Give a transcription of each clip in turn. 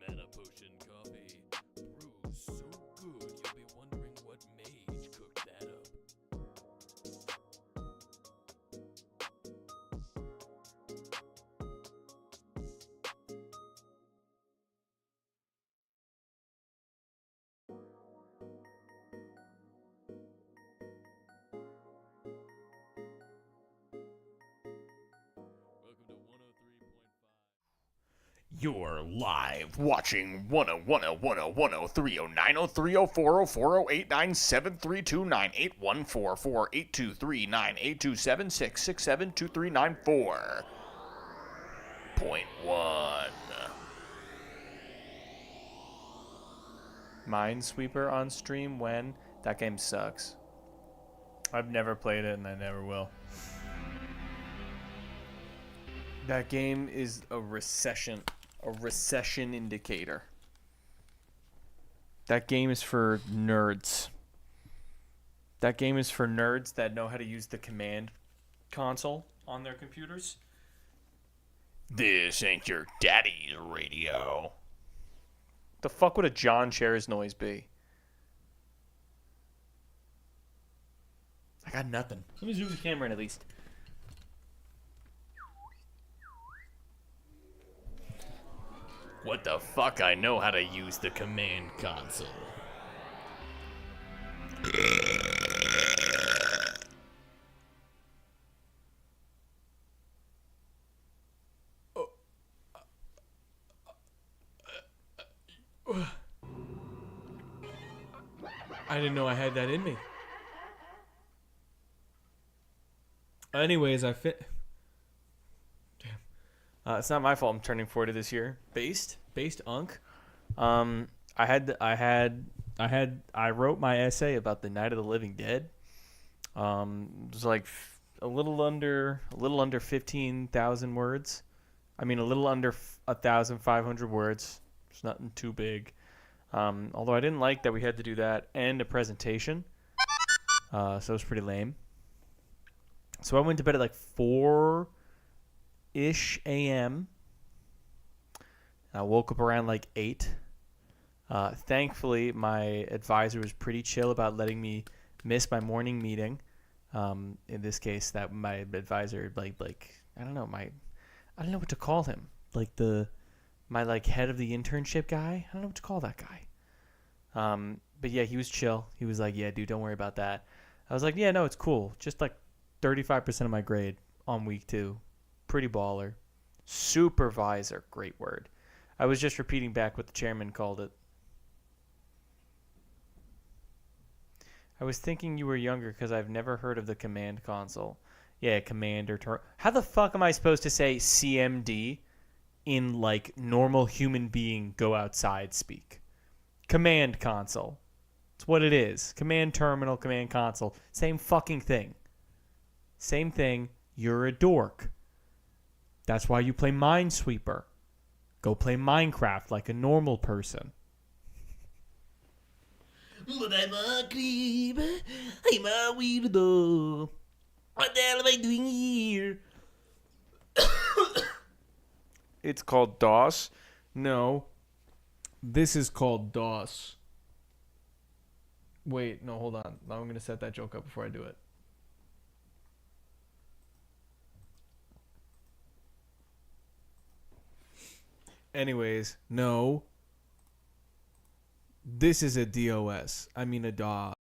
Mana potion coffee brews so good you'll be wondering what mage cooked that up. Welcome to 103.5. You're live watching 101, Minesweeper on stream when? That game sucks. I've never played it and I never will. That game is a recession indicator. That game is for nerds. That game is for nerds that know how to use the command console on their computers. This ain't your daddy's radio. The fuck would a John Shares noise be? I got nothing. Let me zoom the camera in at least. What the fuck? I know how to use the command console. I didn't know I had that in me. Anyways, Damn. It's not my fault I'm turning 40 this year. Based Unk. I wrote my essay about the Night of the Living Dead. It was like a little under 15,000 words. I mean, a little under 1,500 words. It's nothing too big. Although I didn't like that we had to do that and a presentation. So it was pretty lame. So I went to bed at like 4-ish a.m. I woke up around like 8. Thankfully, my advisor was pretty chill about letting me miss my morning meeting. In this case, that my advisor, like I don't know what to call him. My head of the internship guy. I don't know what to call that guy. But yeah, he was chill. He was like, yeah, dude, don't worry about that. I was like, yeah, no, it's cool. Just like 35% of my grade on week 2. Pretty baller. Supervisor. Great word. I was just repeating back what the chairman called it. I was thinking you were younger because I've never heard of the command console. Yeah, commander. How the fuck am I supposed to say CMD in like normal human being go outside speak? Command console. It's what it is. Command terminal, command console. Same fucking thing. Same thing. You're a dork. That's why you play Minesweeper. Go play Minecraft like a normal person. But I'm a creep. I'm a weirdo. What the hell am I doing here? It's called DOS? No. This is called DOS. Wait, no, hold on. Now I'm going to set that joke up before I do it. Anyways, no. This is a DOS. I mean a DOS.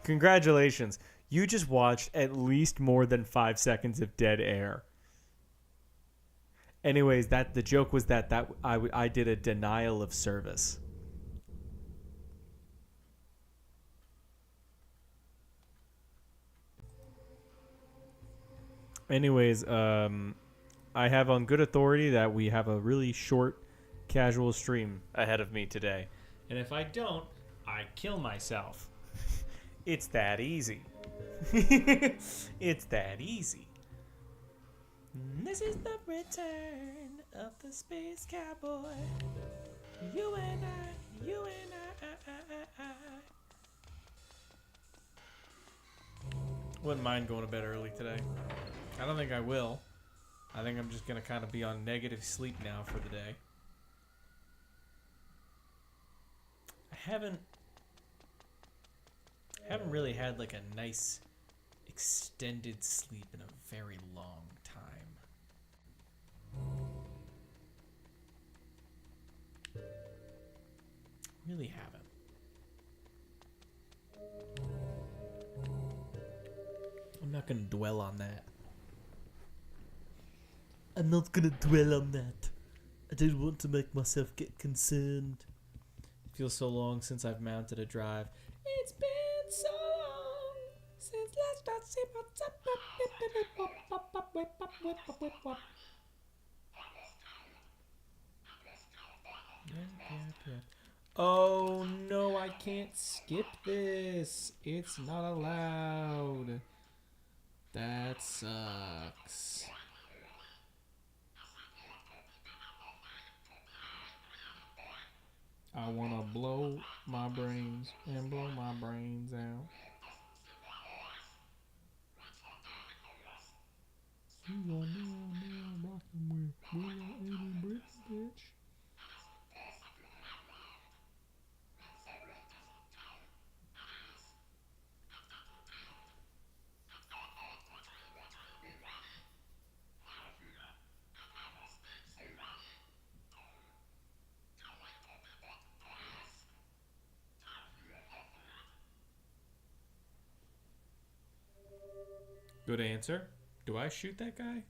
Congratulations. You just watched at least more than 5 seconds of dead air. Anyways, the joke was that I did a denial of service. Anyways, I have on good authority that we have a really short, casual stream ahead of me today. And if I don't, I kill myself. It's that easy. It's that easy. This is the return of the space cowboy. You and I, you and I. Wouldn't mind going to bed early today. I don't think I will. I think I'm just going to kind of be on negative sleep now for the day. I haven't really had like a nice extended sleep in a very long time. Really haven't. I'm not going to dwell on that. I'm not gonna dwell on that. I don't want to make myself get concerned. It feels so long since I've mounted a drive. It's been so long since last I see what's up. Oh no, I can't skip this. It's not allowed. That sucks. I want to blow my brains and blow my brains out. You are now rocking with Willow Brick, bitch. Good answer. Do I shoot that guy?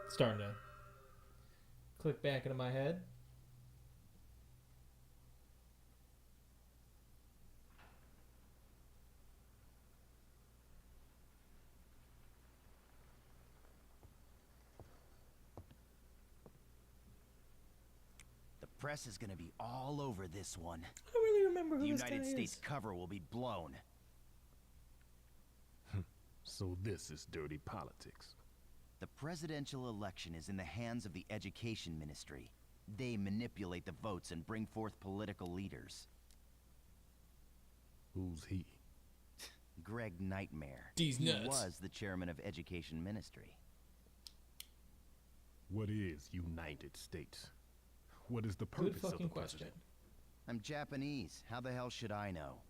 Starting to click back into my head. Press is gonna be all over this one. I don't really remember who The this guy United States is. cover will be blown. So this is dirty politics. The presidential election is in the hands of the Education Ministry. They manipulate the votes and bring forth political leaders. Who's he? Greg Nightmare. These He nuts. was the chairman of Education Ministry. What is United States? What is the Good purpose of fucking the question. president? I'm Japanese. How the hell should I know?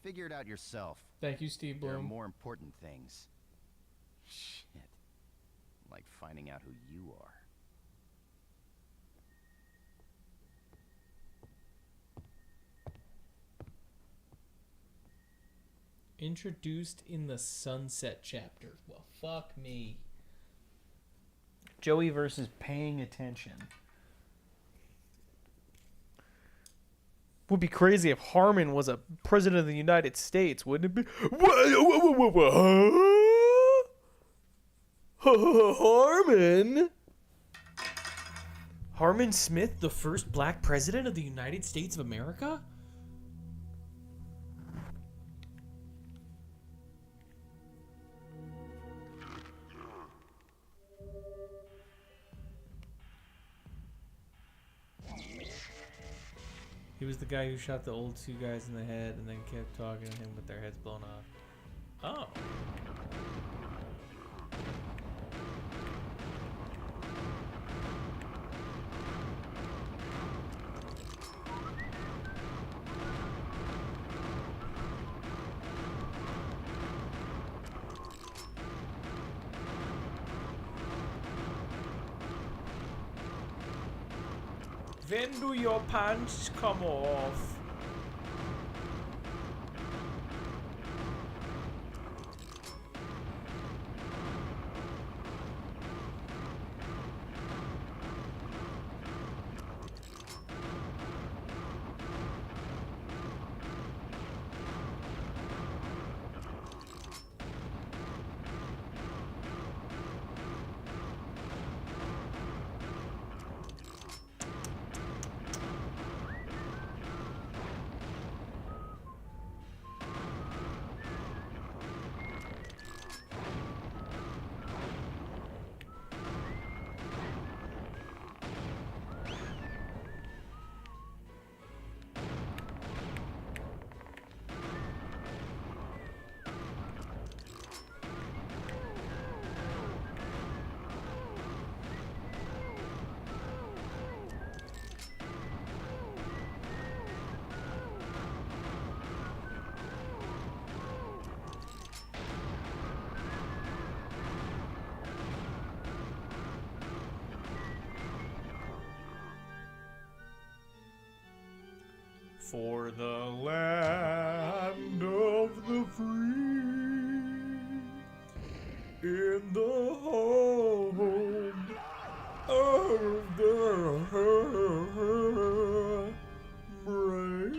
Figure it out yourself. Thank you, Steve There are Bloom. more important things. Shit. Like finding out who you are. Introduced in the Sunset chapter. Well, fuck me. Joey versus Paying Attention. Would be crazy if Harmon was a president of the United States, wouldn't it be? Harmon? Harmon Smith, the first black president of the United States of America? He was the guy who shot the old two guys in the head and then kept talking to him with their heads blown off. Oh. When do your pants come off? For the land of the free, in the home of the brave.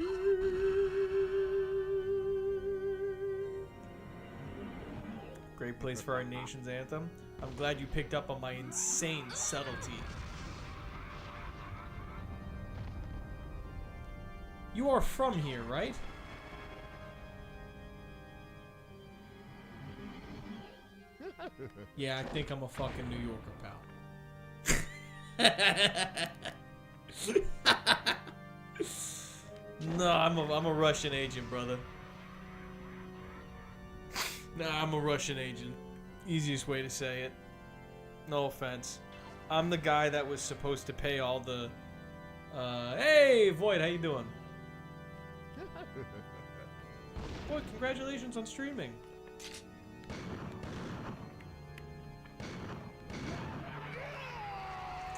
Great place for our nation's anthem. I'm glad you picked up on my insane subtlety. You are from here, right? Yeah, I think I'm a fucking New Yorker, pal. No, I'm a Russian agent, brother. Nah, I'm a Russian agent. Easiest way to say it. No offense. I'm the guy that was supposed to pay all the... hey, Void, how you doing? Boy, congratulations on streaming.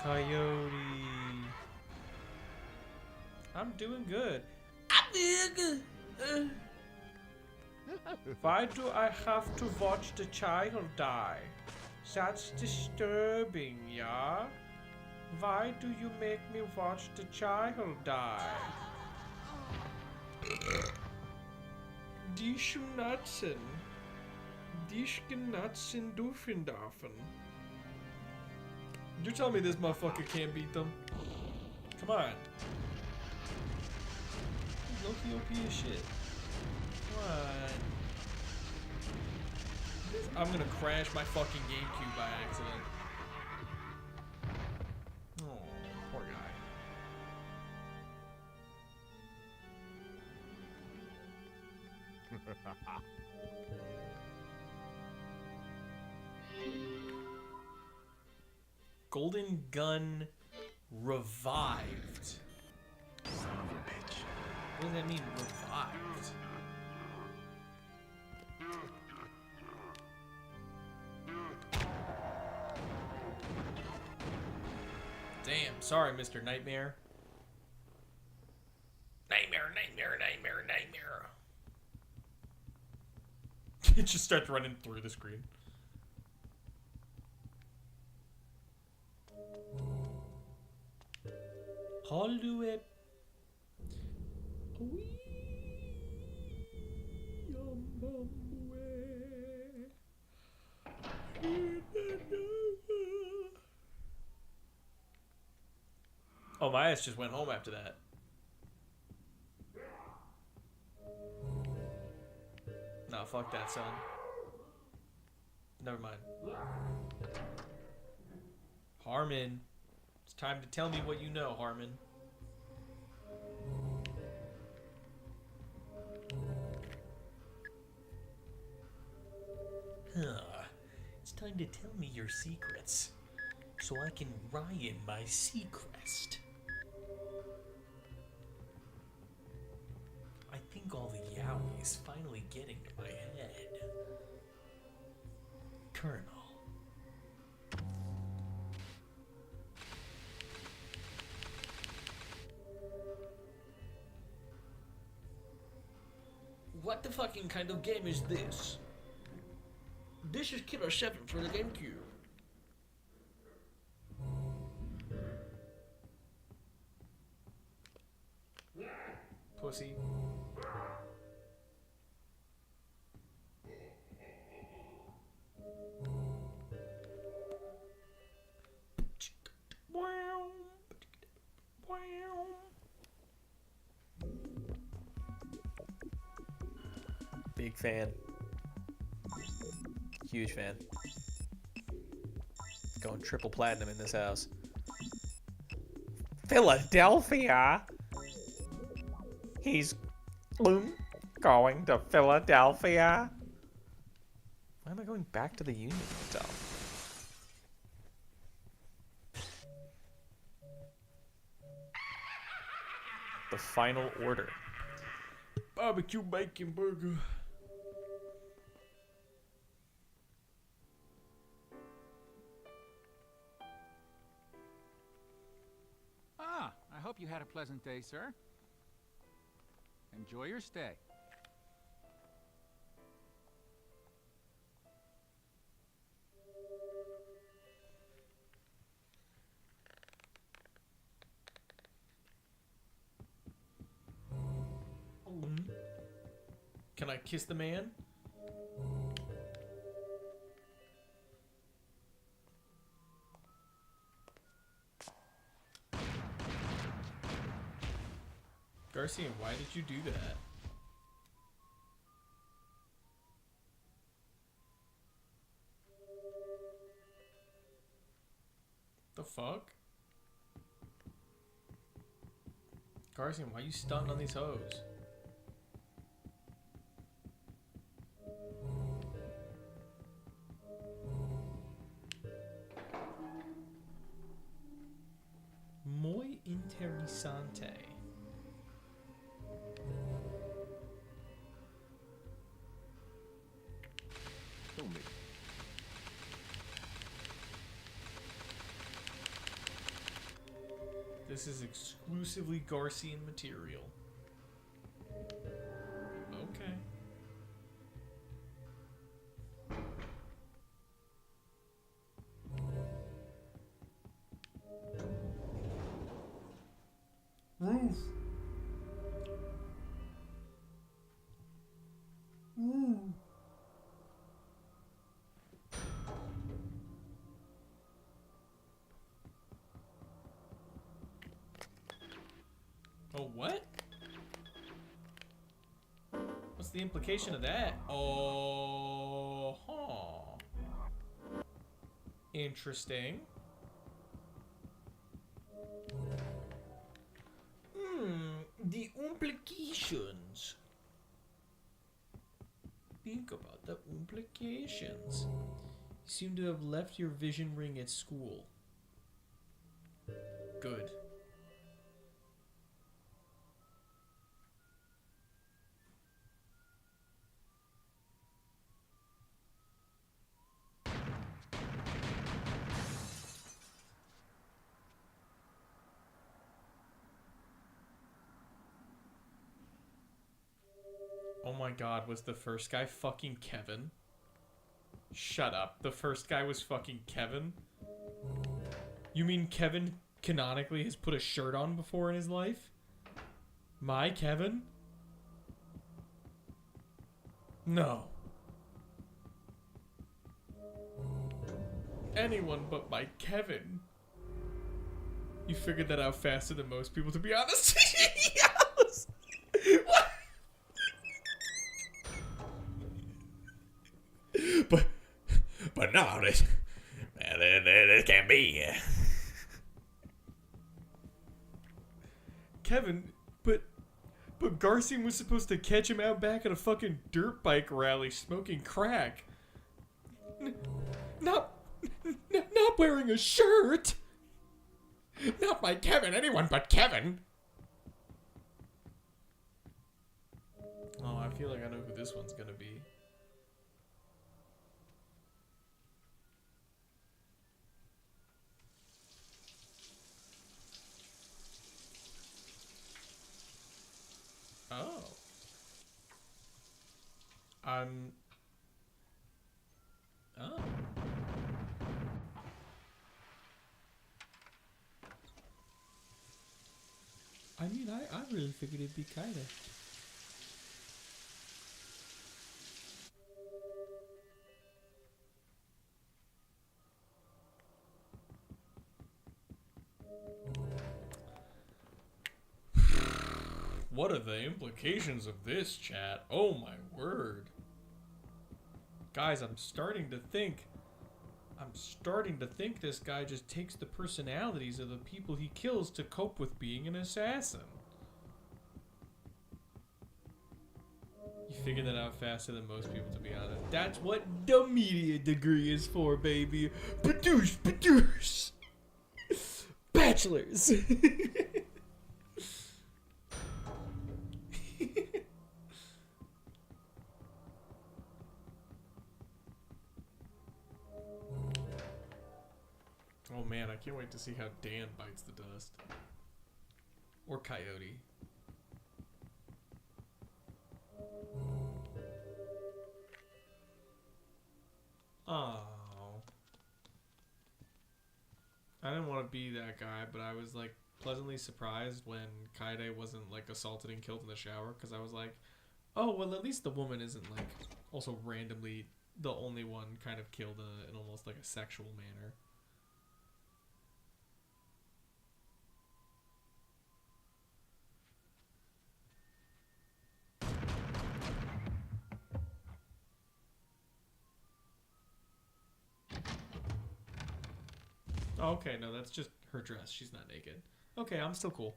Coyote. I'm doing good. Why do I have to watch the child die? That's disturbing, yeah? Why do you make me watch the child die? Die Schnatzen. Die Schnatzen dürfen dürfen. You're telling me this motherfucker can't beat them? Come on. He's low-key OP as shit. Come on. I'm gonna crash my fucking GameCube by accident. Oh, poor guy. Golden Gun revived. Son of a bitch. What does that mean, revived? Damn, sorry, Mr. Nightmare. Nightmare. It just starts running through the screen. Hold it. Oh, my ass just went home after that. Nah, fuck that, son. Never mind. Harmon. It's time to tell me what you know, Harmon. It's time to tell me your secrets, so I can Ryan my Seacrest. I think all the yaoi is finally getting to my head. Colonel. What the fucking kind of game is this? This is Killer7 for the GameCube. Pussy. Big fan. Huge fan. Going triple platinum in this house. Philadelphia. He's going to Philadelphia. Why am I going back to the Union Hotel? The final order. Barbecue bacon burger. Ah, I hope you had a pleasant day, sir. Enjoy your stay. Can I kiss the man? Garcia, why did you do that? The fuck? Garcia, why you stunting on these hoes? Muy interesante. Show me. This is exclusively Garcian material. Okay. Roof. Oh, what? What's the implication of that? Oh, huh. Interesting. The implications. Think about the implications. You seem to have left your vision ring at school. Good. Oh my god, was the first guy fucking Kevin? Shut up. The first guy was fucking Kevin? You mean Kevin canonically has put a shirt on before in his life? My Kevin? No. Anyone but my Kevin. You figured that out faster than most people, to be honest. Yes! What? But no, this can't be. Kevin, but Garcian was supposed to catch him out back at a fucking dirt bike rally smoking crack. Not wearing a shirt. Not my Kevin, anyone but Kevin. Oh, I feel like I know who this one's gonna be. Oh. I'm... Oh. I mean, I really figured it'd be kinda... What are the implications of this, chat? Oh my word. Guys, I'm starting to think this guy just takes the personalities of the people he kills to cope with being an assassin. You figured that out faster than most people, to be honest. That's what the media degree is for, baby. Badoosh. Bachelors. Oh man, I can't wait to see how Dan bites the dust. Or Coyote. Oh. I didn't want to be that guy, but I was like pleasantly surprised when Kaede wasn't like assaulted and killed in the shower, because I was like, oh, well, at least the woman isn't like also randomly the only one kind of killed in almost like a sexual manner. Oh, okay, no, that's just her dress. She's not naked. Okay, I'm still cool.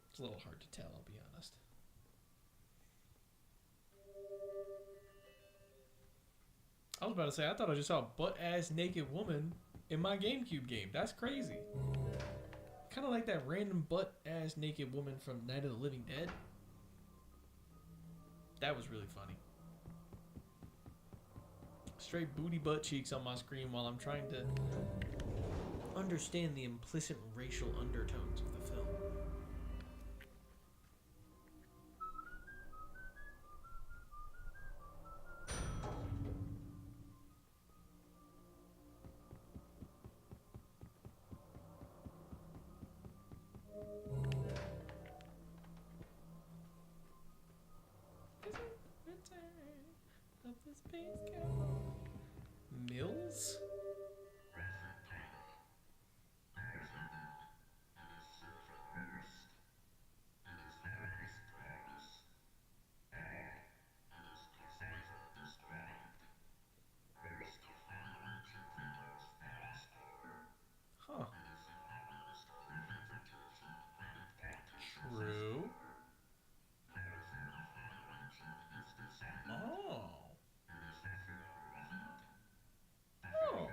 It's a little hard to tell, I'll be honest. I was about to say, I thought I just saw a butt-ass naked woman in my GameCube game. That's crazy. Kind of like that random butt-ass naked woman from Night of the Living Dead. That was really funny. Straight booty butt cheeks on my screen while I'm trying to understand the implicit racial undertones of the film. Of the space cowboy. Mills? Huh. True. Oh. Oh.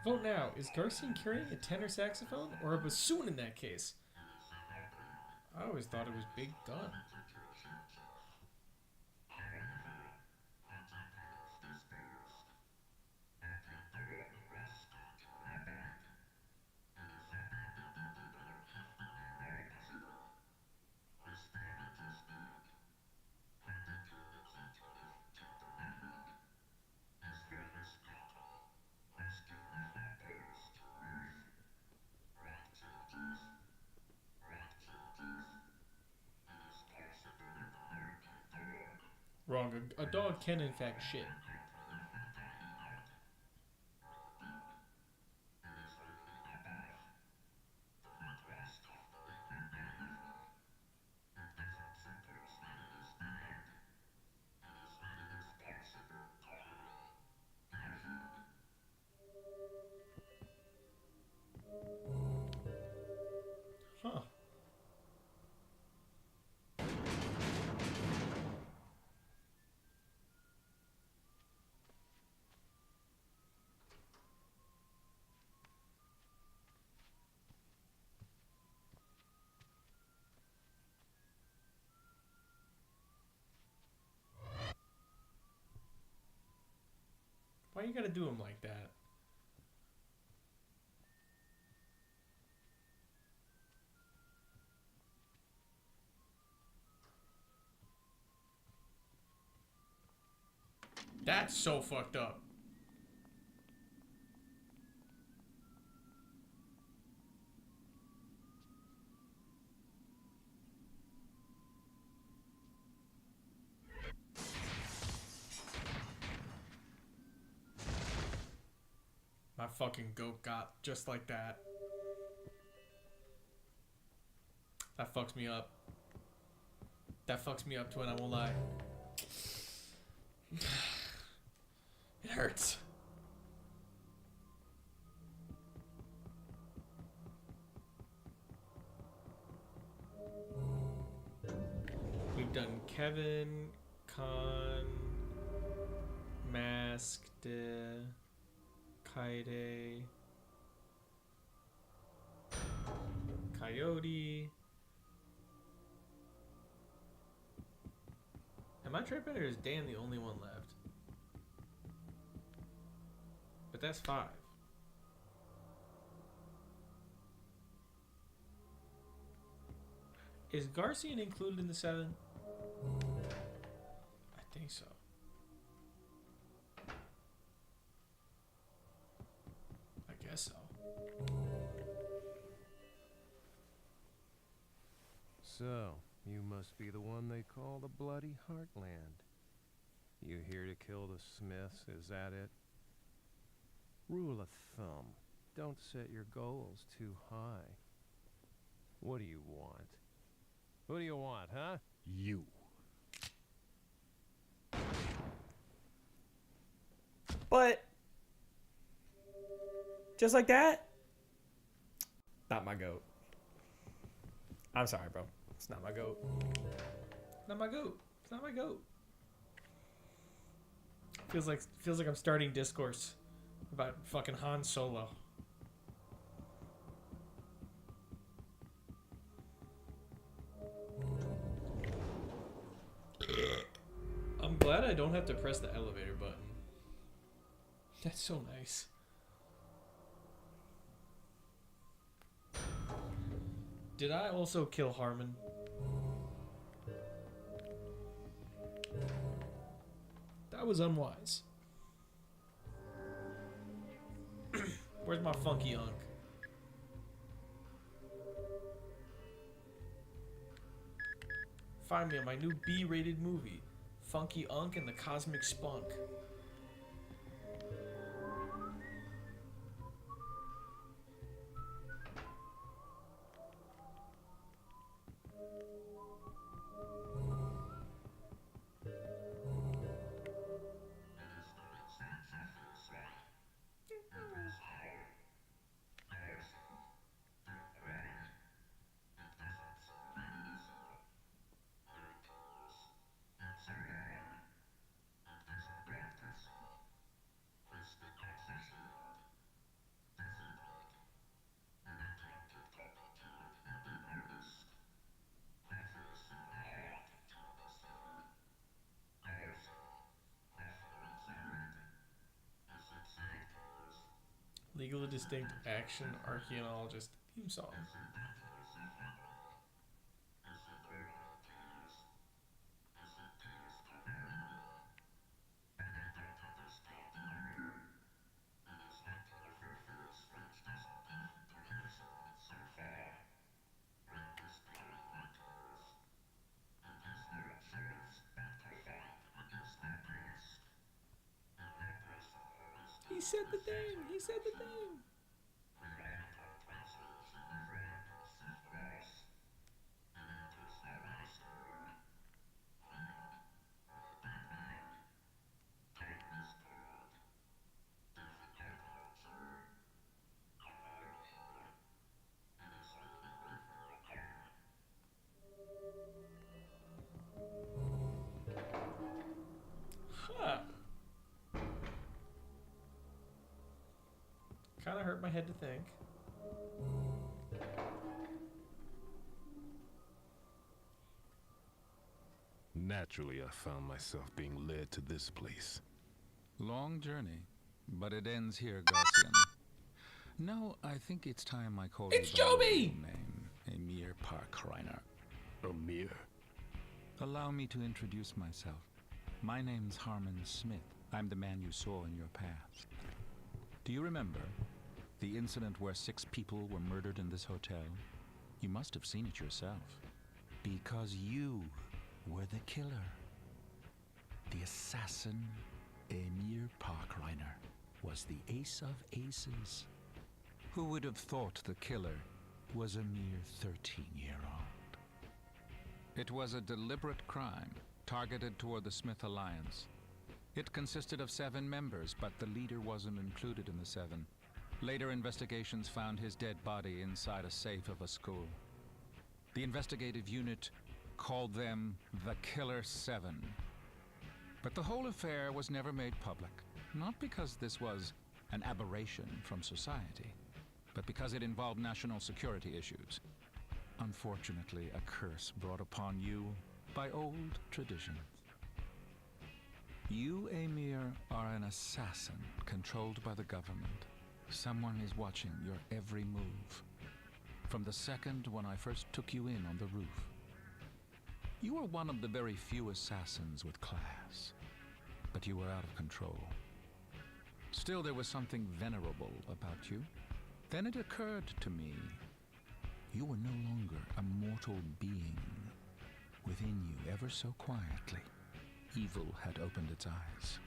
Vote now. Is Garcian carrying a tenor saxophone or a bassoon in that case? I always thought it was Big Gun. Wrong. A dog can in fact shit. Huh. Why you gotta do him like that? That's so fucked up. My fucking goat got just like that. That fucks me up. That fucks me up, Twin, I won't lie. It hurts. We've done Kevin, Khan, Masked, Kaide, Coyote. Am I tripping or is Dan the only one left? But that's 5. Is Garcian included in the 7? I think so. I guess so. So, you must be the one they call the Bloody Heartland. You here to kill the Smiths, is that it? Rule of thumb, don't set your goals too high. What do you want? Who do you want, huh? You. But just like that, not my goat. I'm sorry, bro. It's not my goat. Not my goat. It's not my goat. Feels like I'm starting discourse about fucking Han Solo. I'm glad I don't have to press the elevator button. That's so nice. Did I also kill Harmon? That was unwise. Where's my funky unk? Find me on my new B-rated movie, Funky Unk and the Cosmic Spunk. Legally distinct action archaeologist theme song. He said the thing! He said the thing! Huh. Kinda hurt my head to think. Naturally, I found myself being led to this place. Long journey. But it ends here, Garcian. No, I think it's time I called It's you by your Joby! real name, Emir Parkreiner. Amir. Allow me to introduce myself. My name's Harmon Smith. I'm the man you saw in your past. Do you remember the incident where 6 people were murdered in this hotel? You must have seen it yourself. Because you were the killer. The assassin, Emir Parkreiner, was the ace of aces. Who would have thought the killer was a mere 13-year-old? It was a deliberate crime targeted toward the Smith Alliance. It consisted of 7 members, but the leader wasn't included in the 7. Later investigations found his dead body inside a safe of a school. The investigative unit called them the Killer7. But the whole affair was never made public, not because this was an aberration from society, but because it involved national security issues. Unfortunately, a curse brought upon you by old traditions. You, Emir, are an assassin controlled by the government. Someone is watching your every move. From the second when I first took you in on the roof. You were one of the very few assassins with class, but you were out of control. Still, there was something venerable about you. Then it occurred to me, you were no longer a mortal being. Within you, ever so quietly, evil had opened its eyes.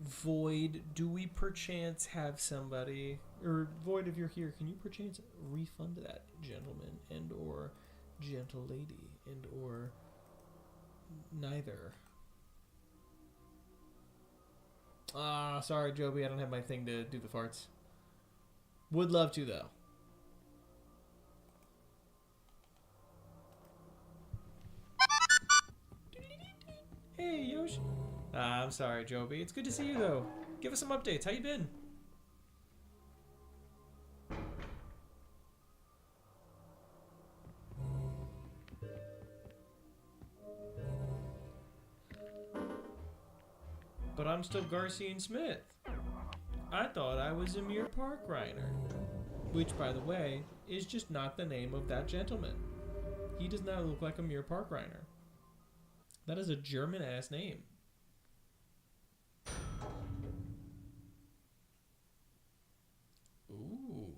Void, do we perchance have somebody, or Void, if you're here, can you perchance refund that gentleman and or gentle lady and or neither? Sorry, Joby, I don't have my thing to do the farts. Would love to, though. Hey, Yoshi. I'm sorry, Joby. It's good to see you, though. Give us some updates. How you been? But I'm still Garcian Smith. I thought I was Emir Parkreiner. Which, by the way, is just not the name of that gentleman. He does not look like Emir Parkreiner. That is a German-ass name. Ooh.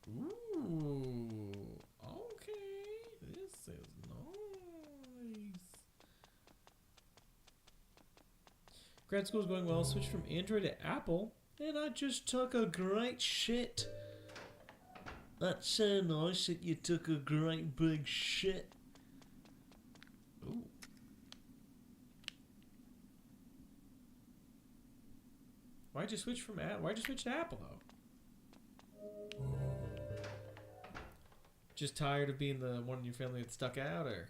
Ooh. Okay. This is nice. Grad school's going well. Switched from Android to Apple, and I just took a great shit. That's so nice that you took a great big shit. Ooh. Why'd you switch from Why'd you switch to Apple though? Just tired of being the one in your family that stuck out, or?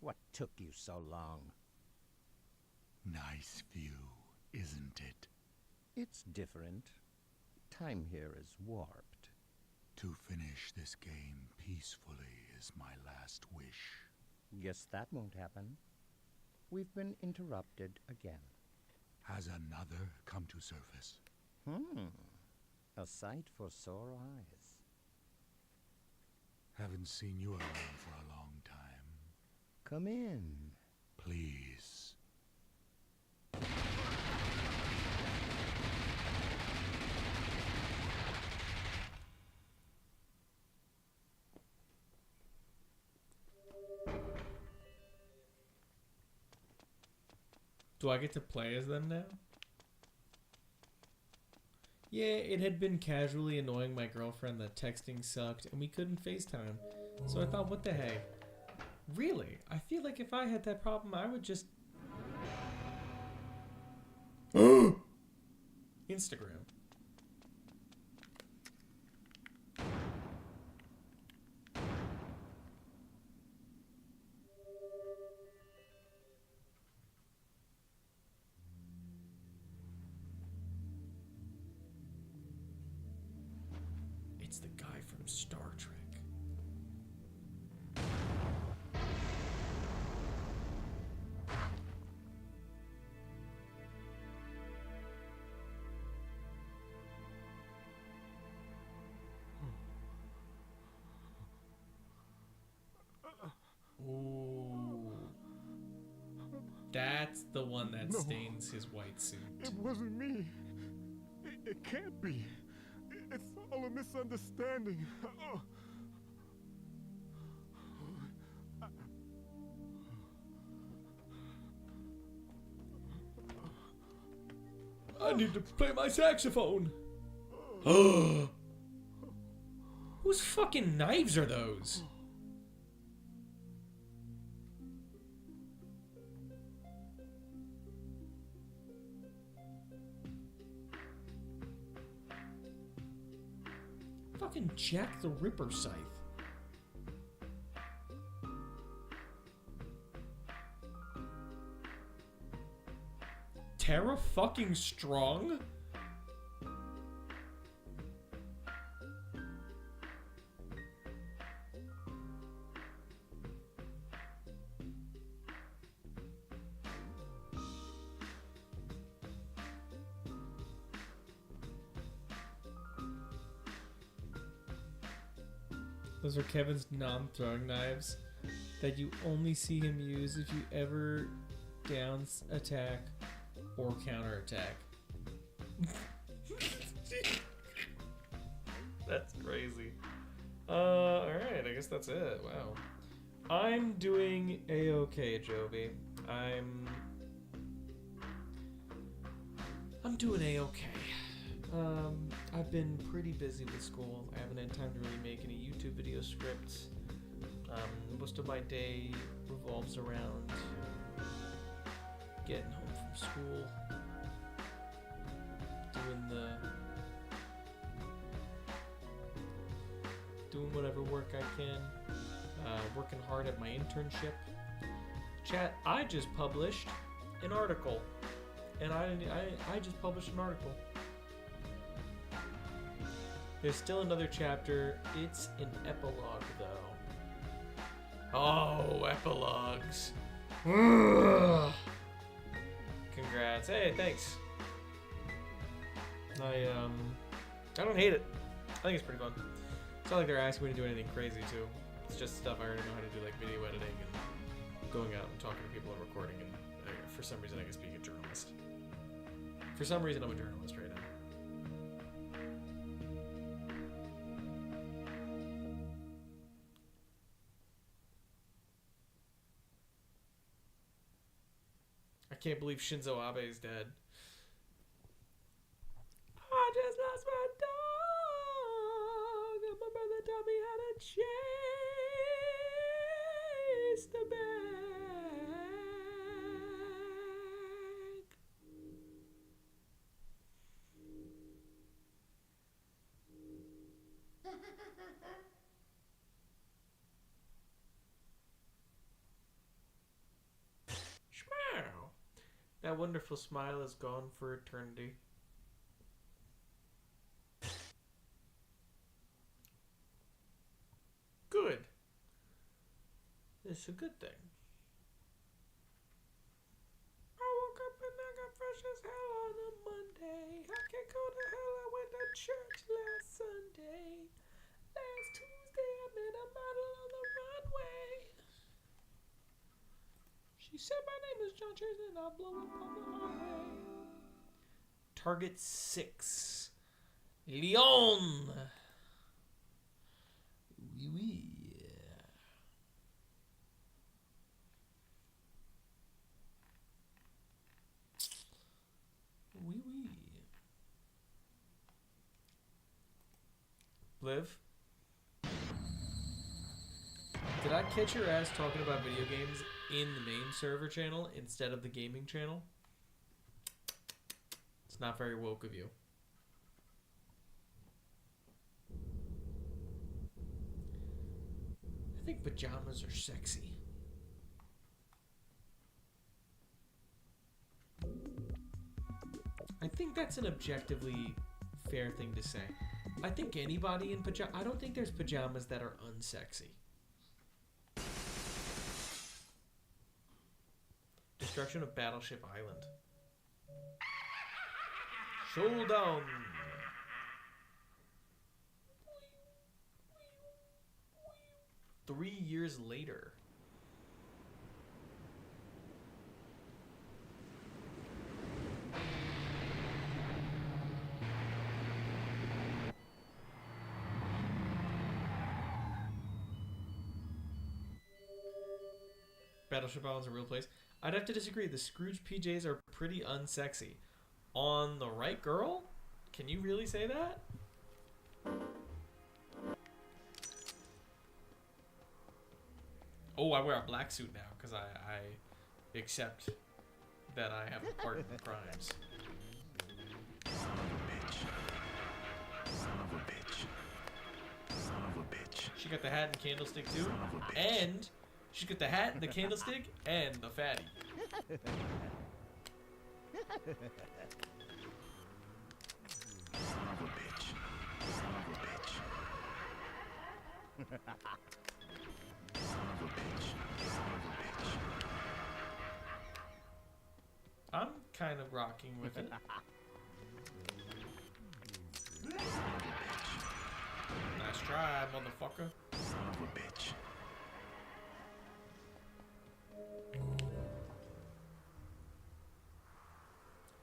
What took you so long? Nice view, isn't it? It's different. Time here is warped. To finish this game peacefully is my last wish. Guess that won't happen. We've been interrupted again. Has another come to surface? A sight for sore eyes. Haven't seen you around for a long time. Come in. Please. Do I get to play as them now? Yeah, it had been casually annoying my girlfriend that texting sucked and we couldn't FaceTime. So I thought, what the heck? Really? I feel like if I had that problem, I would just... Instagram. It's the guy from Star Trek. Ooh. That's the one that stains his white suit. It wasn't me. It can't be. It's all a misunderstanding. I need to play my saxophone. Whose fucking knives are those? Fucking Jack the Ripper scythe. Tara fucking Strong? Those are Kevin's non-throwing knives that you only see him use if you ever downs attack or counterattack. That's crazy. Alright, I guess that's it. Wow. I'm doing A-okay, Joby. I'm doing A-okay. I've been pretty busy with school. I haven't had time to really make any YouTube video scripts. Most of my day revolves around getting home from school, doing whatever work I can, working hard at my internship. Chat, I just published an article, and I just published an article. There's still another chapter. It's an epilogue, though. Oh, epilogues. Congrats. Hey, thanks. I don't hate it. I think it's pretty fun. It's not like they're asking me to do anything crazy, too. It's just stuff I already know how to do, like video editing and going out and talking to people and recording. And for some reason, I guess being a journalist. For some reason, I'm a journalist right now. I can't believe Shinzo Abe is dead. I just lost my dog. And my brother taught me how to chase the bag. Schmeow. That wonderful smile is gone for eternity. Good. It's a good thing. I woke up and I got fresh as hell on a Monday. I can't go to hell. I went to church last Sunday. Last Tuesday I met a model on the runway. She said my name is John Chase and I'll blow up on the highway. Target 6. Leon. Oui, oui. Oui, oui. Liv? Did I catch your ass talking about video games in the main server channel instead of the gaming channel? It's not very woke of you. I think pajamas are sexy. I think that's an objectively fair thing to say. I think anybody in pajamas... I don't think there's pajamas that are unsexy. Destruction of Battleship Island. Showdown! 3 years later. Battleship Island's a real place. I'd have to disagree. The Scrooge PJs are pretty unsexy. On the right girl? Can you really say that? Oh, I wear a black suit now because I accept that I have a part in the crimes. Son of a bitch. Son of a bitch. Son of a bitch. She got the hat and candlestick too. Son of a bitch. And she got the hat, the candlestick, and the fatty. Son of a bitch. Son of a bitch. Son of a bitch. Son of a bitch. I'm kind of rocking with it. Nice try, motherfucker. Son of a bitch.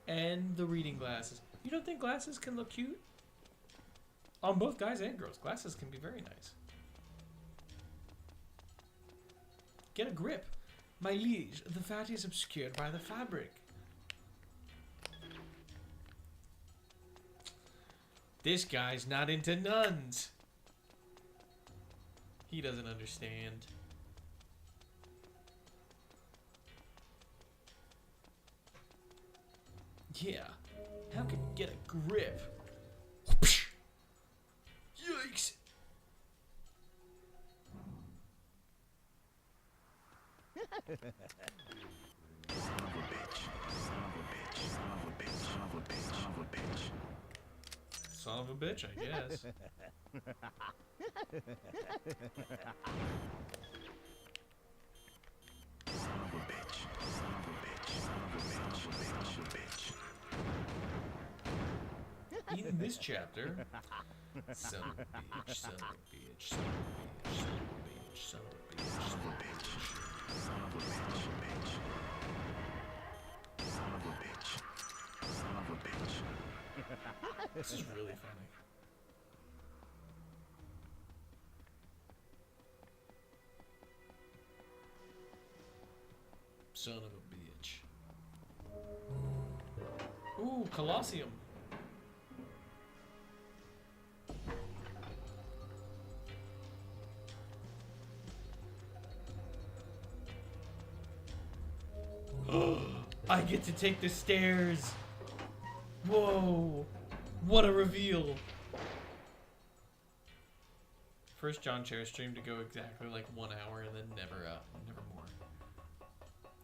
And the reading glasses. You don't think glasses can look cute? On both guys and girls, glasses can be very nice. Get a grip. My liege, the fatty is obscured by the fabric. This guy's not into nuns. He doesn't understand. Yeah. How can you get a grip? Yikes. Son of a bitch. Son of a bitch. Son of a bitch. Son of a bitch. Son of a bitch. Son of a bitch, I guess. Son of a bitch. Son of a bitch. Son of a bitch. A bitch. A bitch. In this chapter, son of a bitch, son of a bitch, son of a bitch, son of a bitch, son of a bitch, son of a bitch. Son of a bitch. A bitch. Son of a bitch. Son of a bitch. This is really funny. Son of a bitch. Ooh, Colosseum. I get to take the stairs. Whoa. What a reveal. First John Chair stream to go exactly like 1 hour and then never more.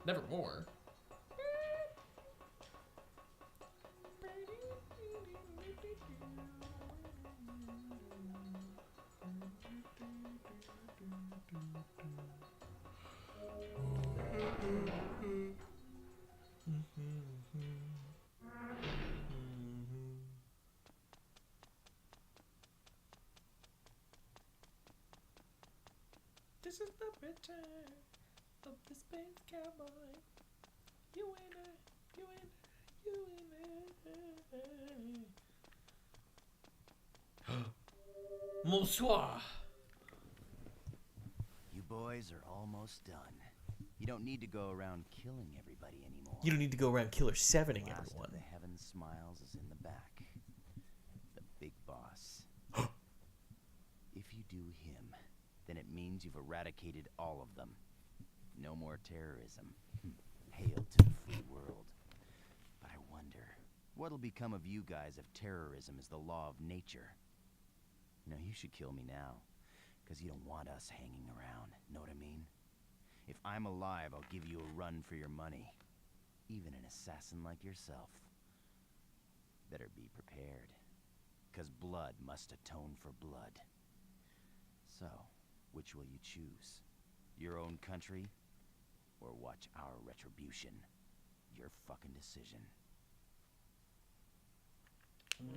Never more. This is the return of the space cowboy. You and I, you and I, you and I. Bonsoir. You boys are almost done. You don't need to go around killing everybody anymore. You don't need to go around Killer7ing Last everyone. of the Heaven Smiles is in the back. The big boss. means you've eradicated all of them. No more terrorism. Hail to the free world. But I wonder, what'll become of you guys if terrorism is the law of nature? You know, you should kill me now, because you don't want us hanging around, know what I mean? If I'm alive, I'll give you a run for your money. Even an assassin like yourself. Better be prepared, because blood must atone for blood. So, which will you choose? Your own country, or watch our retribution? Your fucking decision.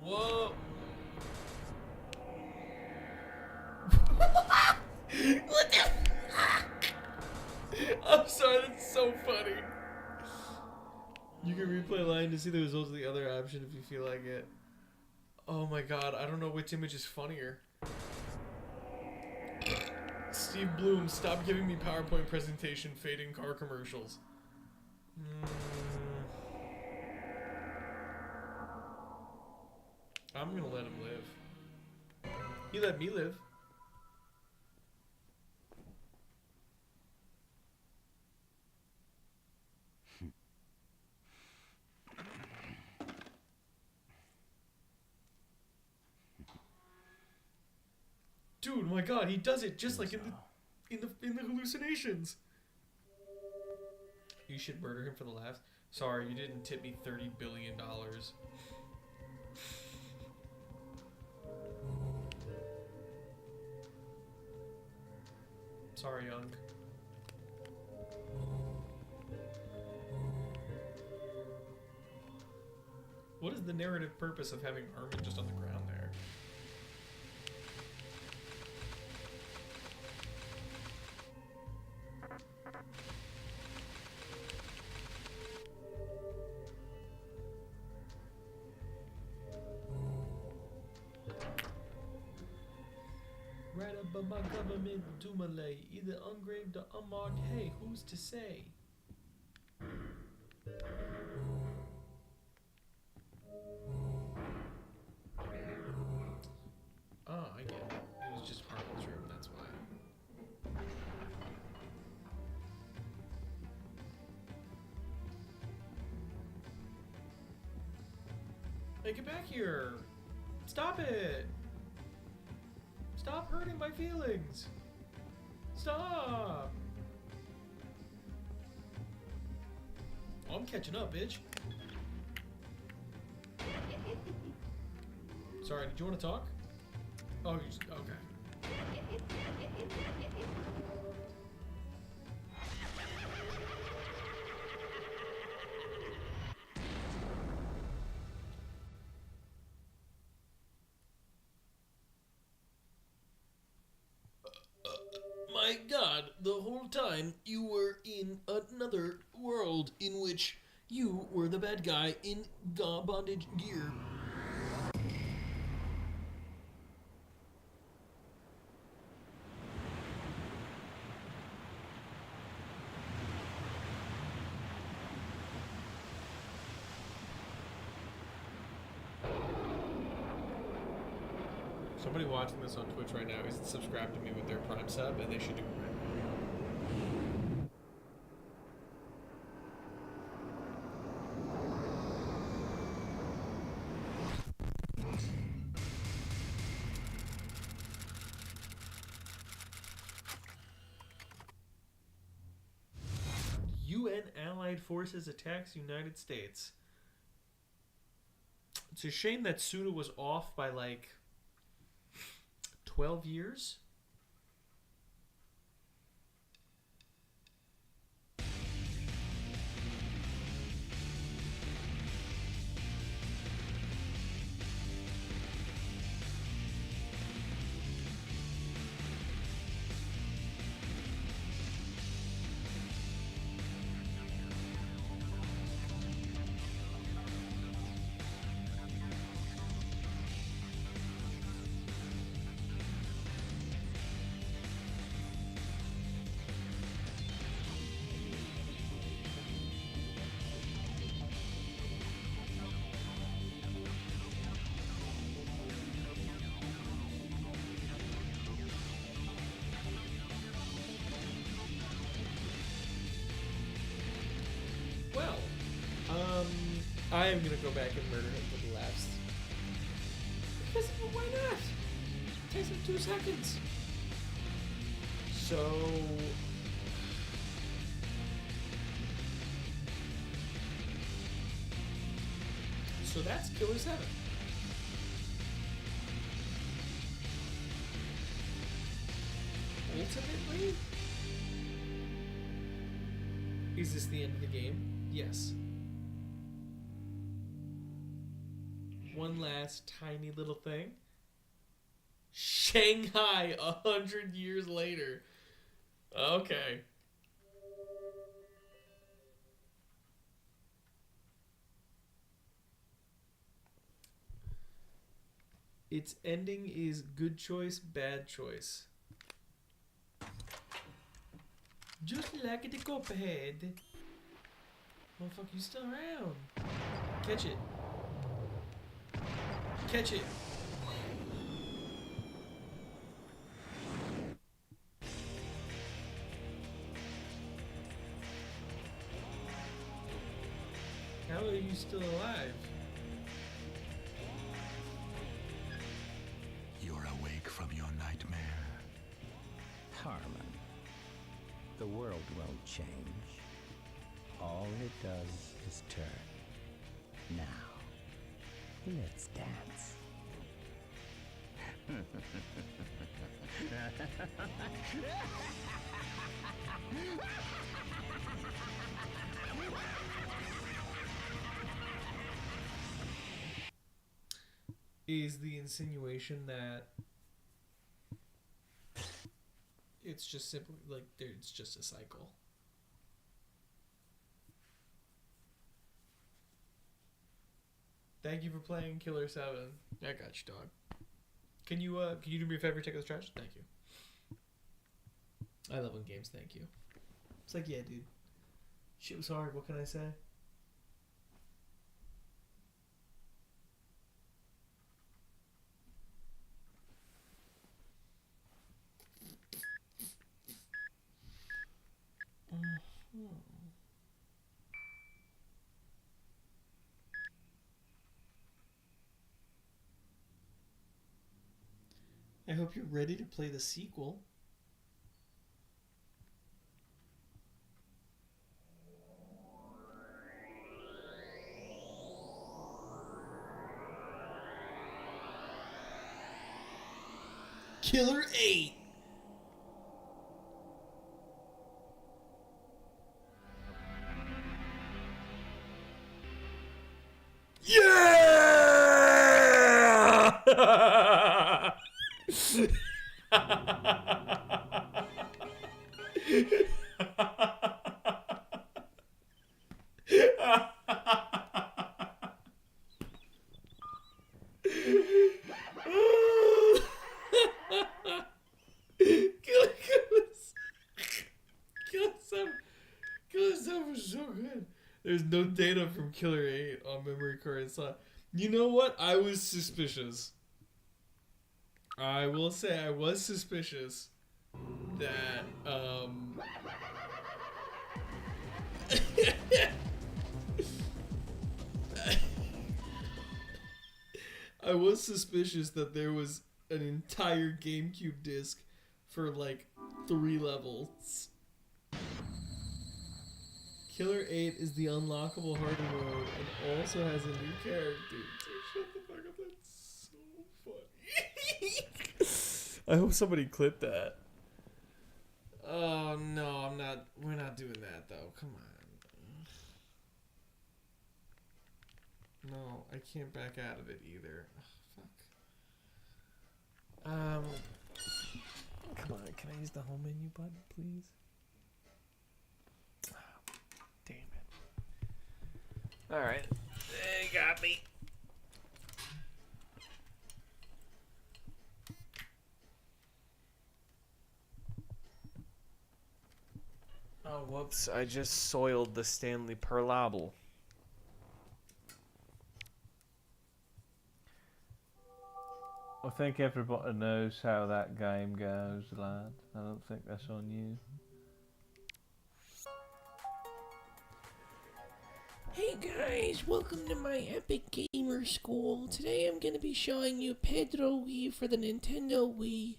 Whoa! What the fuck? I'm sorry, that's so funny. You can replay line to see the results of the other option if you feel like it. Oh my god, I don't know which image is funnier. Steve Bloom, stop giving me PowerPoint presentation fading car commercials. I'm gonna let him live. He let me live. Dude, my god, he does it just like in the hallucinations. You should murder him for the laughs. Sorry, you didn't tip me $30 billion. Sorry, Young. What is the narrative purpose of having Harmon just on the ground there? Right above my government, Dumalay, either engraved or unmarked, hey, who's to say? Oh, I get it. It was just Harmon's room, that's why. Hey, get back here! Stop it! Stop hurting my feelings! Stop! Oh, I'm catching up, bitch. Sorry, did you want to talk? Oh, you just, okay. My god, the whole time you were in another world in which you were the bad guy in bondage gear. Somebody watching this on Twitch right now isn't subscribed to me with their Prime sub, and they should do it right now. UN Allied Forces attacks United States. It's a shame that Suda was off by like 12 years? I am gonna go back and murder him for the last. Because why not? It takes him 2 seconds. So that's Killer7. Ultimately, is this the end of the game? Yes. One last tiny little thing. Shanghai 100 years later. Okay. Its ending is good choice, bad choice. Just like the Copperhead. Motherfucker, you still around. Catch it. Catch it. How are you still alive? You're awake from your nightmare. Harmon, the world won't change. All it does is turn. Now, let's dance. Is the insinuation that it's just simply like it's just a cycle? Thank you for playing Killer7. I got you, dog. Can you do me a favor, take this trash? Thank you. I love when games thank you. It's like, yeah, dude. Shit was hard, what can I say? I hope you're ready to play the sequel. Killer 8. Yeah! Killer7 was so good. There's no data from Killer 8 on memory card slot. You know what? I was suspicious. I will say I was suspicious that I was suspicious that there was an entire GameCube disc for like 3 levels. Killer 8 is the unlockable harder mode and also has a new character. Dude, shut the fuck up, that's so funny. I hope somebody clipped that. Oh no, I'm not. We're not doing that though. Come on. No, I can't back out of it either. Ugh, fuck. Come on. Can I use the home menu button, please? Oh, damn it. All right, they got me. Oh, whoops. I just soiled the Stanley Perlable. I think everybody knows how that game goes, lad. I don't think that's on you. Hey guys, welcome to my Epic Gamer School. Today I'm gonna be showing you Pedro Wii for the Nintendo Wii.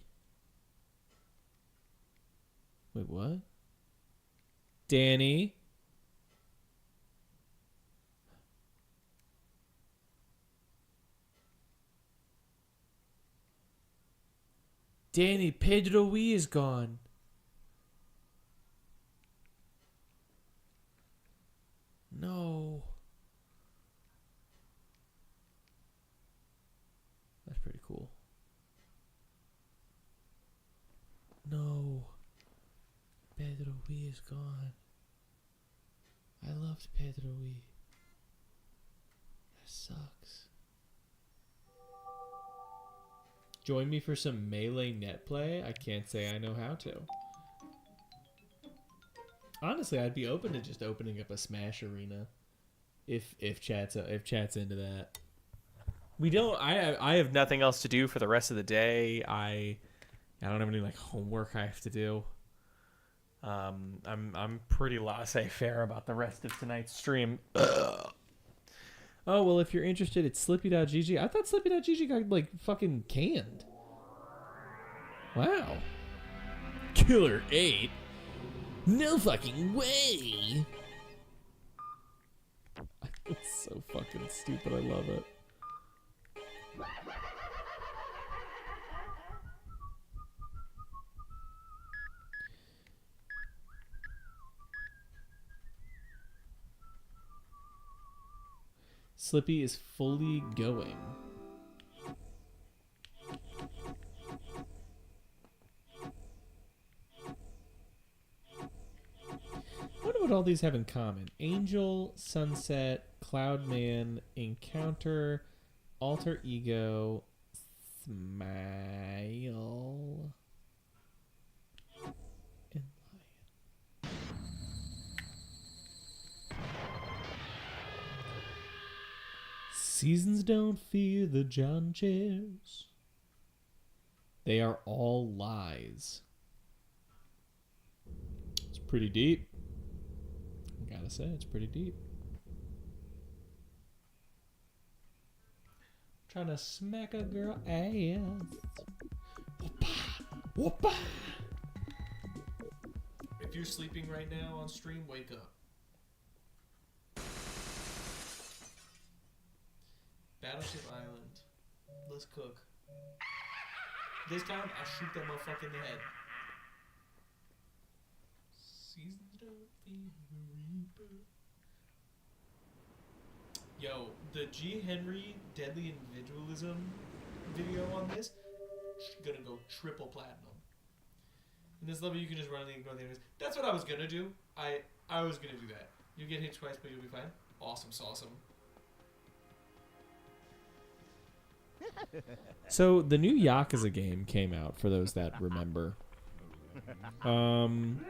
Wait, what? Danny? Danny, Pedro Wii is gone. No. That's pretty cool. No. Pedro Wii is gone. I loved Pedro Wii. That sucks. Join me for some Melee net play? I can't say I know how to. Honestly, I'd be open to just opening up a Smash arena, if chat's into that. We don't. I have nothing else to do for the rest of the day. I don't have any like homework I have to do. I'm pretty laissez-faire about the rest of tonight's stream. Oh well, if you're interested, it's Slippy.gg. I thought Slippy.gg got like fucking canned. Wow. Killer7. No fucking way! It's so fucking stupid, I love it. Slippy is fully going. I wonder what all these have in common. Angel, Sunset, Cloudman, Encounter, Alter Ego, Smile, and Lion. Seasons don't fear the John chairs. They are all lies. It's pretty deep. Gotta say, it's pretty deep. Trying to smack a girl ass. Whoopa! Whoopa! If you're sleeping right now on stream, wake up. Battleship Island. Let's cook. This time, I'll shoot that motherfucker in the head. Seasons don't fear the reaper. Yo, the G. Henry Deadly Individualism video on this, gonna go triple platinum. In this level, you can just run and ignore the enemies. That's what I was gonna do. I was gonna do that. You get hit twice, but you'll be fine. Awesome, awesome. So the new Yakuza game came out, for those that remember. I'm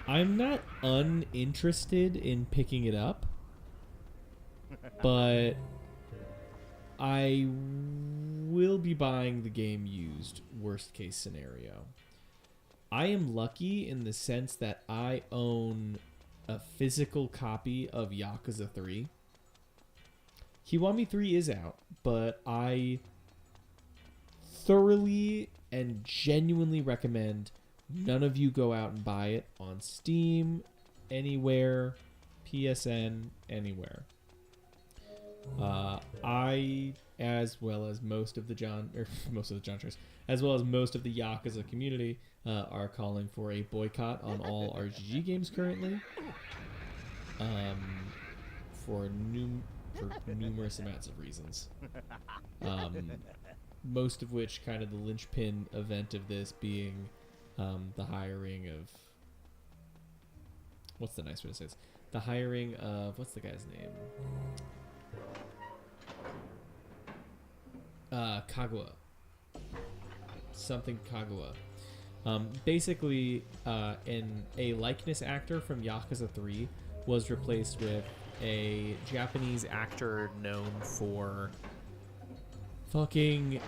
not uninterested in picking it up, but I will be buying the game used, worst case scenario. I am lucky in the sense that I own a physical copy of Yakuza 3. Kiwami 3 is out, but I thoroughly and genuinely recommend none of you go out and buy it on Steam, anywhere, PSN, anywhere. I, as well as most of the as well as most of the Yakuza community, are calling for a boycott on all RGG games currently. For numerous amounts of reasons. Most of which kind of the linchpin event of this being the hiring of... What's the nice way to say this? The hiring of... What's the guy's name? Kagawa. Something Kagawa. Basically, a likeness actor from Yakuza 3 was replaced with a Japanese actor known for fucking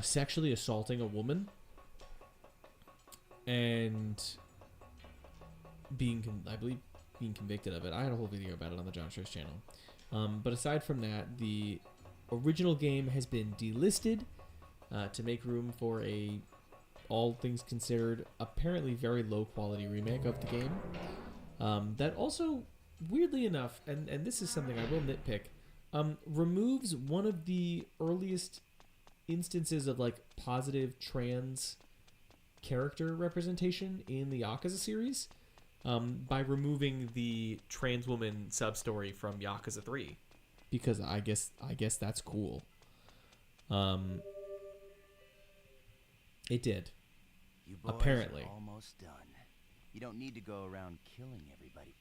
sexually assaulting a woman and being, I believe, being convicted of it. I had a whole video about it on the John Schurz channel. But aside from that, the original game has been delisted to make room for a, all things considered, apparently very low quality remake of the game. That also, weirdly enough, and this is something I will nitpick, removes one of the earliest instances of like positive trans character representation in the Yakuza series by removing the trans woman sub story from Yakuza 3, because I guess that's cool. It did. You boys apparently. Are almost done. You don't need to go around killing everybody.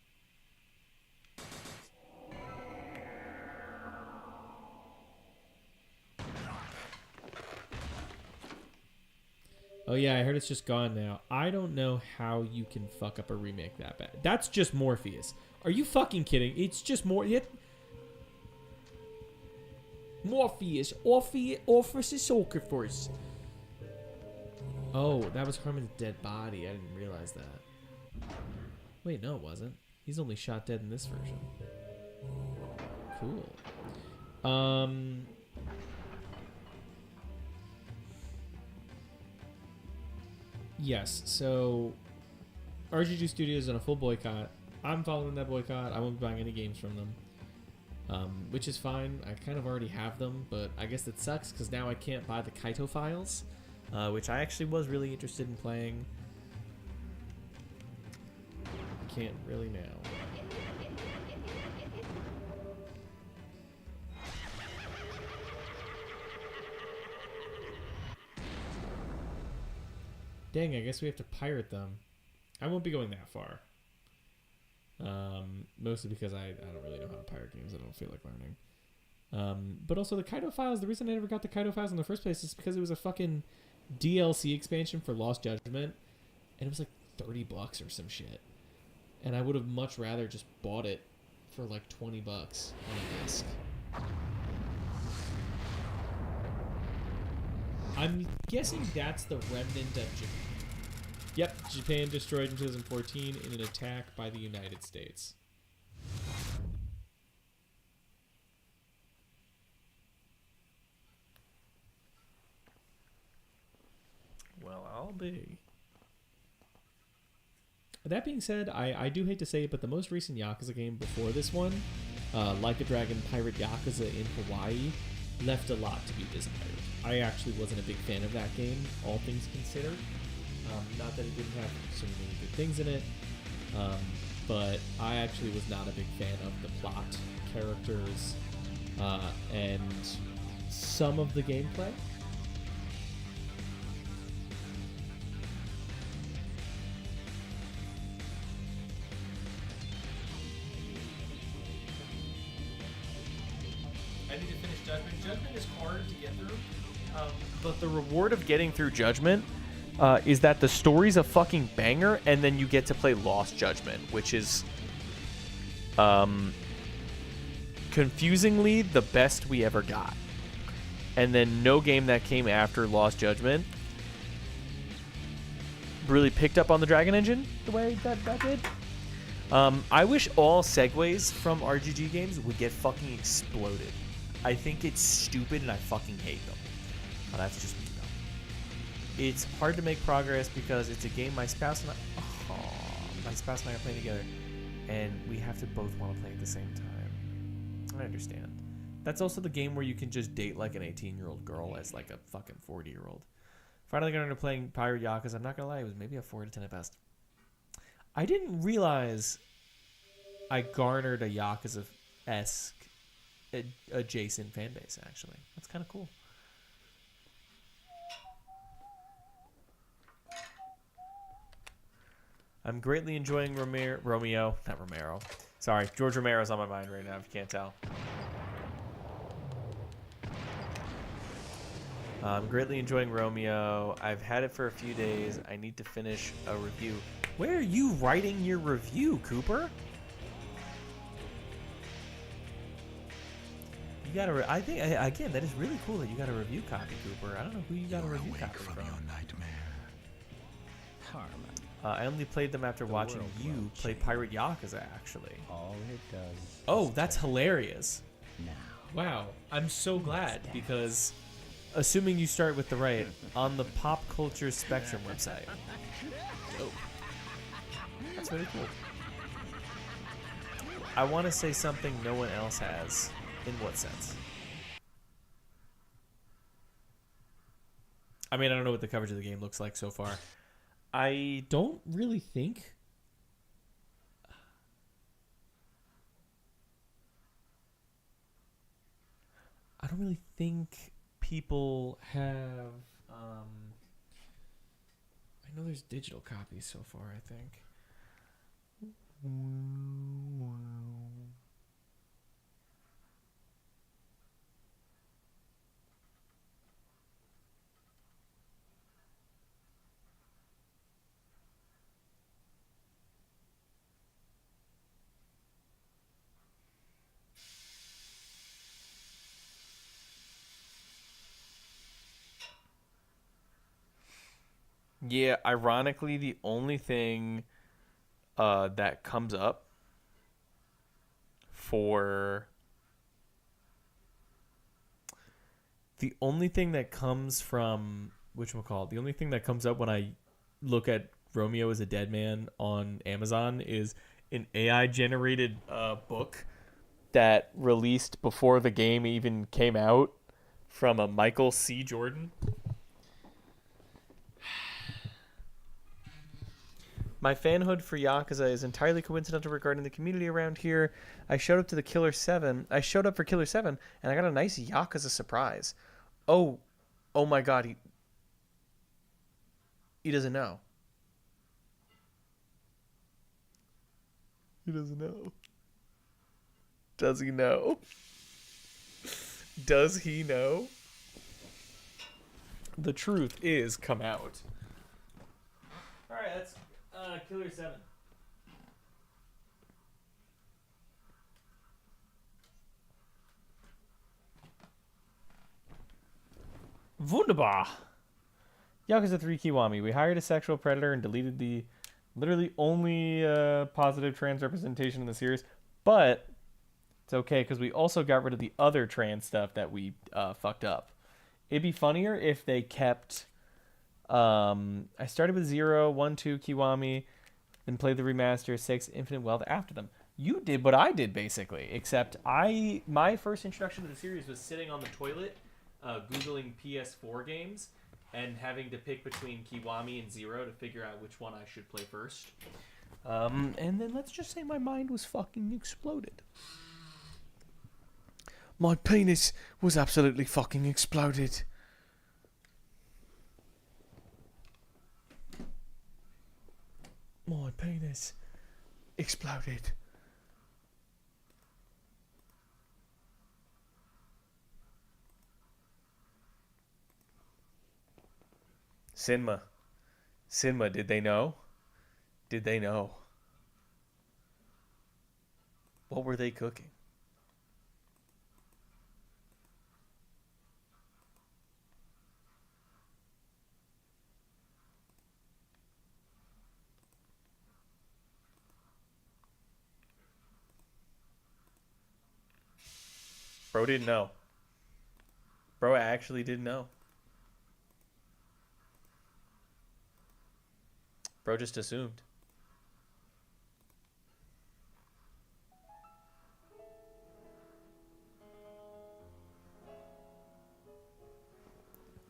Oh yeah, I heard it's just gone now. I don't know how you can fuck up a remake that bad. That's just Morpheus. Are you fucking kidding? It's just Morpheus. Officer Soaker Force. Oh, that was Harmon's dead body. I didn't realize that. Wait, no, it wasn't. He's only shot dead in this version. Cool. Yes, so RGG Studios on a full boycott. I'm following that boycott. I won't be buying any games from them, which is fine. I kind of already have them, but I guess it sucks because now I can't buy the Kaito files, which I actually was really interested in playing. Can't really now. Dang, I guess we have to pirate them. I won't be going that far. Mostly because I don't really know how to pirate games. I don't feel like learning. But also the Kaito files, the reason I never got the Kaito files in the first place is because it was a fucking DLC expansion for Lost Judgment. And it was like $30 or some shit. And I would have much rather just bought it for like $20 on a disc. I'm guessing that's the remnant of Japan. Yep, Japan destroyed in 2014 in an attack by the United States. Well, I'll be. That being said, I do hate to say it, but the most recent Yakuza game before this one, Like a Dragon Pirate Yakuza in Hawaii, left a lot to be desired. I actually wasn't a big fan of that game, all things considered. Not that it didn't have some really good things in it, but I actually was not a big fan of the plot, characters, and some of the gameplay. I need to finish Judgment. Judgment is hard to get through, but the reward of getting through Judgment is that the story's a fucking banger, and then you get to play Lost Judgment, which is confusingly the best we ever got. And then no game that came after Lost Judgment really picked up on the Dragon Engine the way that did. I wish all segues from RGG games would get fucking exploded. I think it's stupid and I fucking hate them. Well, that's just me though. It's hard to make progress because it's a game my spouse and I are playing together, and we have to both want to play at the same time. I understand. That's also the game where you can just date like an 18-year-old girl as like a fucking 40-year-old. Finally got into playing Pirate Yakuza. I'm not gonna lie, it was maybe a 4 to 10 at best. I didn't realize I garnered a Yakuza-esque adjacent fan base, actually. That's kind of cool. I'm greatly enjoying Romeo. Not Romero. Sorry, George Romero's on my mind right now, if you can't tell. I'm greatly enjoying Romeo. I've had it for a few days. I need to finish a review. Where are you writing your review, Cooper? You got a. I think again that is really cool that you got a review copy, Cooper. I don't know who you got a review copy from. Your nightmare. Harmon. I only played them after watching world you won't play change. Pirate Yakuza, actually. All it does. Oh, that's hilarious. Now. Wow, I'm so glad because, assuming you start with the right, on the Pop Culture Spectrum website. Oh, that's really cool. I want to say something no one else has. In what sense? I mean, I don't know what the coverage of the game looks like so far. I don't really think... I don't really think people have... I know there's digital copies so far, I think. Yeah, ironically, the only thing that comes up for... The only thing that comes from... Whatchamacallit? The only thing that comes up when I look at Romeo as a Dead Man on Amazon is an AI-generated book that released before the game even came out from a Michael C. Jordan. My fanhood for Yakuza is entirely coincidental regarding the community around here. I showed up for Killer7, and I got a nice Yakuza surprise. Oh my god, he doesn't know. He doesn't know. Does he know? Does he know? The truth is come out. Alright, that's Killer7. Wunderbar. Yakuza 3 Kiwami. We hired a sexual predator and deleted the literally only positive trans representation in the series. But it's okay because we also got rid of the other trans stuff that we fucked up. It'd be funnier if they kept... I started with 0, 1, 2 Kiwami, then played the remaster 6 Infinite Wealth after them. You did what I did basically, except my first introduction to the series was sitting on the toilet, googling PS4 games, and having to pick between Kiwami and 0 to figure out which one I should play first. And then let's just say my mind was fucking exploded. My penis was absolutely fucking exploded. My penis exploded. Sinma, did they know? Did they know? What were they cooking? Bro didn't know. Bro actually didn't know. Bro just assumed.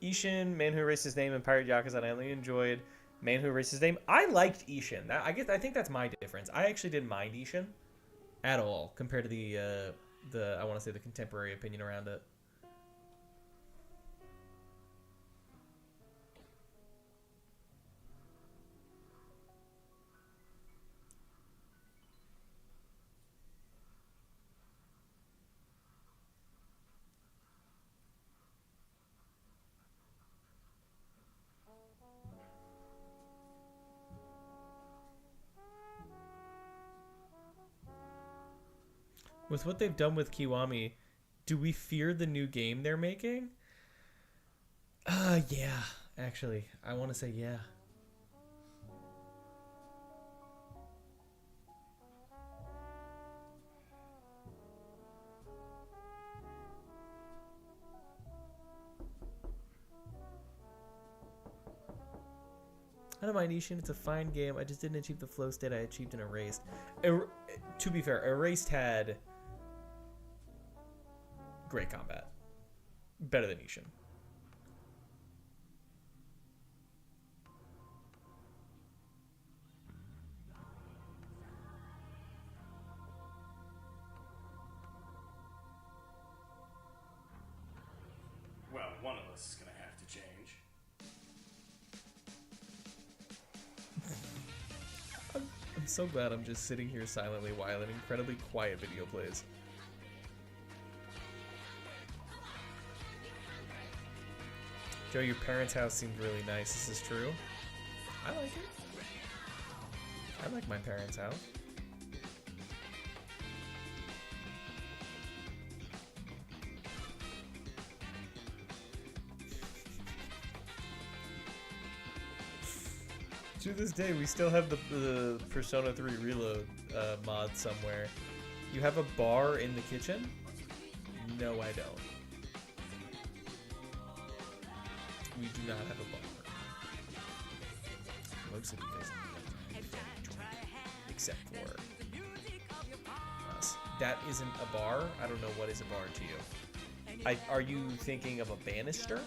Ishin, Man Who Erased His Name, and Pirate Yakuza, and I only enjoyed Man Who Erased His Name. I liked Ishin. I think that's my difference. I actually didn't mind Ishin at all compared to the I want to say the contemporary opinion around it. With what they've done with Kiwami, do we fear the new game they're making? Yeah, actually. I want to say yeah. I don't mind Ishin, it's a fine game. I just didn't achieve the flow state I achieved in Erased. To be fair, Erased had great combat. Better than Ishin. Well, one of us is gonna have to change. I'm so glad I'm just sitting here silently while an incredibly quiet video plays. Joe, your parents' house seemed really nice. Is this true? I like it. I like my parents' house. To this day, we still have the Persona 3 Reload mod somewhere. You have a bar in the kitchen? No, I don't. We do not have a bar. Mostly because except for us. That isn't a bar? I don't know what is a bar to you. Are you thinking of a banister?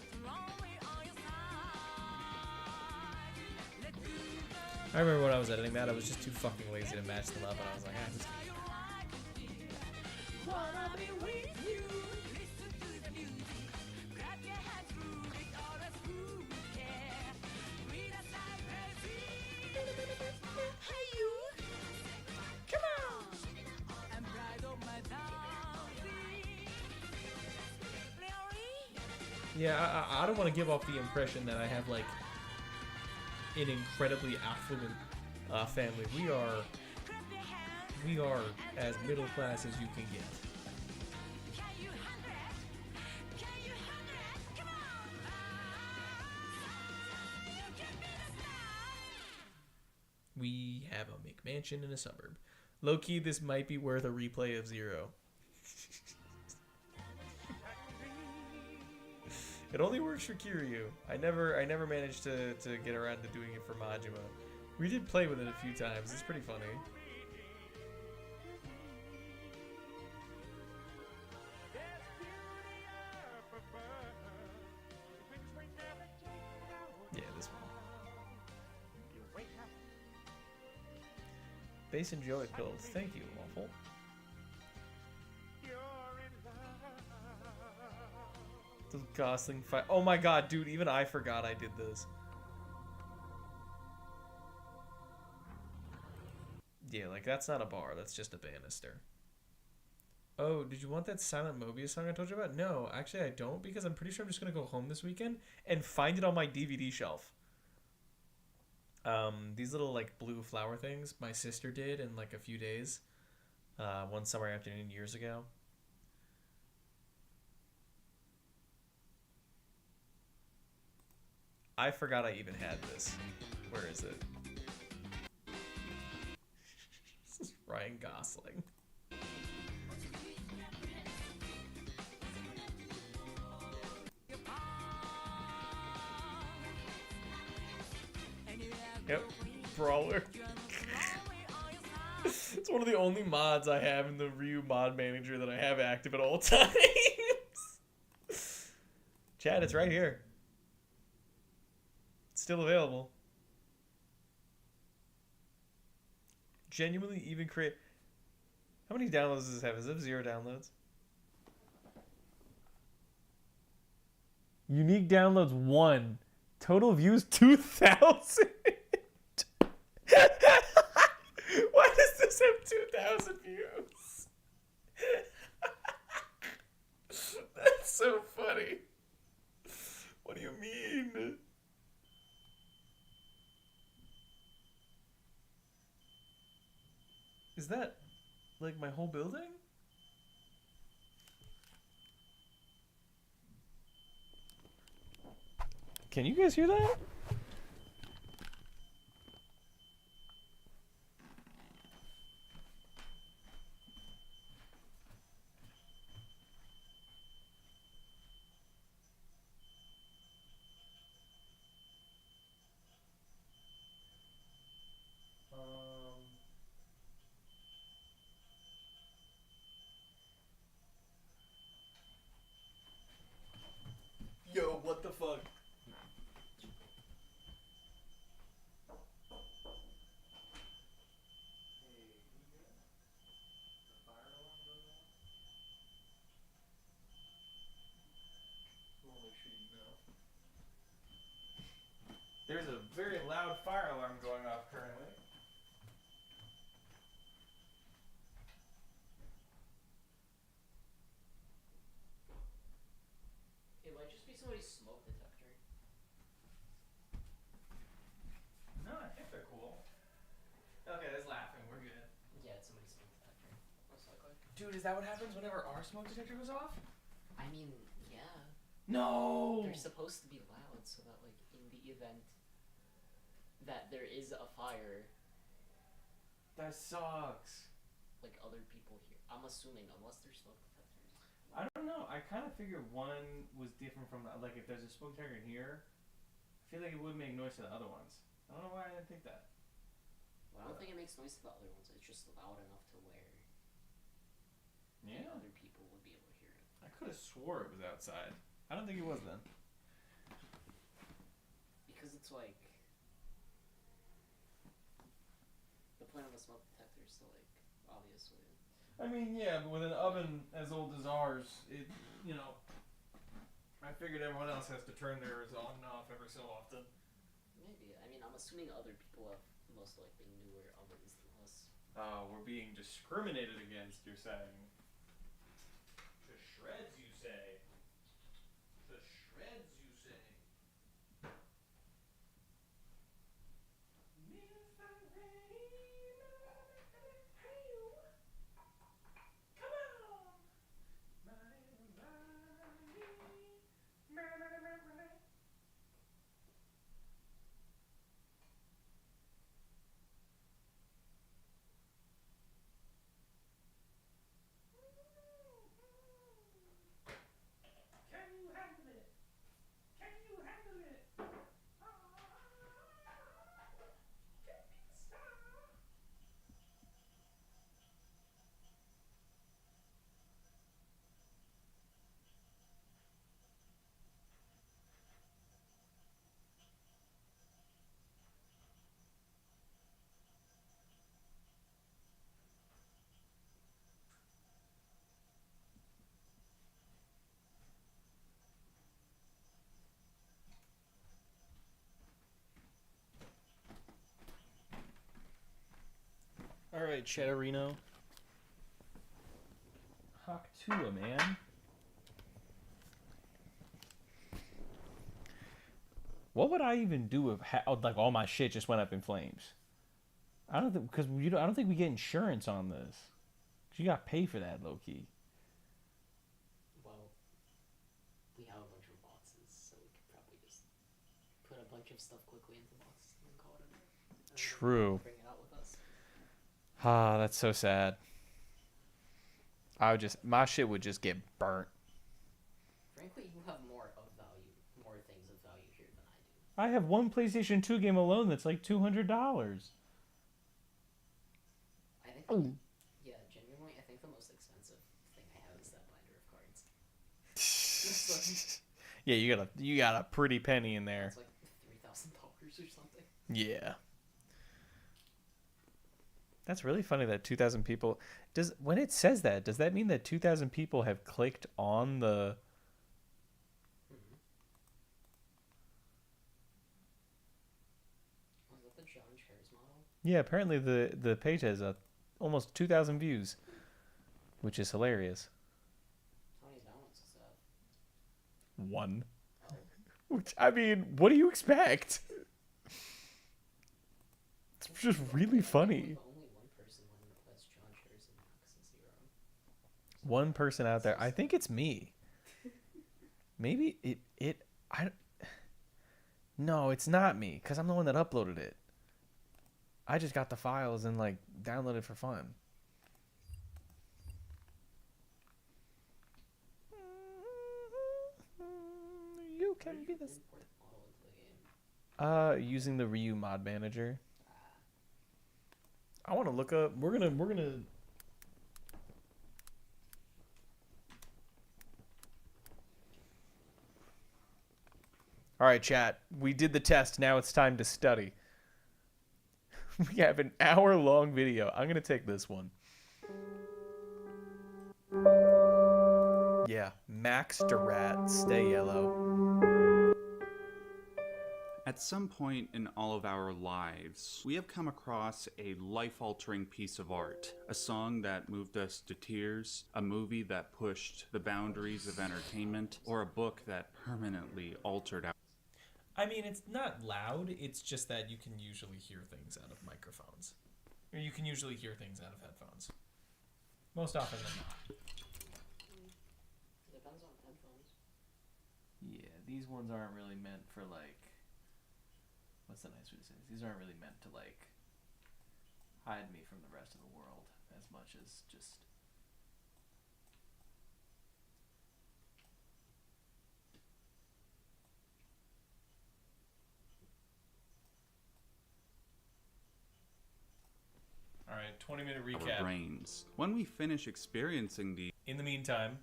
I remember when I was editing that, I was just too fucking lazy to match them up, and I was like, ah, just... Yeah, I don't want to give off the impression that I have, like, an incredibly affluent family. We are as middle class as you can get. We have a McMansion in a suburb. Low key, this might be worth a replay of Zero. It only works for Kiryu. I never managed to get around to doing it for Majima. We did play with it a few times. It's pretty funny. Yeah, this one. Base and Joey build. Thank you, Waffle. The Gosling fight. Oh my god, dude, even I forgot I did this. Yeah, like, that's not a bar. That's just a banister. Oh, did you want that Silent Mobius song I told you about? No, actually I don't, because I'm pretty sure I'm just going to go home this weekend and find it on my DVD shelf. These little, like, blue flower things my sister did in, like, a few days. One summer afternoon years ago. I forgot I even had this. Where is it? This is Ryan Gosling. Yep, Brawler. It's one of the only mods I have in the Ryu mod manager that I have active at all times. Chad, it's right here. Still available. Genuinely even create... How many downloads does this have? Does it have 0 downloads? Unique downloads 1. Total views 2,000. Why does this have 2,000 views? That's so funny. What do you mean? Is that, like, my whole building? Can you guys hear that? somebody's smoke detector. No, I think they're cool. Okay, that's laughing. We're good. Yeah, it's somebody's smoke detector. Most likely. Dude, is that what happens whenever our smoke detector goes off? I mean, yeah. No! They're supposed to be loud so that, like, in the event that there is a fire, That sucks. like, other people hear. I'm assuming, unless they're smoke detectors. I don't know. I kind of figured one was different from the, like, if there's a smoke detector in here, I feel like it would make noise to the other ones. I don't know why I didn't think that. Well, I don't think it makes noise to the other ones. It's just loud enough to where other people would be able to hear it. I could have swore it was outside. I don't think it was then. Because it's like the point of a smoke detector is to, like, obviously. I mean, yeah, but with an oven as old as ours, it, you know, I figured everyone else has to turn theirs on and off every so often. Maybe. I mean, I'm assuming other people have most likely newer ovens than us. We're being discriminated against, you're saying. To shreds, you say. To shreds, you say. Alright, Chatterino. Hawk Tua, man. What would I even do if like all my shit just went up in flames? I don't think because I don't think we get insurance on this. 'Cause you got to pay for that, low key. Well, we have a bunch of boxes, so we could probably just put a bunch of stuff quickly into boxes and then call it a day. True. Bring it out with us. Ah, that's so sad. My shit would just get burnt. Frankly, you have more things of value here than I do. I have one PlayStation 2 game alone that's like $200. I think, yeah, genuinely, I think the most expensive thing I have is that binder of cards. Yeah, you got a pretty penny in there. It's like $3,000 or something. Yeah. That's really funny that 2,000 people when it says that, does that mean that 2,000 people have clicked on the Was that the John Chairs model? Yeah, apparently the page has almost 2,000 views, which is hilarious. How many downloads does that? One. Which, I mean, what do you expect? It's just really funny. Only one person that's John Chairs and Max and Zero. One person out there. I think it's me. Maybe No, it's not me, because I'm the one that uploaded it. I just got the files and, like, downloaded for fun. You can be this. Using the Ryu mod manager. I want to look up. We're gonna. All right, chat. We did the test. Now it's time to study. We have an hour-long video. I'm gonna take this one. Yeah, Max Durat, stay yellow. At some point in all of our lives, we have come across a life-altering piece of art. A song that moved us to tears, a movie that pushed the boundaries of entertainment, or a book that permanently altered our... I mean, it's not loud, it's just that you can usually hear things out of microphones. Or you can usually hear things out of headphones. Most often than not. Depends on headphones. Yeah, these ones aren't really meant for, like... What's the nice way to say this? These aren't really meant to, like, hide me from the rest of the world as much as just... Alright, 20-minute recap. our brains. When we finish experiencing the... In the meantime...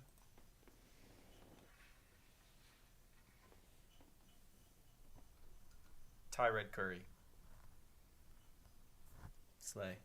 Thai red curry. Slay.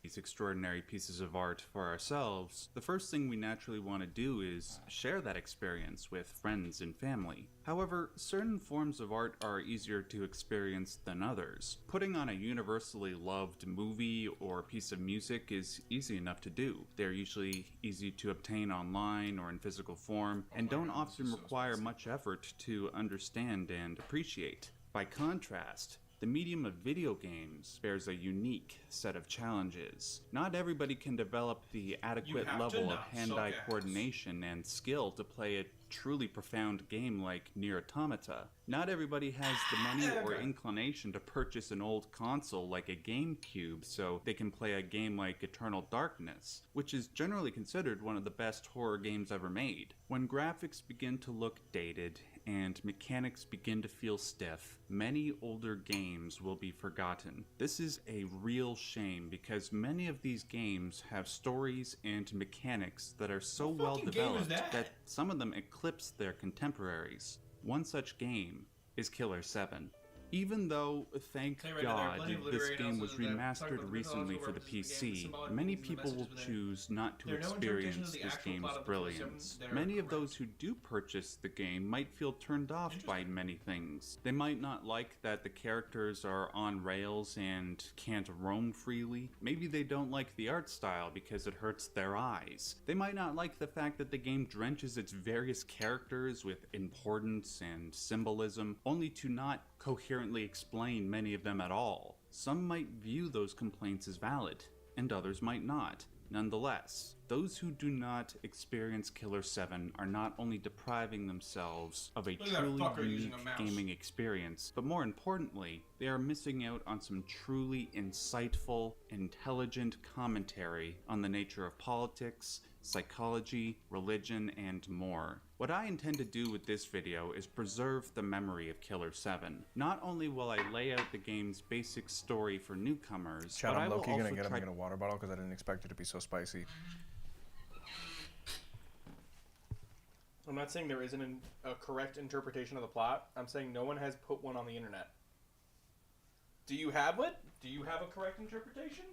these extraordinary pieces of art for ourselves, the first thing we naturally want to do is share that experience with friends and family. However, certain forms of art are easier to experience than others. Putting on a universally loved movie or piece of music is easy enough to do. They're usually easy to obtain online or in physical form, and don't often require much effort to understand and appreciate. By contrast, the medium of video games bears a unique set of challenges. Not everybody can develop the adequate level of hand-eye coordination and skill to play a truly profound game like Nier Automata. Not everybody has the money or inclination to purchase an old console like a GameCube so they can play a game like Eternal Darkness, which is generally considered one of the best horror games ever made. When graphics begin to look dated and mechanics begin to feel stiff, many older games will be forgotten. This is a real shame because many of these games have stories and mechanics that are so well developed that some of them eclipse their contemporaries. One such game is Killer7. Even though, thank God, this game was remastered recently for the PC, many people will choose not to experience this game's brilliance. Many of those who do purchase the game might feel turned off by many things. They might not like that the characters are on rails and can't roam freely. Maybe they don't like the art style because it hurts their eyes. They might not like the fact that the game drenches its various characters with importance and symbolism, only to not coherently explain many of them at all. Some might view those complaints as valid, and others might not. Nonetheless, those who do not experience Killer7 are not only depriving themselves of a truly unique gaming experience, but more importantly, they are missing out on some truly insightful, intelligent commentary on the nature of politics, psychology, religion, and more. What I intend to do with this video is preserve the memory of Killer7. Not only will I lay out the game's basic story for newcomers, Chad, but I I'm will low-key also gonna get try... him a water bottle because I didn't expect it to be so spicy. I'm not saying there isn't a correct interpretation of the plot. I'm saying no one has put one on the internet. Do you have one? Do you have a correct interpretation?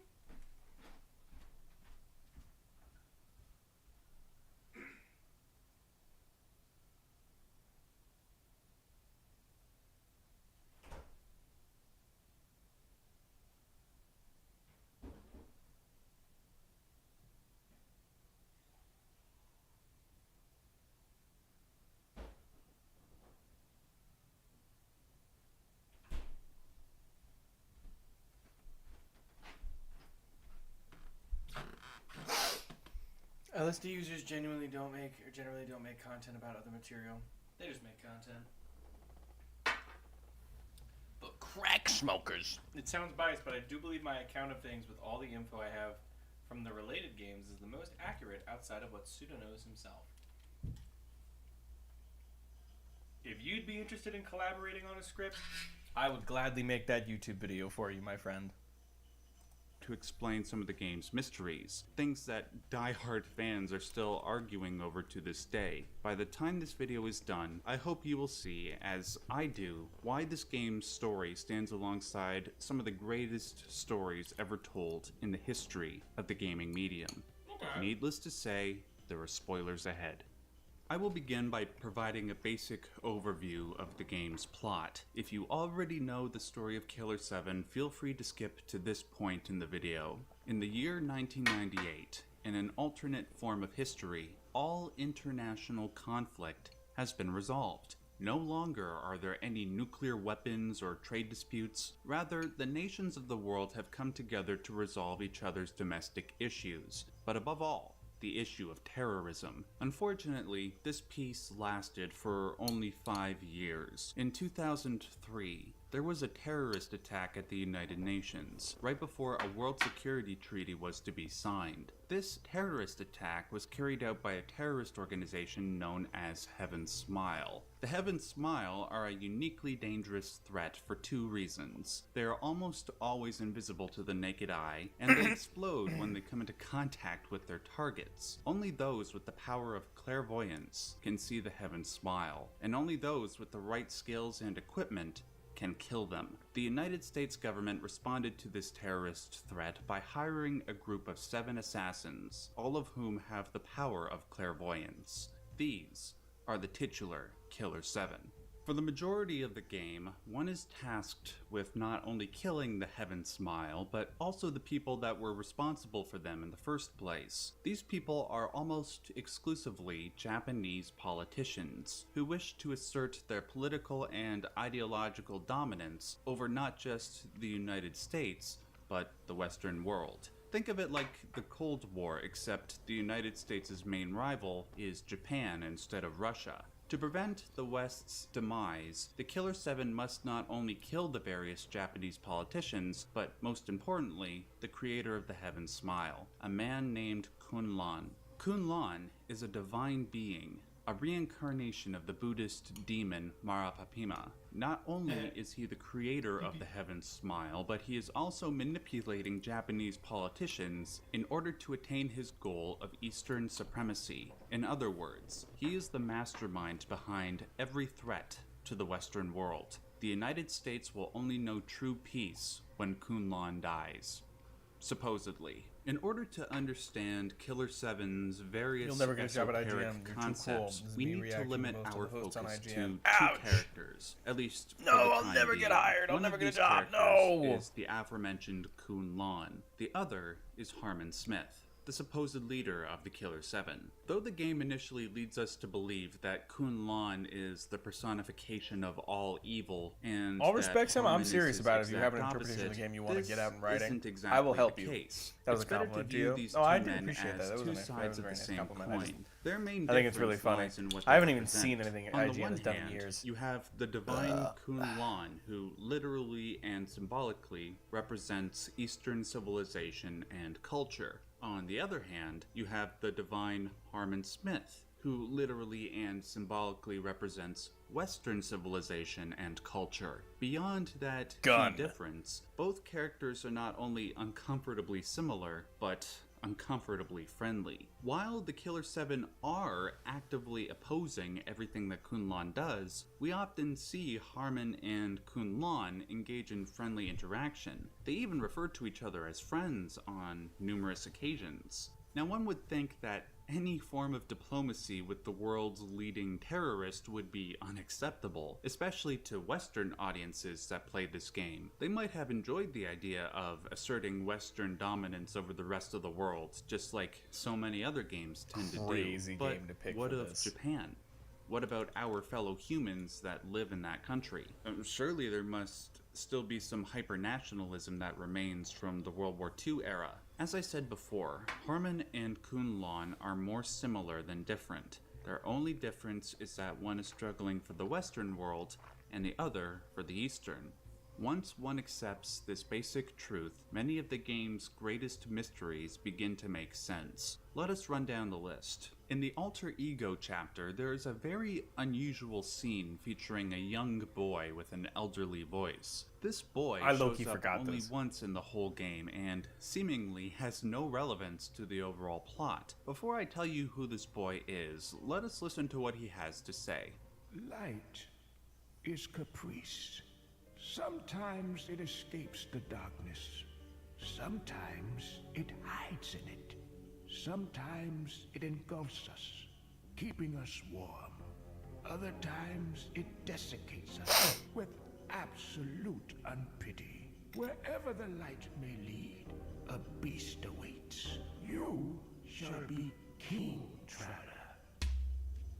LSD users generally don't make content about other material. They just make content. The crack smokers. It sounds biased, but I do believe my account of things with all the info I have from the related games is the most accurate outside of what Suda knows himself. If you'd be interested in collaborating on a script, I would gladly make that YouTube video for you, my friend. To explain some of the game's mysteries, things that die-hard fans are still arguing over to this day. By the time this video is done, I hope you will see, as I do, why this game's story stands alongside some of the greatest stories ever told in the history of the gaming medium. Needless to say, there are spoilers ahead. I will begin by providing a basic overview of the game's plot. If you already know the story of Killer7, feel free to skip to this point in the video. In the year 1998, in an alternate form of history, all international conflict has been resolved. No longer are there any nuclear weapons or trade disputes. Rather, the nations of the world have come together to resolve each other's domestic issues. But above all, the issue of terrorism. Unfortunately, this peace lasted for only 5 years. In 2003, there was a terrorist attack at the United Nations, right before a World Security Treaty was to be signed. This terrorist attack was carried out by a terrorist organization known as Heaven Smile. The Heaven Smile are a uniquely dangerous threat for 2 reasons. They are almost always invisible to the naked eye, and they explode when they come into contact with their targets. Only those with the power of clairvoyance can see the Heaven Smile, and only those with the right skills and equipment can kill them. The United States government responded to this terrorist threat by hiring a group of 7 assassins, all of whom have the power of clairvoyance. These are the titular Killer7. For the majority of the game, one is tasked with not only killing the Heaven Smile, but also the people that were responsible for them in the first place. These people are almost exclusively Japanese politicians who wish to assert their political and ideological dominance over not just the United States, but the Western world. Think of it like the Cold War, except the United States' main rival is Japan instead of Russia. To prevent the West's demise, the Killer7 must not only kill the various Japanese politicians, but most importantly, the creator of the Heaven Smile, a man named Kunlun. Kunlun is a divine being, a reincarnation of the Buddhist demon Marapapima. Not only is he the creator of the Heaven Smile, but he is also manipulating Japanese politicians in order to attain his goal of Eastern supremacy. In other words, he is the mastermind behind every threat to the Western world. The United States will only know true peace when Kunlun dies. Supposedly. In order to understand Killer7's various esoteric concepts, we need to limit our focus to 2 characters, at least for the I'll time never being. get hired. I'll One never of get a these job. characters No. is the aforementioned Kunlun. The other is Harmon Smith, the supposed leader of the Killer7. Though the game initially leads us to believe that Kunlun is the personification of all evil, and all respects him, I'm serious about it. If you have an exact interpretation of the opposite, game you want to get out in this writing, isn't exactly I will help the you. case. That was It's a better compliment to to view you. these Oh, I two do men appreciate that. as That was two a nice, sides of very the nice same compliment. I coin. didn't- Their main I think it's really difference funny. lies in what I haven't they even seen represent. anything On the IGN one has done in hand, years. you have the divine Kunlun, who literally and symbolically represents Eastern civilization and culture. On the other hand, you have the divine Harmon Smith, who literally and symbolically represents Western civilization and culture. Beyond that key difference, both characters are not only uncomfortably similar, but uncomfortably friendly. While the Killer7 are actively opposing everything that Kunlun does, we often see Harmon and Kunlun engage in friendly interaction. They even refer to each other as friends on numerous occasions. Now, one would think that any form of diplomacy with the world's leading terrorist would be unacceptable, especially to Western audiences that played this game. They might have enjoyed the idea of asserting Western dominance over the rest of the world, just like so many other games tend to do. Crazy But game to pick what for of this. Japan? What about our fellow humans that live in that country? Surely there must still be some hyper-nationalism that remains from the World War II era. As I said before, Harmon and Kunlun are more similar than different. Their only difference is that one is struggling for the Western world and the other for the Eastern. Once one accepts this basic truth, many of the game's greatest mysteries begin to make sense. Let us run down the list. In the Alter Ego chapter, there is a very unusual scene featuring a young boy with an elderly voice. This boy shows up only once in the whole game and seemingly has no relevance to the overall plot. Before I tell you who this boy is, let us listen to what he has to say. Light is caprice. Sometimes it escapes the darkness. Sometimes it hides in it. Sometimes it engulfs us, keeping us warm. Other times, it desiccates us with absolute unpity. Wherever the light may lead, a beast awaits. You shall be king, Traveler.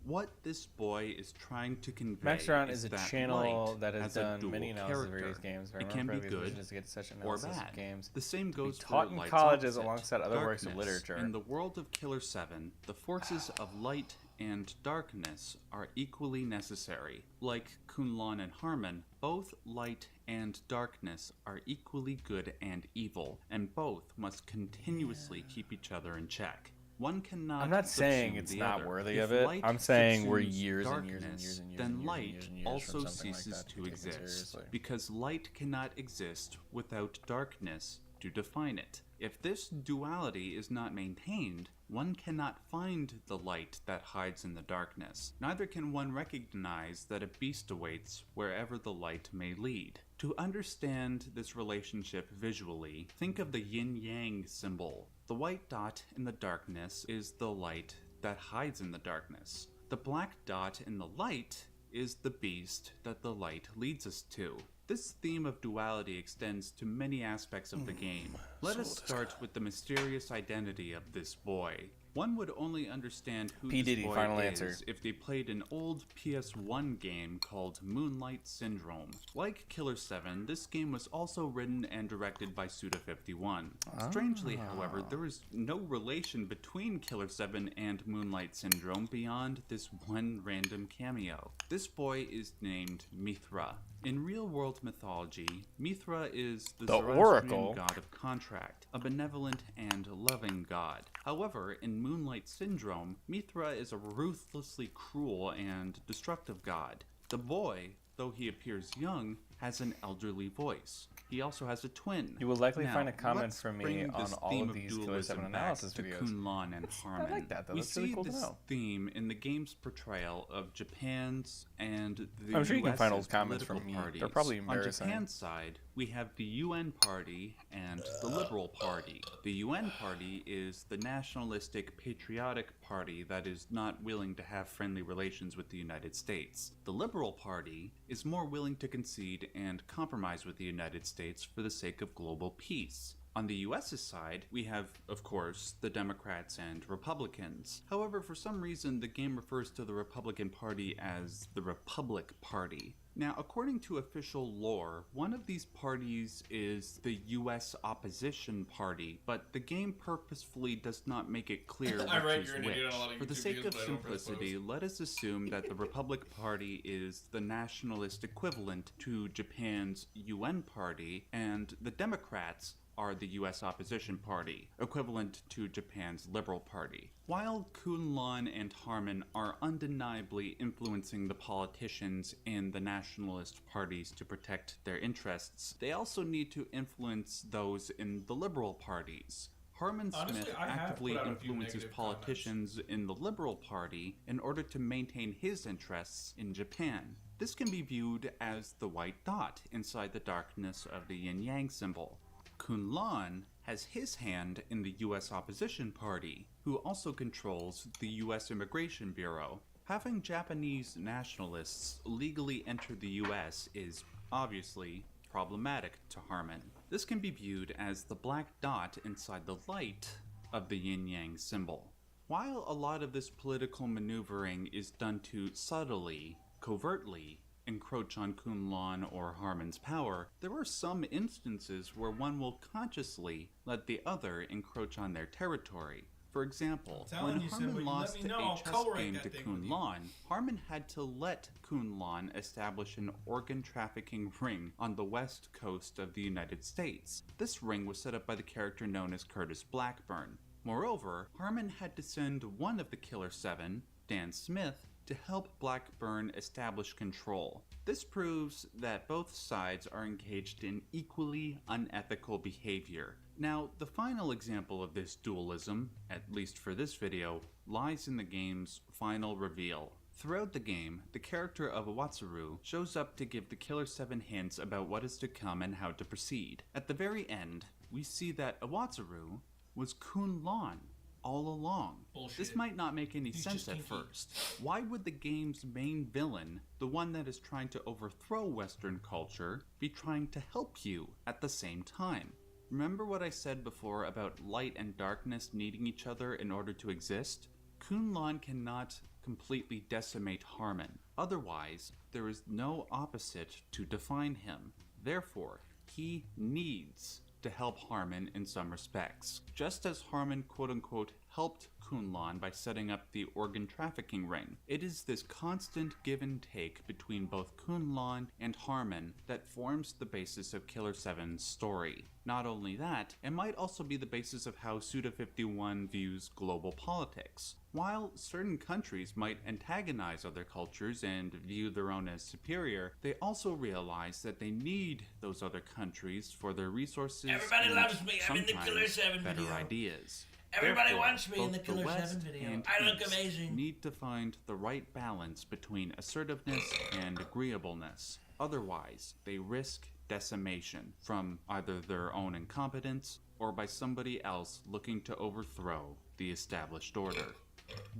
What this boy is trying to convey Maxron is is a that channel light that has a done dual many analyses of character. various games. It can be good to get such or analysis bad. of games. The same goes for taught in light's colleges opposite, alongside other works of darkness. literature. In the world of Killer7, the forces of light and darkness are equally necessary. Like Kunlun and Harmon, both light and darkness are equally good and evil, and both must continuously keep each other in check. One cannot. I'm not saying subsume it's the not other. worthy If of it. light I'm saying we're subsumes years and darkness, years and years and years then and years light and years and years also from something like ceases that to to be taken exist, seriously. because light cannot exist without darkness to define it. If this duality is not maintained, one cannot find the light that hides in the darkness. Neither can one recognize that a beast awaits wherever the light may lead. To understand this relationship visually, think of the yin-yang symbol. The white dot in the darkness is the light that hides in the darkness. The black dot in the light is the beast that the light leads us to. This theme of duality extends to many aspects of the game. Let us start with the mysterious identity of this boy. One would only understand who P. this Diddy, boy final is answer. if they played an old PS1 game called Moonlight Syndrome. Like Killer7, this game was also written and directed by Suda51. Strangely, however, there is no relation between Killer7 and Moonlight Syndrome beyond this one random cameo. This boy is named Mithra. In real-world mythology, Mithra is the Zoroastrian Oracle. god of contract, a benevolent and loving god. However, in Moonlight Syndrome, Mithra is a ruthlessly cruel and destructive god. The boy, though he appears young, has an elderly voice. He also has a twin. You will likely Now, find a comment let's from me bring on this all theme of these dualism Killer7 back analysis to videos. Kunlun and Harmon. I like that, though. We That's really see cool to this know. theme in the game's portrayal of Japan's and the I'm sure you can find US's old comments political from me. parties. They're probably embarrassing. On Japan's side, we have the UN Party and the Liberal Party. The UN Party is the nationalistic, patriotic party that is not willing to have friendly relations with the United States. The Liberal Party is more willing to concede and compromise with the United States for the sake of global peace. On the US's side, we have, of course, the Democrats and Republicans. However, for some reason, the game refers to the Republican Party as the Republic Party. Now, according to official lore, one of these parties is the US Opposition Party, but the game purposefully does not make it clear which I'm right, is you're an which. idiot on a lot of For the YouTube sake videos, of but I don't press simplicity, let us assume that the Republic Party is the nationalist equivalent to Japan's UN Party, and the Democrats are the US Opposition Party, equivalent to Japan's Liberal Party. While Kunlun and Harmon are undeniably influencing the politicians in the nationalist parties to protect their interests, they also need to influence those in the liberal parties. Harmon Honestly, Smith I have actively put out a few influences negative politicians in the Liberal Party in order to maintain his interests in Japan. This can be viewed as the white dot inside the darkness of the yin-yang symbol. Kunlun has his hand in the US Opposition Party, who also controls the US Immigration Bureau. Having Japanese nationalists legally enter the US is obviously problematic to Harmon. This can be viewed as the black dot inside the light of the yin-yang symbol. While a lot of this political maneuvering is done to subtly, covertly, encroach on Kunlun or Harmon's power, there are some instances where one will consciously let the other encroach on their territory. For example, when Harmon lost a chess game to Kunlun, Harmon had to let Kunlun establish an organ trafficking ring on the west coast of the United States. This ring was set up by the character known as Curtis Blackburn. Moreover, Harmon had to send one of the Killer7, Dan Smith, to help Blackburn establish control. This proves that both sides are engaged in equally unethical behavior. Now, the final example of this dualism, at least for this video, lies in the game's final reveal. Throughout the game, the character of Watsaru shows up to give the Killer7 hints about what is to come and how to proceed. At the very end, we see that Watsaru was Kunlun. all along. Bullshit. This might not make any He's sense just at kinky. first. Why would the game's main villain, the one that is trying to overthrow Western culture, be trying to help you at the same time? Remember what I said before about light and darkness needing each other in order to exist? Kunlun cannot completely decimate Harmon. Otherwise, there is no opposite to define him. Therefore, he needs to help Harmon in some respects. Just as Harmon quote-unquote helped Kunlun by setting up the organ trafficking ring. It is this constant give and take between both Kunlun and Harmon that forms the basis of Killer7's story. Not only that, it might also be the basis of how Suda51 views global politics. While certain countries might antagonize other cultures and view their own as superior, they also realize that they need those other countries for their resources. Everybody and loves me. I'm in the sometimes Killer7 better video. ideas. Everybody Therefore, wants me in the both Killer 7 West video. and I look East amazing. Need to find the right balance between assertiveness and agreeableness. Otherwise, they risk decimation from either their own incompetence or by somebody else looking to overthrow the established order.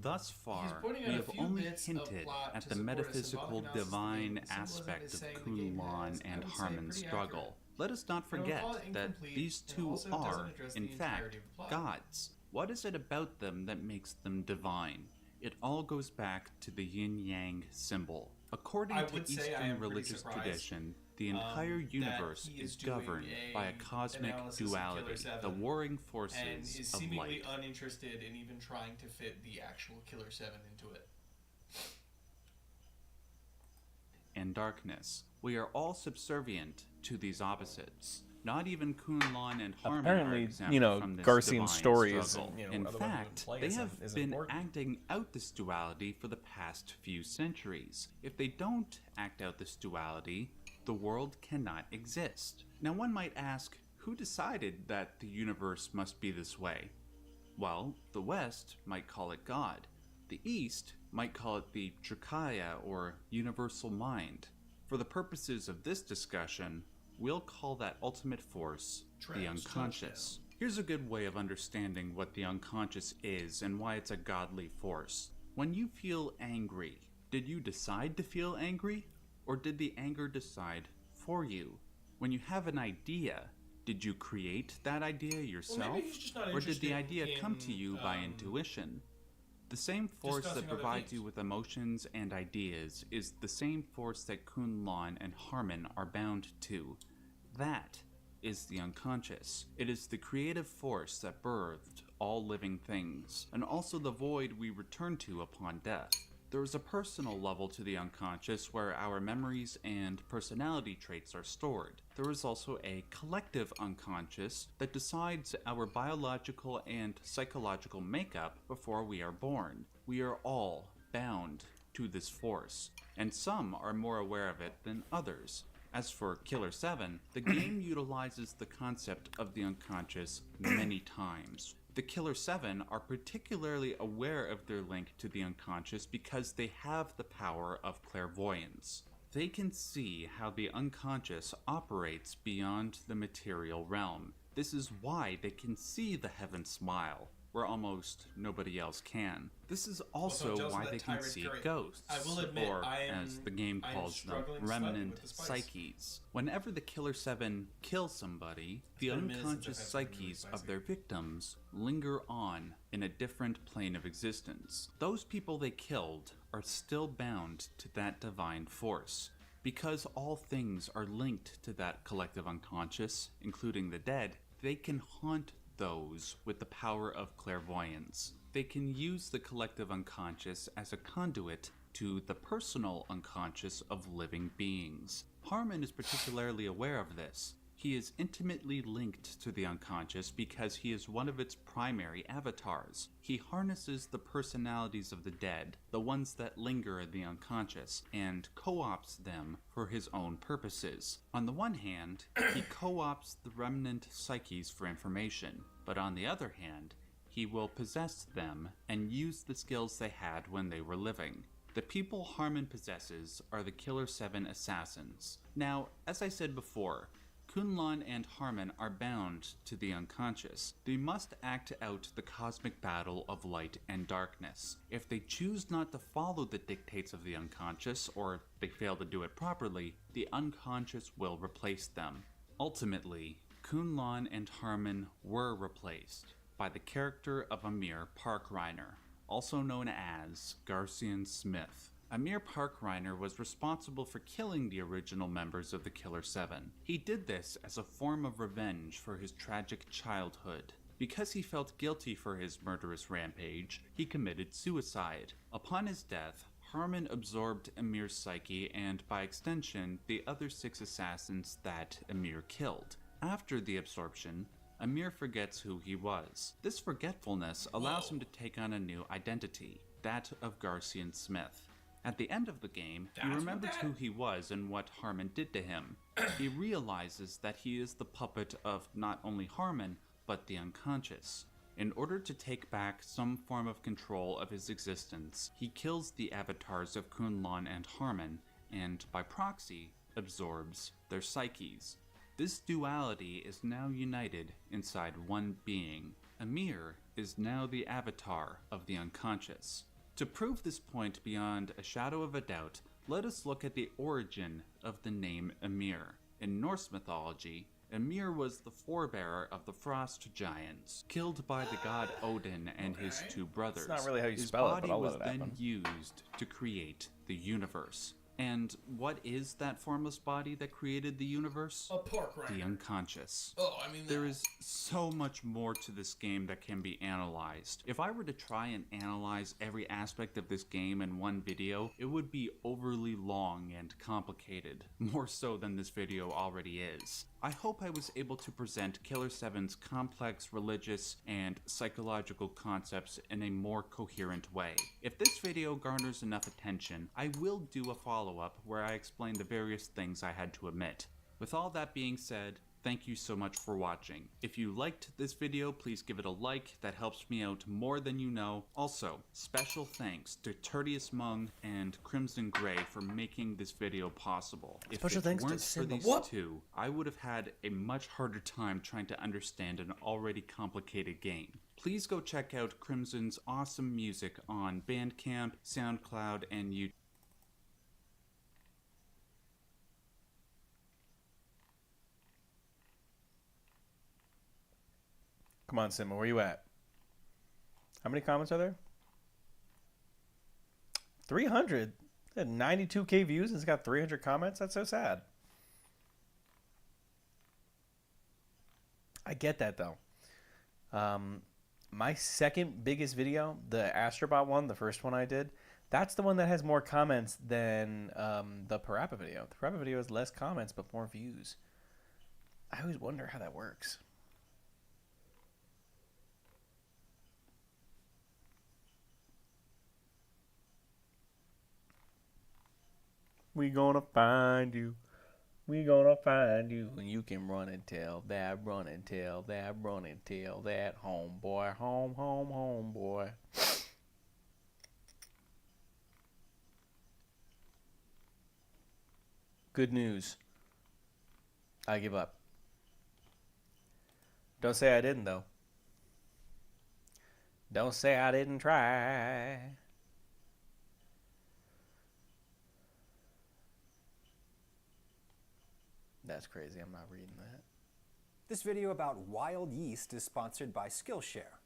Thus far, pointing out we a have few only bits of hinted plot at to the support a metaphysical symbolic analysis divine of the game. aspect Symbolism of is saying the game Kunlun has, I and would say, Harmon's pretty struggle. accurate. Let us not I don't forget call it that incomplete, these and two also doesn't are, address in the fact, entirety of the plot. gods. What is it about them that makes them divine? It all goes back to the yin-yang symbol. According I to would say I Eastern am pretty religious surprised, tradition, the entire that universe he is is doing governed by a cosmic analysis of duality, Killer7 the warring and forces is of seemingly light uninterested in even trying to fit the actual Killer7 into it. and darkness. We are all subservient to these opposites. Not even Kunlun and Harmon Apparently, are exempt you know, from this Garcian's divine story is, struggle. you know, In other ones fact, who play they isn't- have isn't been important. acting out this duality for the past few centuries. If they don't act out this duality, the world cannot exist. Now one might ask, who decided that the universe must be this way? Well, the West might call it God. The East might call it the Trikaya, or universal mind. For the purposes of this discussion, we'll call that ultimate force the unconscious. Here's a good way of understanding what the unconscious is and why it's a godly force. When you feel angry, did you decide to feel angry, or did the anger decide for you? When you have an idea, did you create that idea yourself, maybe he's just not or did the interested idea come to in, you by intuition? The same force discussing that other provides things. you with emotions and ideas is the same force that Kunlun and Harmon are bound to. That is the unconscious. It is the creative force that birthed all living things, and also the void we return to upon death. There is a personal level to the unconscious where our memories and personality traits are stored. There is also a collective unconscious that decides our biological and psychological makeup before we are born. We are all bound to this force, and some are more aware of it than others. As for Killer7, the game utilizes the concept of the unconscious many times. The Killer7 are particularly aware of their link to the unconscious because they have the power of clairvoyance. They can see how the unconscious operates beyond the material realm. This is why they can see the heaven smile, where almost nobody else can. This is also Joseph, why that they can tyrant see fury. ghosts, I will admit, or I am- as the game I am calls them, struggling slightly remnant with the spice. psyches. Whenever the Killer7 kill somebody, the been a minute since unconscious I've had something really psyches of their victims linger on in a different plane of existence. Those people they killed are still bound to that divine force. Because all things are linked to that collective unconscious, including the dead, they can haunt those with the power of clairvoyance. They can use the collective unconscious as a conduit to the personal unconscious of living beings. Harmon is particularly aware of this. He is intimately linked to the unconscious because he is one of its primary avatars. He harnesses the personalities of the dead, the ones that linger in the unconscious, and co-opts them for his own purposes. On the one hand, he co-opts the remnant psyches for information, but on the other hand, he will possess them and use the skills they had when they were living. The people Harmon possesses are the Killer7 assassins. Now, as I said before, Kunlun and Harmon are bound to the unconscious. They must act out the cosmic battle of light and darkness. If they choose not to follow the dictates of the unconscious, or they fail to do it properly, the unconscious will replace them. Ultimately, Kunlun and Harmon were replaced by the character of Amir Parkreiner, also known as Garcian Smith. Amir Parkreiner was responsible for killing the original members of the Killer7. He did this as a form of revenge for his tragic childhood. Because he felt guilty for his murderous rampage, he committed suicide. Upon his death, Harmon absorbed Amir's psyche and, by extension, the other 6 assassins that Amir killed. After the absorption, Amir forgets who he was. This forgetfulness allows him to take on a new identity, that of Garcian Smith. At the end of the game, he remembers who he was and what Harmon did to him. He realizes that he is the puppet of not only Harmon, but the unconscious. In order to take back some form of control of his existence, he kills the avatars of Kunlun and Harmon, and by proxy, absorbs their psyches. This duality is now united inside one being. Amir is now the avatar of the unconscious. To prove this point beyond a shadow of a doubt, let us look at the origin of the name Amir. In Norse mythology, Amir was the forebearer of the frost giants, killed by the god Odin and his 2 brothers. It's not really how you His spell it, body but I'll was let it then happen. used to create the universe. And what is that formless body that created the universe? A pork rind. The unconscious. Oh, I mean, there is so much more to this game that can be analyzed. If I were to try and analyze every aspect of this game in one video, it would be overly long and complicated, more so than this video already is. I hope I was able to present Killer7's complex religious and psychological concepts in a more coherent way. If this video garners enough attention, I will do a follow-up where I explain the various things I had to omit. With all that being said, thank you so much for watching. If you liked this video, please give it a like. That helps me out more than you know. Also, special thanks to Tertius Mung and Crimson Gray for making this video possible. Special If it thanks to weren't for Simba. these What? 2, I would have had a much harder time trying to understand an already complicated game. Please go check out Crimson's awesome music on Bandcamp, SoundCloud, and YouTube. Come on, Simba, where you at? How many comments are there? 300. It had 92k views and it's got 300 comments. That's so sad. I get that though. My second biggest video, the Astrobot one, the first one I did, that's the one that has more comments than the Parappa video. The Parappa video has less comments but more views. I always wonder how that works. We gonna find you. We gonna find you. And you can run and tell that, run and tell that, run and tell that. Homeboy, home, home, homeboy. Good news. I give up. Don't say I didn't, though. Don't say I didn't try. That's crazy. I'm not reading that. This video about wild yeast is sponsored by Skillshare.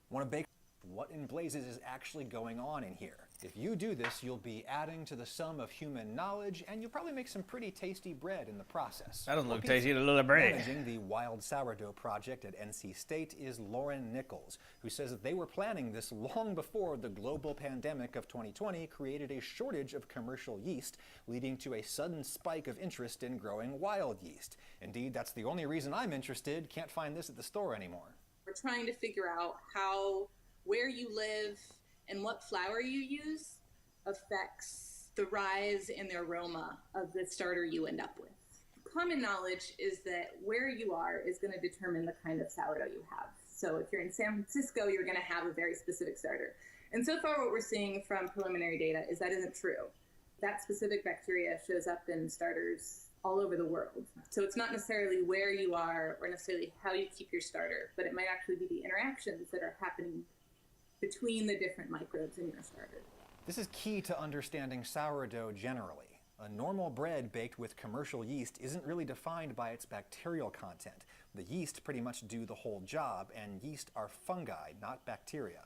Want to bake? What in blazes is actually going on in here? If you do this, you'll be adding to the sum of human knowledge, and you'll probably make some pretty tasty bread in the process. That doesn't look tasty, a little bread. Managing the Wild Sourdough project at NC State is Lauren Nichols, who says that they were planning this long before the global pandemic of 2020 created a shortage of commercial yeast, leading to a sudden spike of interest in growing wild yeast. Indeed, that's the only reason I'm interested. Can't find this at the store anymore. We're trying to figure out how where you live and what flour you use affects the rise and the aroma of the starter you end up with. Common knowledge is that where you are is going to determine the kind of sourdough you have. So if you're in San Francisco, you're going to have a very specific starter. And so far what we're seeing from preliminary data is that isn't true. That specific bacteria shows up in starters all over the world. So it's not necessarily where you are or necessarily how you keep your starter, but it might actually be the interactions that are happening between the different microbes in your starter. This is key to understanding sourdough generally. A normal bread baked with commercial yeast isn't really defined by its bacterial content. The yeast pretty much do the whole job, and yeast are fungi, not bacteria.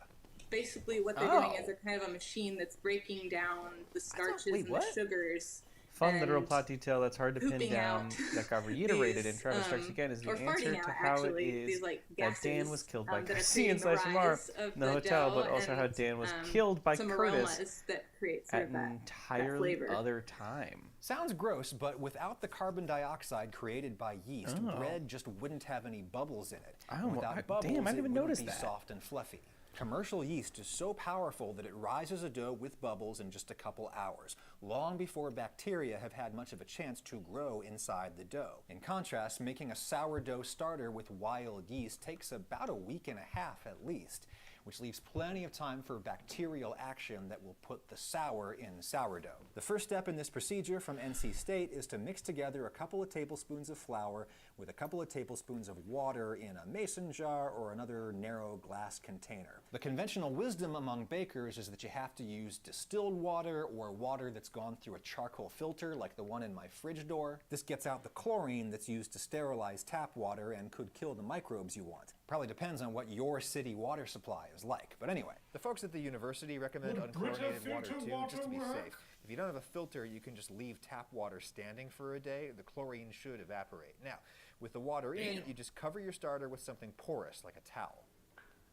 Basically what they're doing is they're kind of a machine that's breaking down the starches and the sugars. Fun literal plot detail that's hard to pin down that got reiterated in Travis Strikes Again is the answer to how it is that Dan was killed by Chrissy in /MR in the hotel, but also how Dan was killed by Curtis that create at an entirely other time. Sounds gross, but without the carbon dioxide created by yeast, bread just wouldn't have any bubbles in it. Without bubbles, damn, I didn't even notice be that. Soft and fluffy. Commercial yeast is so powerful that it rises a dough with bubbles in just a couple hours, long before bacteria have had much of a chance to grow inside the dough. In contrast, making a sourdough starter with wild yeast takes about a week and a half at least, which leaves plenty of time for bacterial action that will put the sour in sourdough. The first step in this procedure from NC State is to mix together a couple of tablespoons of flour with a couple of tablespoons of water in a mason jar or another narrow glass container. The conventional wisdom among bakers is that you have to use distilled water or water that's gone through a charcoal filter like the one in my fridge door. This gets out the chlorine that's used to sterilize tap water and could kill the microbes you want. Probably depends on what your city water supply is like, but anyway. The folks at the university recommend unchlorinated water too, just to be safe. If you don't have a filter, you can just leave tap water standing for a day. The chlorine should evaporate. Now, with the water in, you just cover your starter with something porous, like a towel.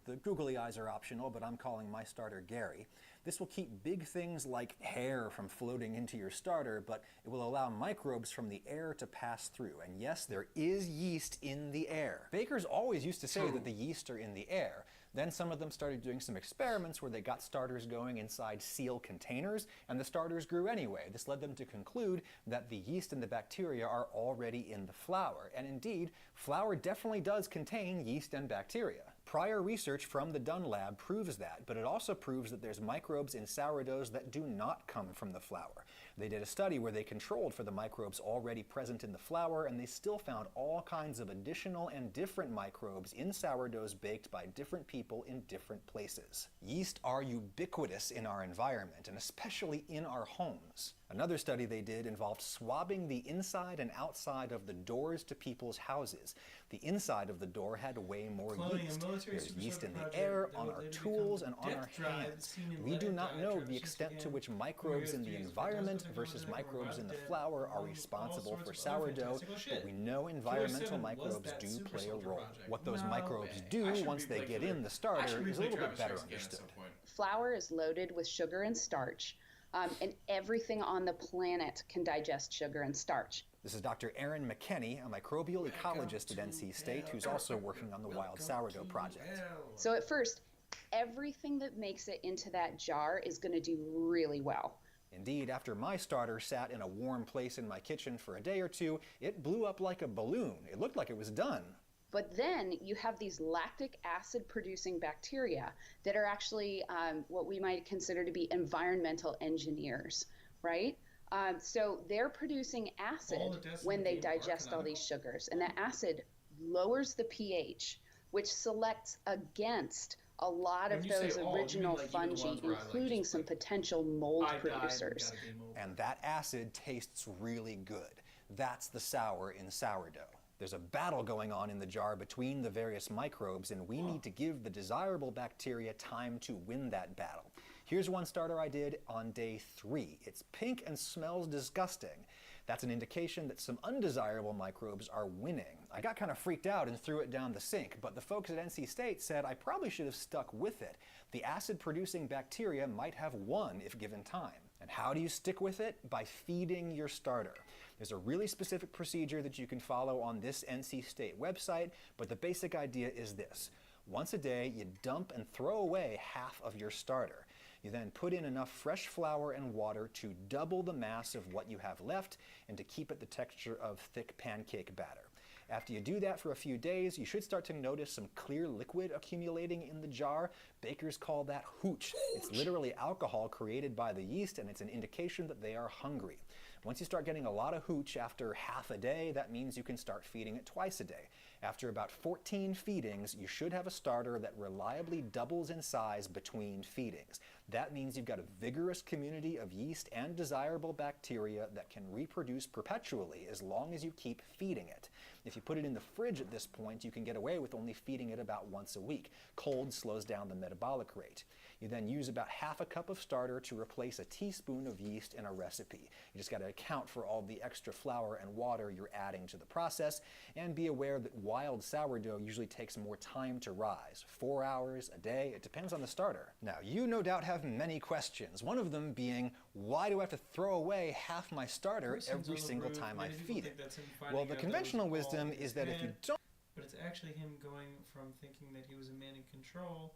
The googly eyes are optional, but I'm calling my starter Gary. This will keep big things like hair from floating into your starter, but it will allow microbes from the air to pass through. And yes, there is yeast in the air. Bakers always used to say that the yeast are in the air. Then some of them started doing some experiments where they got starters going inside sealed containers, and the starters grew anyway. This led them to conclude that the yeast and the bacteria are already in the flour. And indeed, flour definitely does contain yeast and bacteria. Prior research from the Dunn lab proves that, but it also proves that there's microbes in sourdoughs that do not come from the flour. They did a study where they controlled for the microbes already present in the flour, and they still found all kinds of additional and different microbes in sourdoughs baked by different people in different places. Yeast are ubiquitous in our environment, and especially in our homes. Another study they did involved swabbing the inside and outside of the doors to people's houses. The inside of the door had way more yeast. There's yeast in the air, on our tools, and on our hands. We do not know the extent to which microbes in the environment versus microbes in the flour are responsible for sourdough, but we know environmental microbes do play a role. What those microbes do once they get in the starter is a little bit better understood. Flour is loaded with sugar and starch. And everything on the planet can digest sugar and starch. This is Dr. Erin McKenney, a microbial ecologist at NC State, who's also working on the Wild Sourdough Project. So at first, everything that makes it into that jar is going to do really well. Indeed, after my starter sat in a warm place in my kitchen for a day or two, it blew up like a balloon. It looked like it was done. But then you have these lactic acid producing bacteria that are actually what we might consider to be environmental engineers, right? So they're producing acid when they digest all these sugars, and that acid lowers the pH, which selects against a lot of those original fungi, including some potential mold producers. And that acid tastes really good. That's the sour in sourdough. There's a battle going on in the jar between the various microbes, and we need to give the desirable bacteria time to win that battle. Here's one starter I did on day 3. It's pink and smells disgusting. That's an indication that some undesirable microbes are winning. I got kind of freaked out and threw it down the sink, but the folks at NC State said I probably should have stuck with it. The acid-producing bacteria might have won if given time. And how do you stick with it? By feeding your starter. There's a really specific procedure that you can follow on this NC State website, but the basic idea is this. Once a day, you dump and throw away half of your starter. You then put in enough fresh flour and water to double the mass of what you have left and to keep it the texture of thick pancake batter. After you do that for a few days, you should start to notice some clear liquid accumulating in the jar. Bakers call that hooch. It's literally alcohol created by the yeast, and it's an indication that they are hungry. Once you start getting a lot of hooch after half a day, that means you can start feeding it twice a day. After about 14 feedings, you should have a starter that reliably doubles in size between feedings. That means you've got a vigorous community of yeast and desirable bacteria that can reproduce perpetually as long as you keep feeding it. If you put it in the fridge at this point, you can get away with only feeding it about once a week. Cold slows down the metabolic rate. You then use about half a cup of starter to replace a teaspoon of yeast in a recipe. You just got to account for all the extra flour and water you're adding to the process, and be aware that wild sourdough usually takes more time to rise. 4 hours, a day, it depends on the starter. Now, you no doubt have many questions, one of them being, why do I have to throw away half my starter every single time I feed it? Well, the conventional wisdom is that if you don't... But it's actually him going from thinking that he was a man in control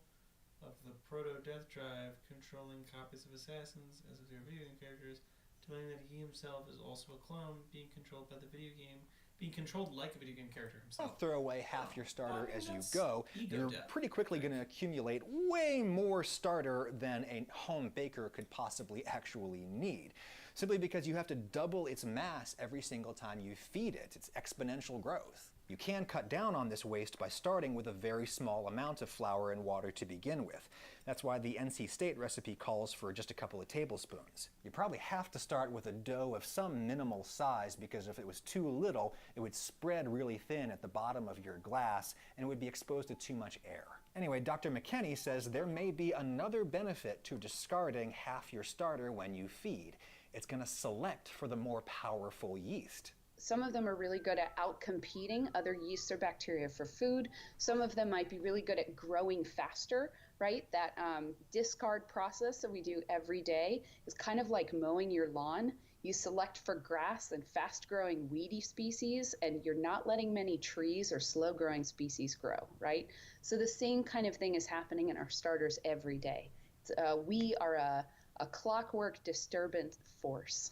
of the proto-death drive, controlling copies of assassins as if they were video game characters, to learning that he himself is also a clone, being controlled by the video game, being controlled like a video game character himself. Don't throw away half your starter as you go. You're death. pretty quickly going to accumulate way more starter than a home baker could possibly actually need. Simply because you have to double its mass every single time you feed it. It's exponential growth. You can cut down on this waste by starting with a very small amount of flour and water to begin with. That's why the NC State recipe calls for just a couple of tablespoons. You probably have to start with a dough of some minimal size, because if it was too little, it would spread really thin at the bottom of your glass and it would be exposed to too much air. Anyway, Dr. McKenney says there may be another benefit to discarding half your starter when you feed. It's going to select for the more powerful yeast. Some of them are really good at outcompeting other yeasts or bacteria for food. Some of them might be really good at growing faster, right? That discard process that we do every day is kind of like mowing your lawn. You select for grass and fast-growing weedy species, and you're not letting many trees or slow-growing species grow, right? So the same kind of thing is happening in our starters every day. We are a clockwork disturbance force.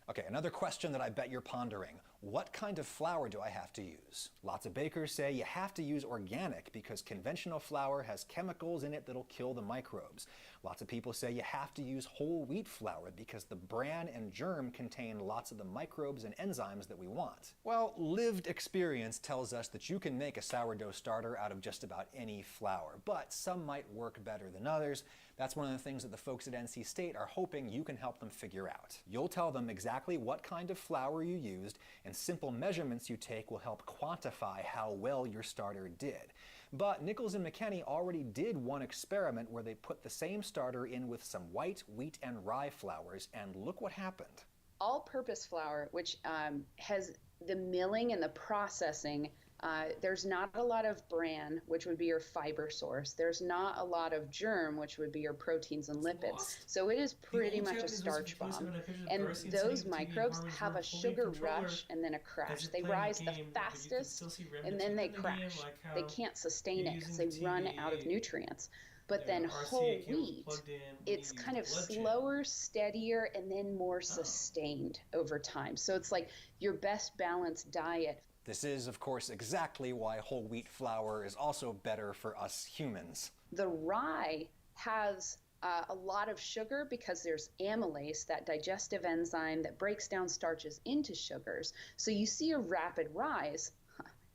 Okay, another question that I bet you're pondering. What kind of flour do I have to use? Lots of bakers say you have to use organic because conventional flour has chemicals in it that'll kill the microbes. Lots of people say you have to use whole wheat flour because the bran and germ contain lots of the microbes and enzymes that we want. Well, lived experience tells us that you can make a sourdough starter out of just about any flour, but some might work better than others. That's one of the things that the folks at NC State are hoping you can help them figure out. You'll tell them exactly what kind of flour you used, and simple measurements you take will help quantify how well your starter did. But Nichols and McKenney already did one experiment where they put the same starter in with some white, wheat, and rye flours, and look what happened. All-purpose flour, which has the milling and the processing, there's not a lot of bran, which would be your fiber source. There's not a lot of germ, which would be your proteins and lipids. So it is pretty much a starch bomb. And those microbes have a sugar rush and then a crash. They rise the fastest and then they crash. They can't sustain it because they run out of nutrients. But then whole wheat, it's kind of slower, steadier, and then more sustained over time. So it's like your best balanced diet. This is, of course, exactly why whole wheat flour is also better for us humans. The rye has a lot of sugar because there's amylase, that digestive enzyme that breaks down starches into sugars. So you see a rapid rise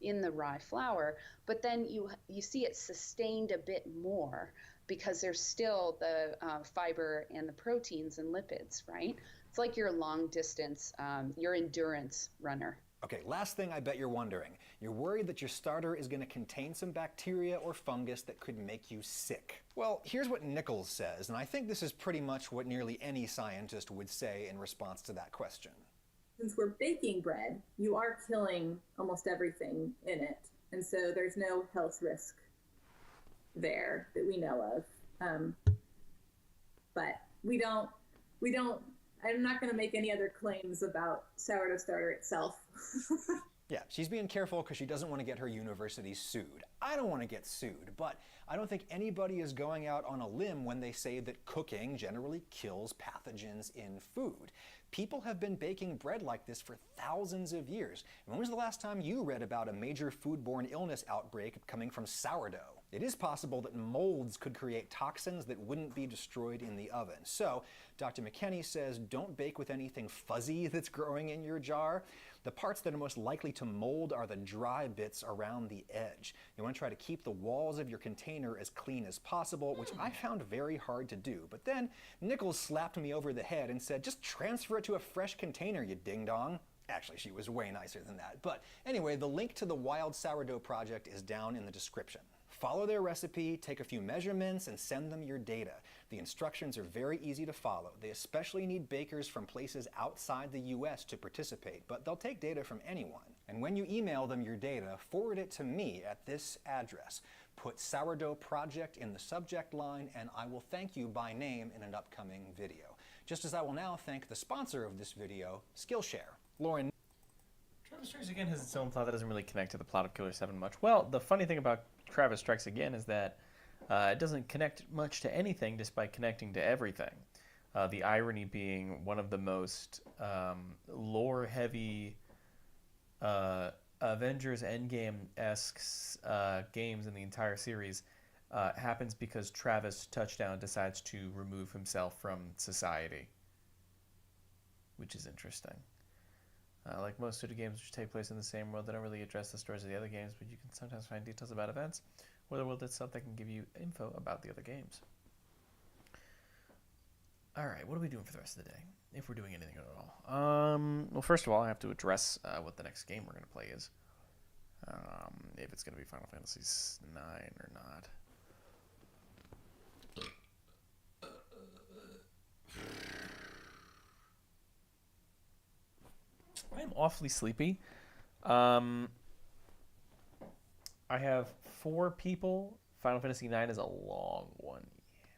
in the rye flour, but then you see it sustained a bit more because there's still the fiber and the proteins and lipids, right? It's like your long distance, your endurance runner. Okay, last thing I bet you're wondering. You're worried that your starter is going to contain some bacteria or fungus that could make you sick. Well, here's what Nichols says, and I think this is pretty much what nearly any scientist would say in response to that question. Since we're baking bread, you are killing almost everything in it, and so there's no health risk there that we know of. But we don't. I'm not going to make any other claims about sourdough starter itself. Yeah, she's being careful because she doesn't want to get her university sued. I don't want to get sued, but I don't think anybody is going out on a limb when they say that cooking generally kills pathogens in food. People have been baking bread like this for thousands of years. When was the last time you read about a major foodborne illness outbreak coming from sourdough? It is possible that molds could create toxins that wouldn't be destroyed in the oven. So, Dr. McKenney says don't bake with anything fuzzy that's growing in your jar. The parts that are most likely to mold are the dry bits around the edge. You want to try to keep the walls of your container as clean as possible, which I found very hard to do. But then Nichols slapped me over the head and said, just transfer it to a fresh container, you ding-dong. Actually, she was way nicer than that. But anyway, the link to the Wild Sourdough project is down in the description. Follow their recipe, take a few measurements, and send them your data. The instructions are very easy to follow. They especially need bakers from places outside the US to participate, but they'll take data from anyone. And when you email them your data, forward it to me at this address. Put Sourdough Project in the subject line, and I will thank you by name in an upcoming video. Just as I will now thank the sponsor of this video, Skillshare. Lauren. Travis Strikes Again has its own plot that doesn't really connect to the plot of Killer 7 much. Well, the funny thing about Travis Strikes Again is that it doesn't connect much to anything despite connecting to everything. The irony being one of the most lore-heavy Avengers Endgame-esque games in the entire series happens because Travis Touchdown decides to remove himself from society, which is interesting. Like most shooter games which take place in the same world, they don't really address the stories of the other games, but you can sometimes find details about events or the world itself that can give you info about the other games. Alright, what are we doing for the rest of the day? If we're doing anything at all. Well, first of all, I have to address what the next game we're going to play is. If it's going to be Final Fantasy IX or not. I'm awfully sleepy. I have 4 people. Final Fantasy IX is a long one. Yeah.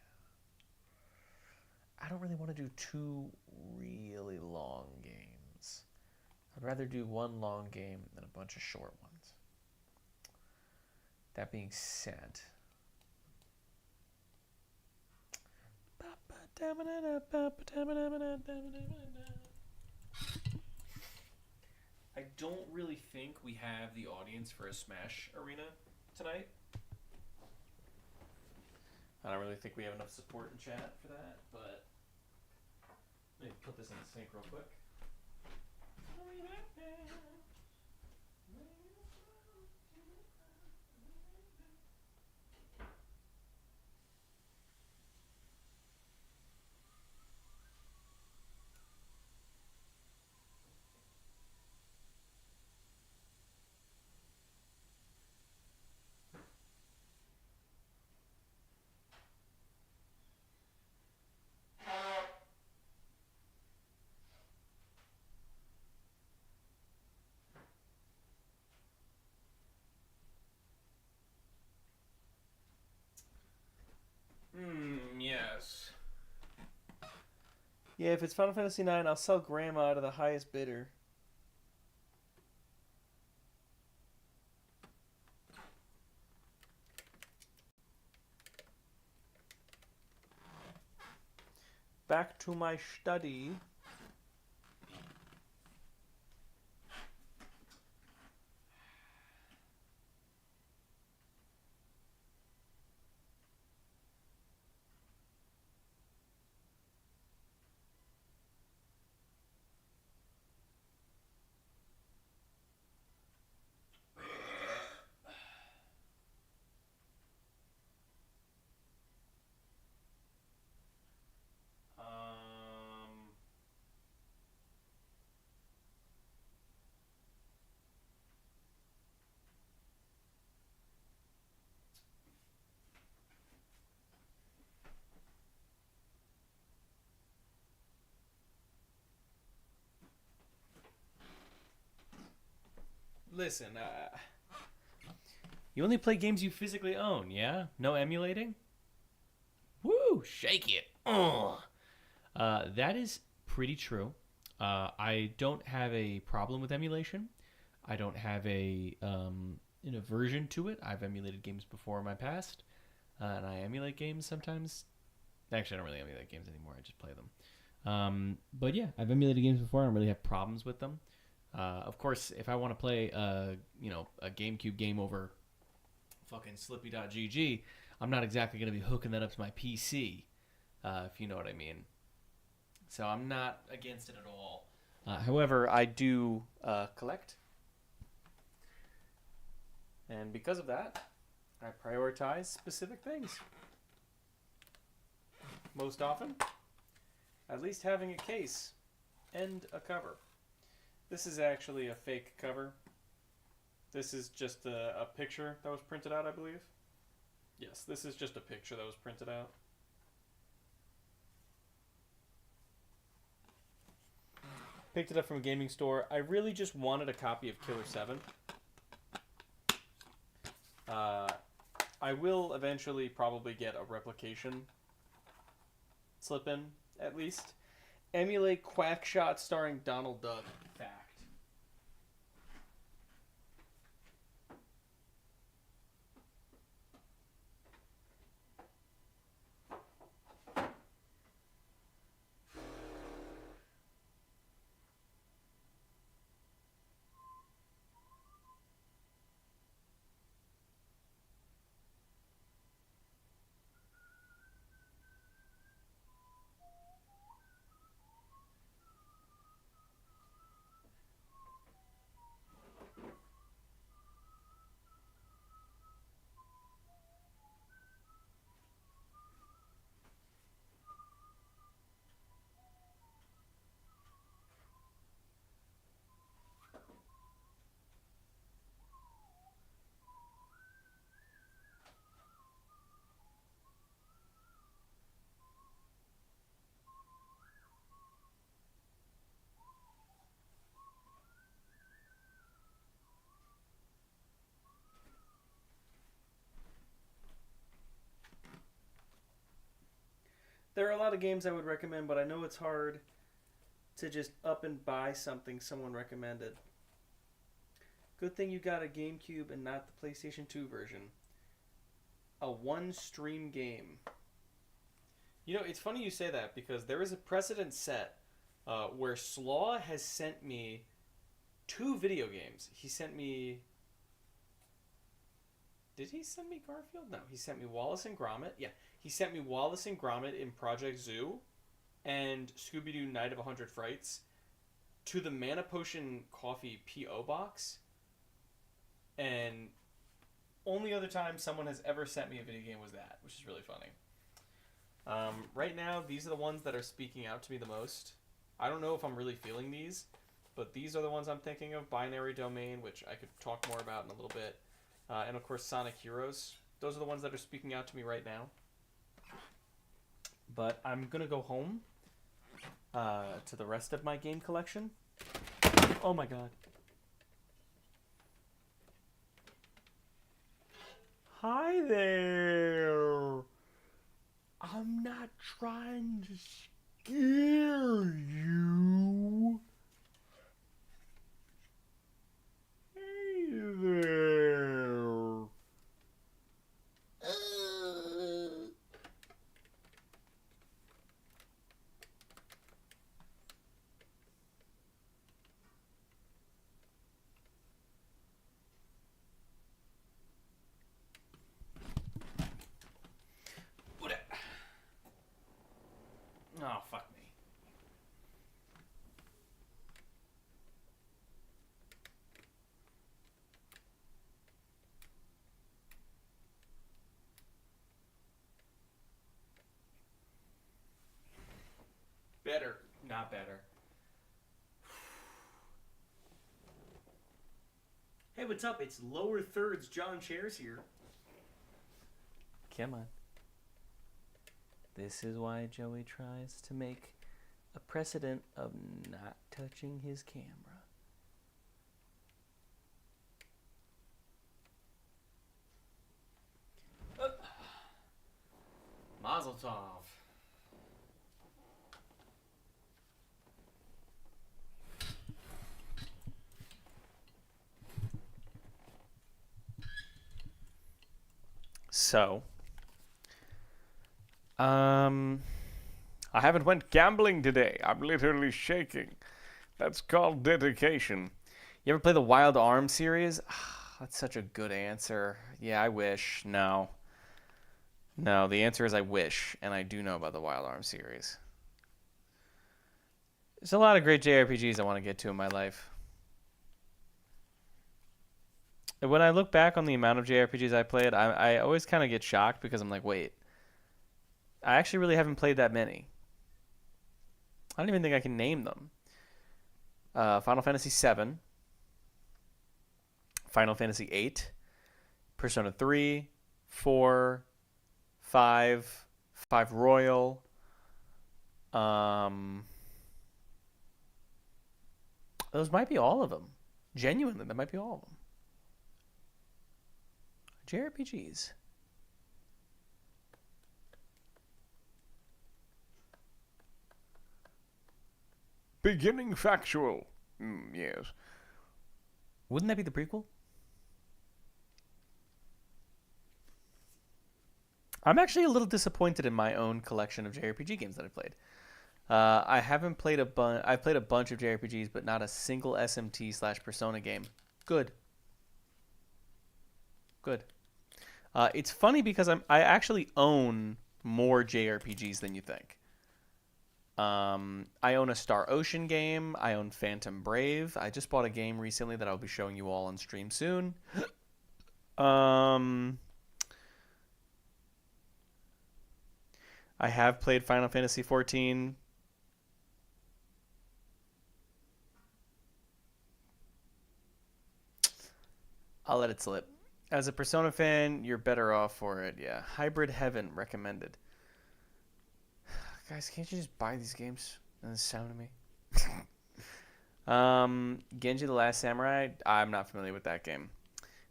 I don't really want to do 2 really long games. I'd rather do 1 long game than a bunch of short ones. That being said, I don't really think we have the audience for a Smash arena tonight. I don't really think we have enough support in chat for that, but let me put this in sync real quick. Yes. Yeah, if it's Final Fantasy IX, I'll sell Grandma to the highest bidder. Back to my study. Listen, you only play games you physically own, yeah? No emulating? Woo! Shake it! That is pretty true. I don't have a problem with emulation. I don't have an aversion to it. I've emulated games before in my past, and I emulate games sometimes. Actually, I don't really emulate games anymore. I just play them. But yeah, I've emulated games before. I don't really have problems with them. Of course, if I want to play a GameCube game over fucking Slippy.gg, I'm not exactly going to be hooking that up to my PC, if you know what I mean. So I'm not against it at all. However, I do collect. And because of that, I prioritize specific things. Most often, at least having a case and a cover. This is actually a fake cover. This is just a picture that was printed out, I believe. Yes, this is just a picture that was printed out. Picked it up from a gaming store. I really just wanted a copy of Killer7. I will eventually probably get a replication slip-in, at least. Emulate Quackshot starring Donald Duck. Fact. There are a lot of games I would recommend, but I know it's hard to just up and buy something someone recommended. Good thing you got a GameCube and not the PlayStation 2 version. A one-stream game. You know, it's funny you say that, because there is a precedent set where Slaw has sent me 2 video games. He sent me... Did he send me Garfield? No, he sent me Wallace and Gromit. Yeah, he sent me Wallace and Gromit in Project Zoo and Scooby-Doo Night of 100 Frights to the Mana Potion Coffee P.O. Box. And only other time someone has ever sent me a video game was that, which is really funny. Right now, these are the ones that are speaking out to me the most. I don't know if I'm really feeling these, but these are the ones I'm thinking of. Binary Domain, which I could talk more about in a little bit. And of course, Sonic Heroes. Those are the ones that are speaking out to me right now. But I'm going to go home to the rest of my game collection. Oh my god. Hi there. I'm not trying to scare you. Hey there. Oh, fuck me. Better. Not better. Hey, what's up? It's Lower Thirds John Chairs here. Come on. This is why Joey tries to make a precedent of not touching his camera. Mazel tov. So, I haven't went gambling today. I'm literally shaking. That's called dedication. You ever play the Wild Arms series? That's such a good answer. Yeah, I wish. No. No, the answer is I wish, and I do know about the Wild Arms series. There's a lot of great JRPGs I want to get to in my life. And when I look back on the amount of JRPGs I played, I always kind of get shocked because I'm like, wait, I actually really haven't played that many. I don't even think I can name them. Final Fantasy VII, Final Fantasy VIII, Persona 3, 4, 5, 5 Royal, those might be all of them. Genuinely, that might be all of them. JRPGs. Beginning factual. Yes. Wouldn't that be the prequel? I'm actually a little disappointed in my own collection of JRPG games that I've played. I haven't played I've played a bunch of JRPGs, but not a single SMT/Persona game. Good. Good. It's funny because I actually own more JRPGs than you think. I own a Star Ocean game. I own Phantom Brave. I just bought a game recently that I'll be showing you all on stream soon. I have played Final Fantasy XIV. I'll let it slip. As a Persona fan, you're better off for it. Yeah. Hybrid Heaven recommended. Guys, can't you just buy these games and then sell them to me? Genji the Last Samurai, I'm not familiar with that game.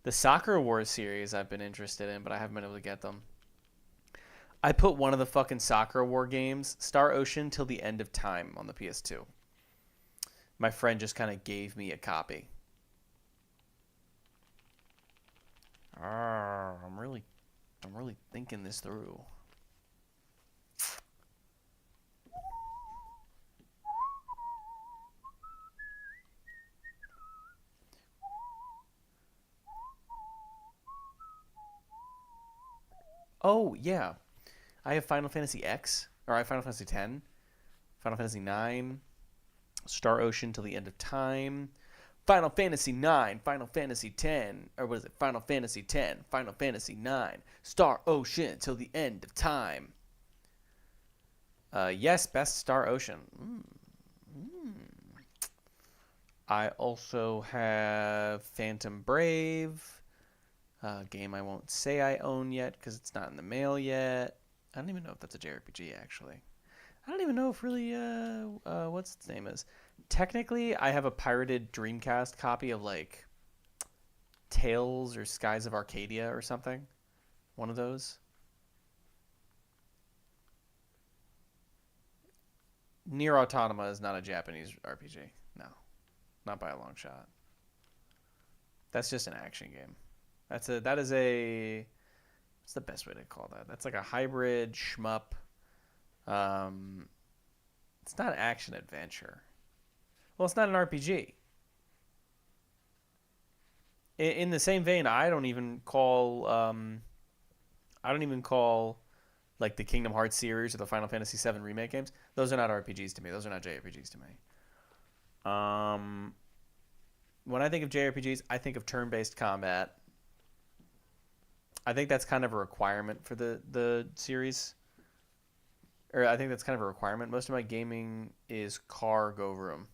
The Sakura Wars series I've been interested in, but I haven't been able to get them. I put one of the fucking Sakura War games, Star Ocean Till the End of Time, on the PS2. My friend just kind of gave me a copy. I'm really thinking this through. Oh, yeah. I have Final Fantasy X, or I have Final Fantasy X, Final Fantasy IX, Star Ocean Till the End of Time, Final Fantasy IX, Final Fantasy X, or what is it? Final Fantasy X, Final Fantasy IX, Star Ocean Till the End of Time. Yes, best Star Ocean. I also have Phantom Brave, a game I won't say I own yet because it's not in the mail yet. I don't even know if that's a JRPG, actually. I don't even know if really, what's its name is. Technically, I have a pirated Dreamcast copy of, like, Tales or Skies of Arcadia or something. One of those. Nier Automata is not a Japanese RPG. No. Not by a long shot. That's just an action game. That is a... What's the best way to call that? That's like a hybrid shmup. It's not action adventure. Well, it's not an RPG. In the same vein, I don't even call like the Kingdom Hearts series or the Final Fantasy VII remake games. Those are not RPGs to me. Those are not JRPGs to me. When I think of JRPGs, I think of turn-based combat. I think that's kind of a requirement for the series. Or I think that's kind of a requirement. Most of my gaming is car go room.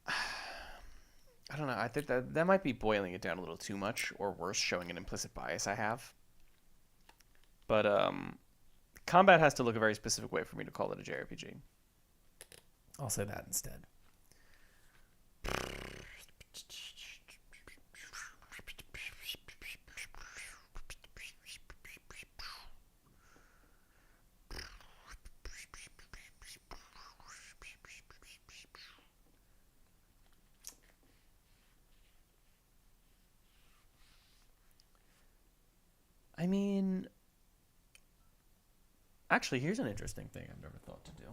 I don't know. I think that might be boiling it down a little too much, or worse, showing an implicit bias I have. But combat has to look a very specific way for me to call it a JRPG. I'll say that instead. Actually, here's an interesting thing I've never thought to do.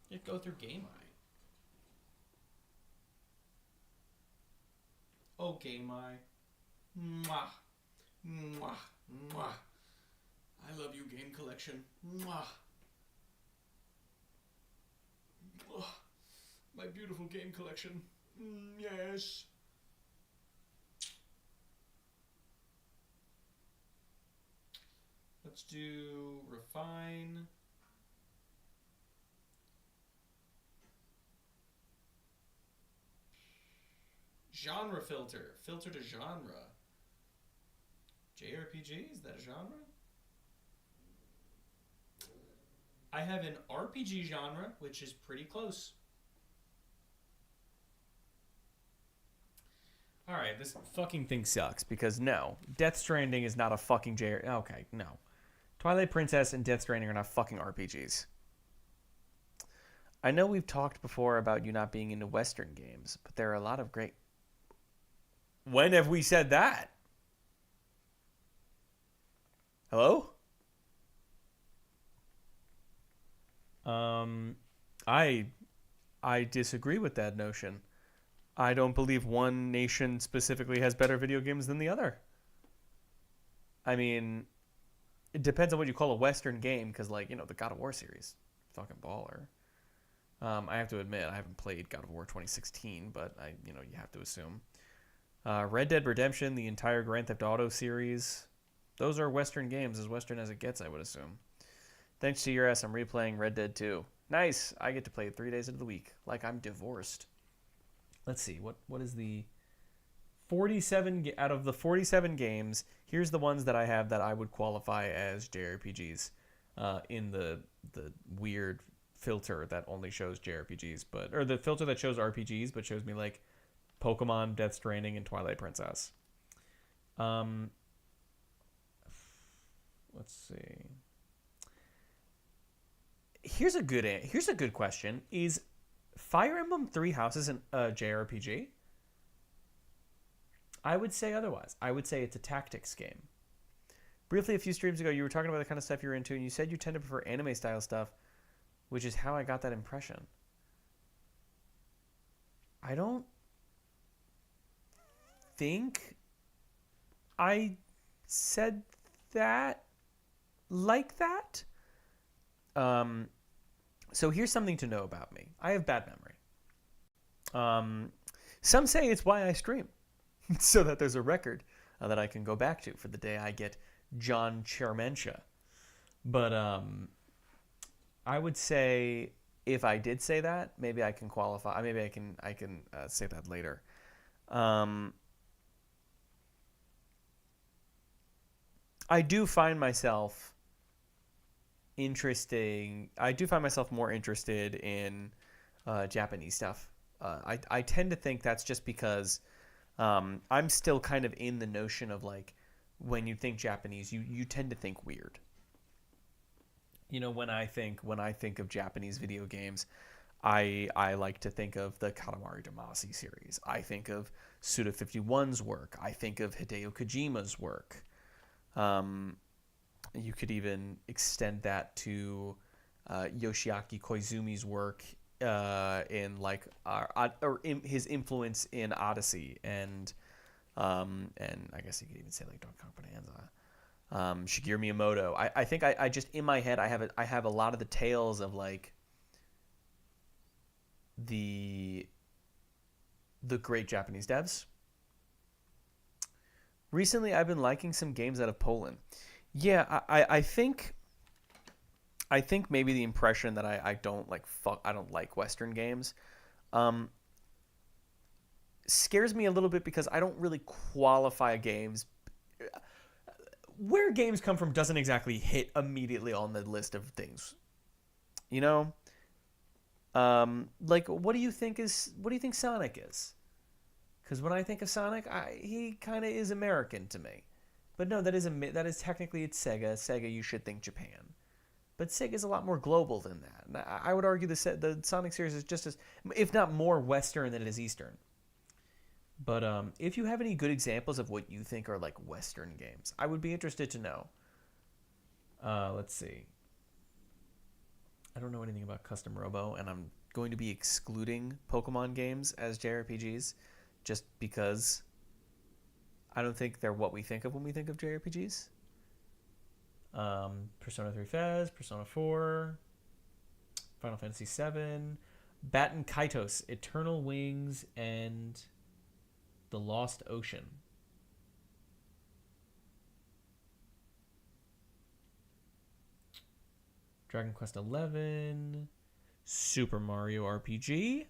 You go through Game Eye. Oh, Game Eye. Mwah. Mwah. Mwah. I love you, Game Collection. Mwah. Mwah. My beautiful Game Collection. Yes. Let's do refine. Genre filter. Filter to genre. JRPG? Is that a genre? I have an RPG genre, which is pretty close. Alright, this fucking thing sucks because no, Death Stranding is not a fucking Okay, no. Twilight Princess and Death Stranding are not fucking RPGs. I know we've talked before about you not being into Western games, but there are a lot of great... When have we said that? Hello? I disagree with that notion. I don't believe one nation specifically has better video games than the other. I mean, it depends on what you call a Western game, because, like, the God of War series, fucking baller. I have to admit, I haven't played God of War 2016, but you have to assume. Red Dead Redemption, the entire Grand Theft Auto series, those are Western games, as Western as it gets, I would assume. Thanks to your ass, I'm replaying Red Dead 2. Nice! I get to play it 3 days of the week, like I'm divorced. Let's see, what is the 47 out of the 47 games? Here's the ones that I have that I would qualify as JRPGs in the weird filter that only shows JRPGs, or the filter that shows RPGs but shows me like Pokemon, Death Stranding, and Twilight Princess. Let's see. Here's a good question. Is Fire Emblem Three Houses a JRPG? I would say otherwise. I would say it's a tactics game. Briefly, a few streams ago, you were talking about the kind of stuff you're into, and you said you tend to prefer anime-style stuff, which is how I got that impression. I don't think I said that like that. So here's something to know about me. I have bad memory. Some say it's why I stream, so that there's a record that I can go back to for the day I get John Chermentia. But I would say if I did say that, maybe I can qualify. Maybe I can say that later. I do find myself more interested in Japanese stuff. I tend to think that's just because I'm still kind of in the notion of, like, when you think Japanese, you tend to think weird. When I think of Japanese video games, I like to think of the Katamari Damacy series. I think of Suda51's work. I think of Hideo Kojima's work. You could even extend that to Yoshiaki Koizumi's work in in his influence in Odyssey, and I guess you could even say like Donkey Kong Bonanza. Shigeru Miyamoto. I think I just in my head I have a lot of the tales of like the great Japanese devs. Recently, I've been liking some games out of Poland. Yeah, I think maybe the impression that I don't like Western games scares me a little bit, because I don't really qualify games. Where games come from doesn't exactly hit immediately on the list of things. Like, what do you think Sonic is? Because when I think of Sonic, he kind of is American to me. But no, that is technically it's Sega. Sega, you should think Japan. But Sega's a lot more global than that. And I would argue the Sonic series is just as, if not more Western than it is Eastern. But if you have any good examples of what you think are like Western games, I would be interested to know. Let's see. I don't know anything about custom robo, and I'm going to be excluding Pokemon games as JRPGs just because I don't think they're what we think of when we think of JRPGs. Persona 3 FES, Persona 4, Final Fantasy 7, Batten Kaitos, Eternal Wings, and The Lost Ocean. Dragon Quest 11, Super Mario RPG.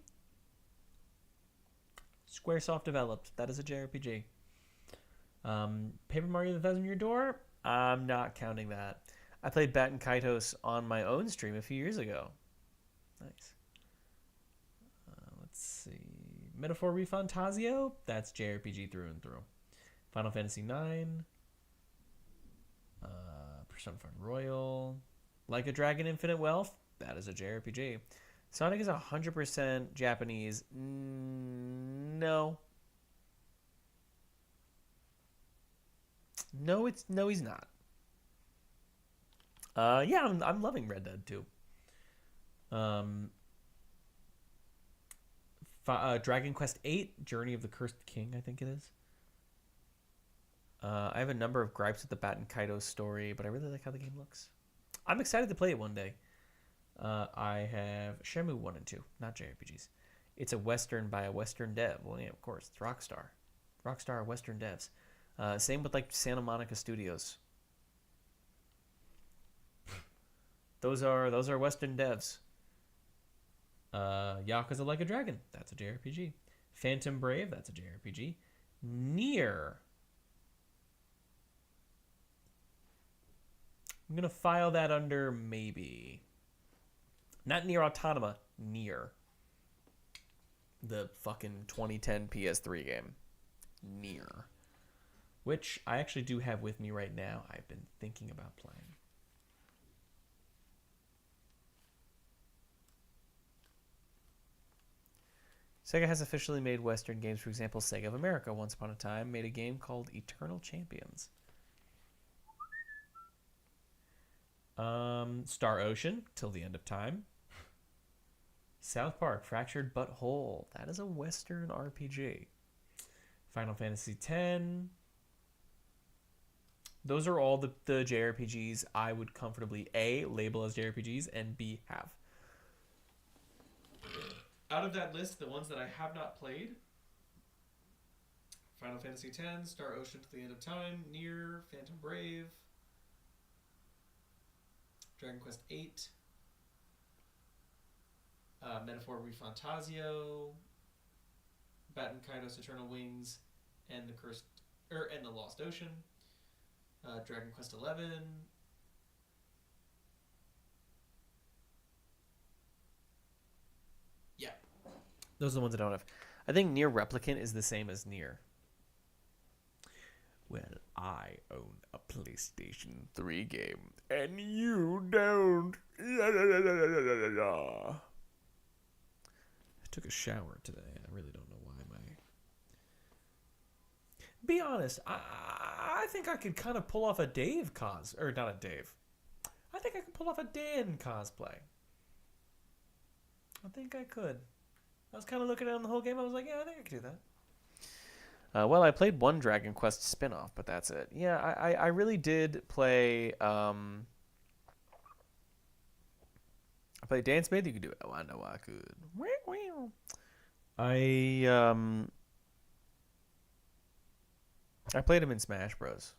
Squaresoft developed. That is a JRPG. Paper Mario: The Thousand Year Door. I'm not counting that. I played Batten Kaitos on my own stream a few years ago. Nice. Let's see. Metaphor ReFantazio. That's JRPG through and through. Final Fantasy 9. Persona 5 Royal. Like a Dragon Infinite Wealth. That is a JRPG. Sonic is 100% Japanese. No. No, he's not. Yeah, I'm loving Red Dead 2. Dragon Quest 8, Journey of the Cursed King, I think it is. I have a number of gripes with the Batten Kaitos story, but I really like how the game looks. I'm excited to play it one day. I have Shenmue 1 and 2, not JRPGs. It's a Western by a Western dev. Well, yeah, of course, it's Rockstar. Rockstar are Western devs. Same with like Santa Monica Studios. Those are Western devs. Yakuza Like a Dragon, that's a JRPG. Phantom Brave, that's a JRPG. Nier. I'm gonna file that under maybe. Not Nier Automata, Nier. The fucking 2010 PS3 game. Nier. Which I actually do have with me right now. I've been thinking about playing. Sega has officially made Western games. For example, Sega of America, once upon a time, made a game called Eternal Champions. Star Ocean, Till the End of Time. South Park, Fractured But Whole. That is a Western RPG. Final Fantasy X. Those are all the JRPGs I would comfortably A, label as JRPGs, and B, have. Out of that list, the ones that I have not played: Final Fantasy X, Star Ocean to the End of Time, Nier, Phantom Brave, Dragon Quest VIII, Metaphor ReFantazio, Batten Kaitos Eternal Wings, and the Lost Ocean, Dragon Quest XI. Yeah. Those are the ones I don't have. I think Nier Replicant is the same as Nier. Well, I own a PlayStation 3 game, and you don't. I took a shower today. I really don't know why. Be honest, I think I could kind of pull off a Dave or not a Dave. I think I could pull off a Dan cosplay. I think I could. I was kind of looking at the whole game. I was like, yeah, I think I could do that. Well, I played one Dragon Quest spin-off, but that's it. Yeah, I really did play. I played Dance Made. You could do it. Oh, I know I could. I played him in Smash Bros.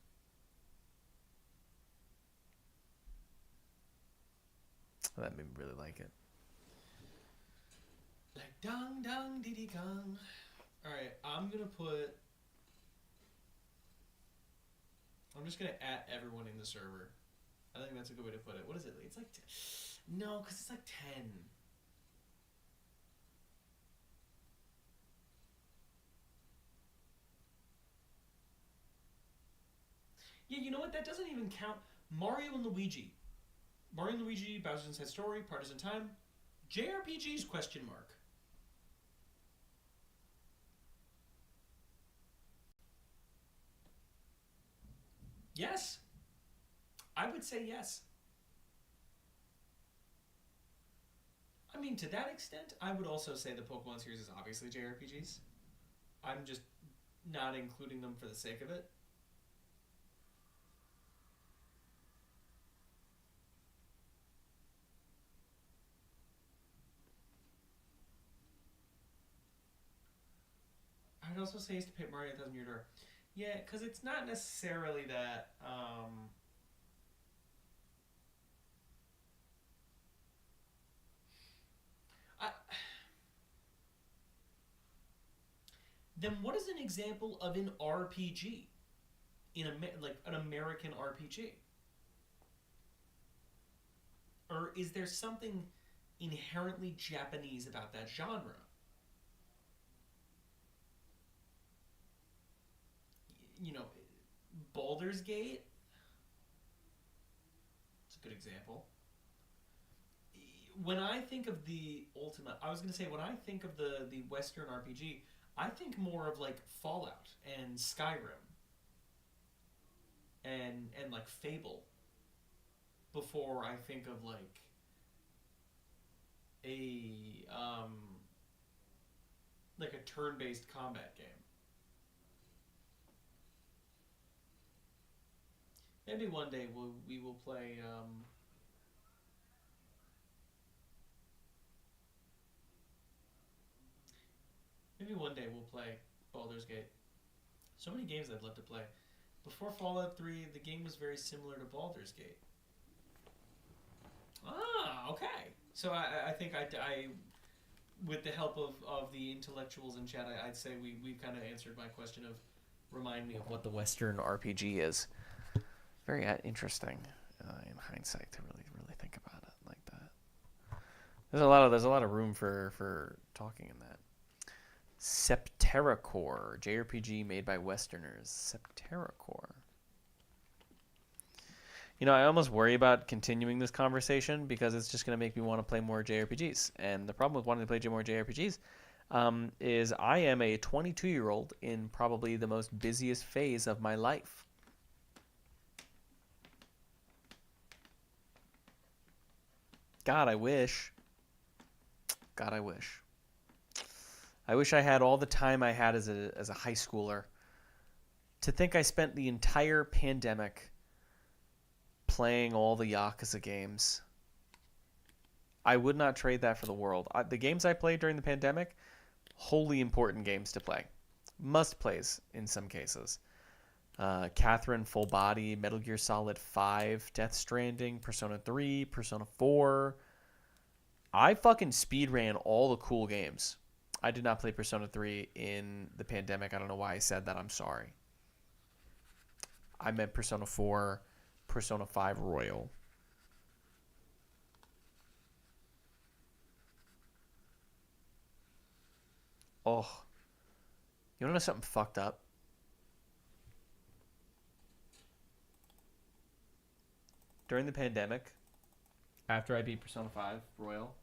That made me really like it. Like dong dong dee dee gong. Alright, I'm just gonna at everyone in the server. I think that's a good way to put it. What is it? It's like no, because it's like 10. Yeah, you know what? That doesn't even count. Mario and Luigi. Mario and Luigi, Bowser's Inside Story, Partisan Time. JRPGs, question mark. Yes. I would say yes. I mean, to that extent, I would also say the Pokemon series is obviously JRPGs. I'm just not including them for the sake of it. I would also say is to put Mario 1000 Year Door. Yeah, because it's not necessarily that. Then what is an example of an RPG? Like an American RPG? Or is there something inherently Japanese about that genre? You know, Baldur's Gate? It's a good example. When I think of the ultimate, I was going to say, when I think of the Western RPG, I think more of like Fallout and Skyrim and like Fable before I think of like a turn-based combat game. Maybe one day we will play maybe one day we'll play Baldur's Gate. So many games I'd love to play. Before Fallout 3, the game was very similar to Baldur's Gate. Ah, okay. So I think I with the help of the intellectuals in chat, I'd say we've kind of answered my question of remind me of what the Western RPG is. Very interesting in hindsight to really think about it like that. There's a lot of room for talking in that. Septerracore, JRPG made by Westerners. Septerracore. You know, I almost worry about continuing this conversation because it's just going to make me want to play more JRPGs. And the problem with wanting to play more JRPGs is I am a 22-year-old in probably the most busiest phase of my life. God, I wish. God, I wish. I wish I had all the time I had as a high schooler. To think I spent the entire pandemic playing all the Yakuza games. I would not trade that for the world. The games I played during the pandemic, wholly important games to play. Must plays in some cases. Catherine Full Body, Metal Gear Solid 5, Death Stranding, Persona 3, Persona 4. I fucking speedran all the cool games. I did not play Persona 3 in the pandemic. I don't know why I said that. I'm sorry. I meant Persona 4, Persona 5 Royal. Oh. You want to know something fucked up? During the pandemic, after I beat Persona 5 Royal,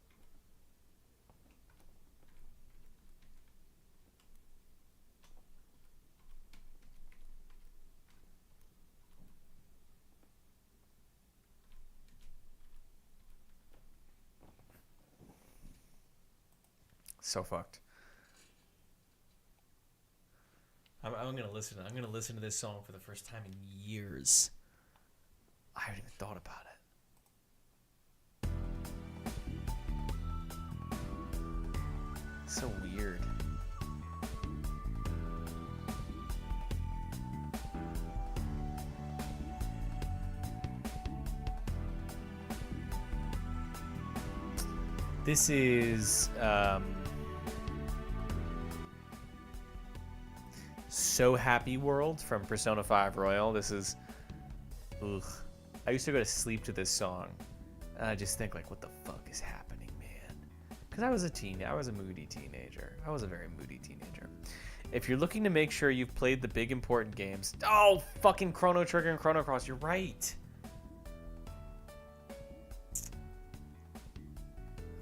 so fucked. I'm gonna listen. I'm gonna listen to this song for the first time in years. I haven't even thought about it. So weird. This is So Happy World from Persona 5 Royal. This is, ugh. I used to go to sleep to this song, and I just think like, what the fuck is happening, man? Because I was a moody teenager. I was a very moody teenager. If you're looking to make sure you've played the big important games, oh, fucking Chrono Trigger and Chrono Cross, you're right.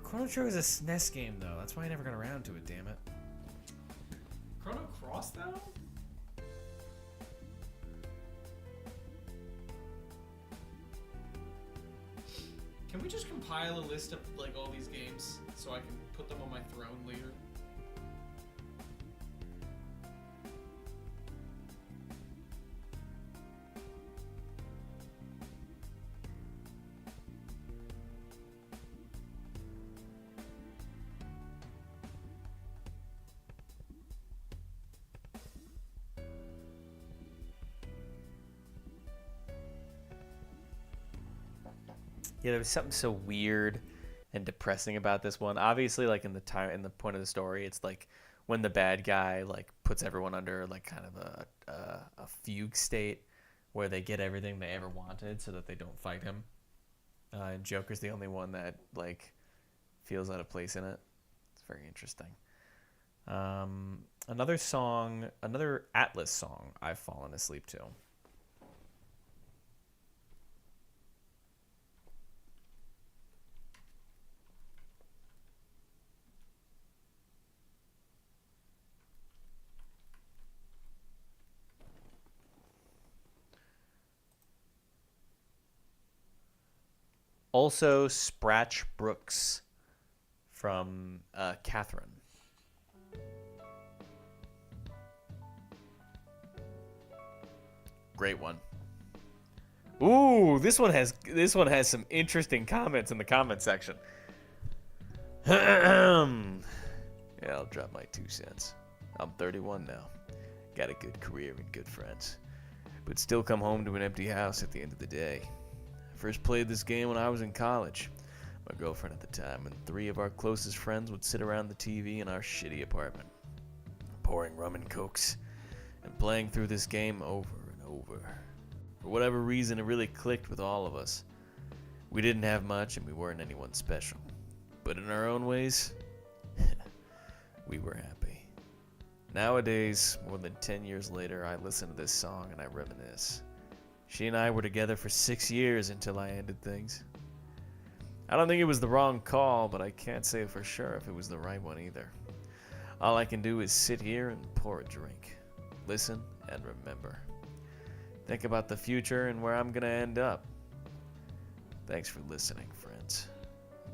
Chrono Trigger is a SNES game, though. That's why I never got around to it, damn it. Chrono Cross, though? Can we just compile a list of like all these games so I can put them on my throne later? Yeah, there was something so weird and depressing about this one. Obviously, like in the point of the story, it's like when the bad guy like puts everyone under like kind of a fugue state where they get everything they ever wanted so that they don't fight him. And Joker's the only one that like feels out of place in it. It's very interesting. Another song, another Atlas song I've fallen asleep to. Also, Spratch Brooks from Catherine. Great one. Ooh, this one has some interesting comments in the comment section. Yeah, I'll drop my 2 cents. I'm 31 now. Got a good career and good friends, but still come home to an empty house at the end of the day. First played this game when I was in college. My girlfriend at the time and 3 of our closest friends would sit around the TV in our shitty apartment, pouring rum and cokes, and playing through this game over and over. For whatever reason, it really clicked with all of us. We didn't have much and we weren't anyone special, but in our own ways, we were happy. Nowadays, more than 10 years later, I listen to this song and I reminisce. She and I were together for 6 years until I ended things. I don't think it was the wrong call, but I can't say for sure if it was the right one either. All I can do is sit here and pour a drink, listen and remember. Think about the future and where I'm gonna end up. Thanks for listening, friends.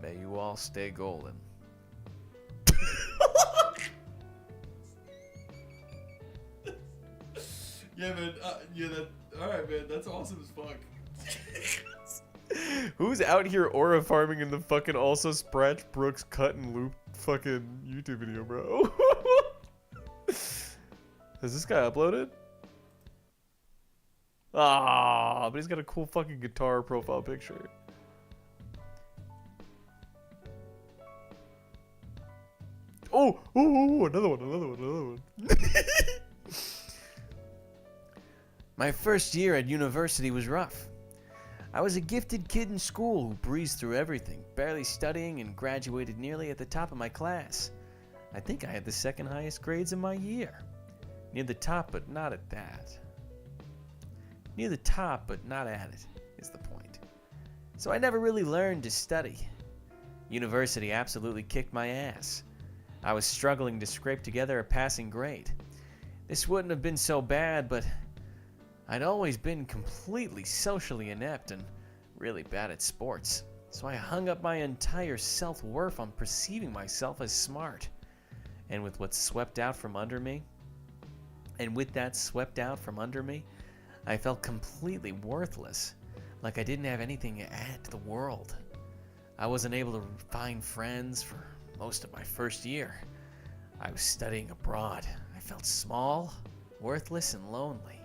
May you all stay golden. Yeah, man. Alright, man. That's awesome as fuck. Who's out here aura farming in the fucking also Spratch Brooks cut and loop fucking YouTube video, bro? Has this guy uploaded? Ah, but he's got a cool fucking guitar profile picture. Oh, another one. My first year at university was rough. I was a gifted kid in school who breezed through everything, barely studying and graduated nearly at the top of my class. I think I had the second highest grades in my year. Near the top, but not at that. Near the top, but not at it, is the point. So I never really learned to study. University absolutely kicked my ass. I was struggling to scrape together a passing grade. This wouldn't have been so bad, but I'd always been completely socially inept and really bad at sports, so I hung up my entire self-worth on perceiving myself as smart. And with that swept out from under me, I felt completely worthless, like I didn't have anything to add to the world. I wasn't able to find friends for most of my first year. I was studying abroad. I felt small, worthless, and lonely.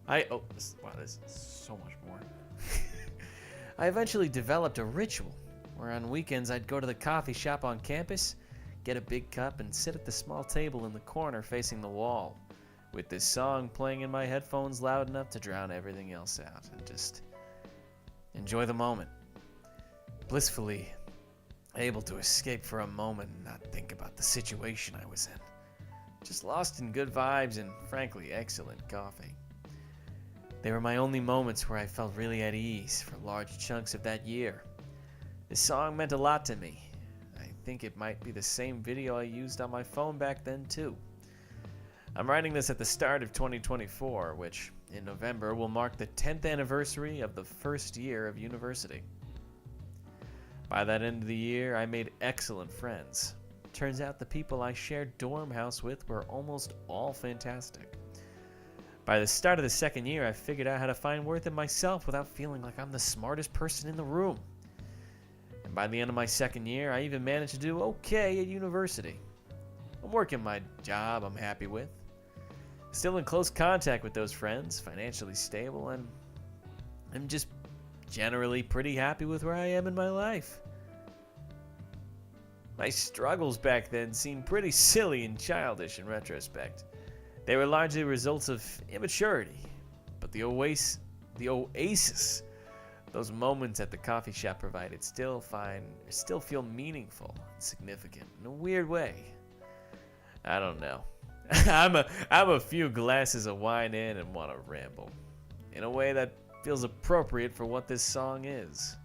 There's so much more. I eventually developed a ritual where on weekends I'd go to the coffee shop on campus, get a big cup, and sit at the small table in the corner facing the wall, with this song playing in my headphones loud enough to drown everything else out, and just enjoy the moment. Blissfully able to escape for a moment and not think about the situation I was in. Just lost in good vibes and, frankly, excellent coffee. They were my only moments where I felt really at ease for large chunks of that year. This song meant a lot to me. I think it might be the same video I used on my phone back then too. I'm writing this at the start of 2024, which in November will mark the 10th anniversary of the first year of university. By that end of the year, I made excellent friends. Turns out the people I shared dorm house with were almost all fantastic. By the start of the second year, I figured out how to find worth in myself without feeling like I'm the smartest person in the room. And by the end of my second year, I even managed to do okay at university. I'm working my job I'm happy with. Still in close contact with those friends, financially stable, and I'm just generally pretty happy with where I am in my life. My struggles back then seemed pretty silly and childish in retrospect. They were largely results of immaturity, but the oasis, those moments at the coffee shop provided still feel meaningful and significant in a weird way. I don't know. I'm a few glasses of wine in and want to ramble in a way that feels appropriate for what this song is.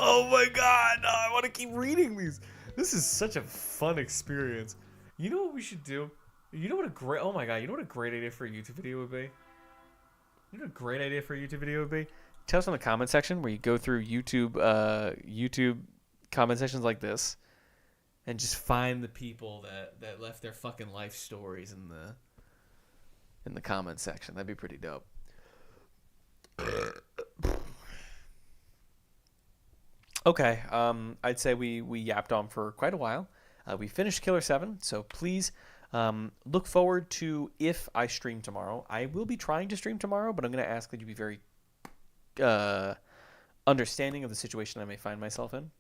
Oh my god, no, I want to keep reading these. This is such a fun experience. You know what we should do? You know what a great, oh my god, you know what a great idea for a YouTube video would be? You know what a great idea for a YouTube video would be? Tell us in the comment section where you go through YouTube comment sections like this and just find the people that left their fucking life stories in the comment section. That'd be pretty dope. Okay, I'd say we yapped on for quite a while. We finished Killer7, so please look forward to if I stream tomorrow. I will be trying to stream tomorrow, but I'm going to ask that you be very understanding of the situation I may find myself in.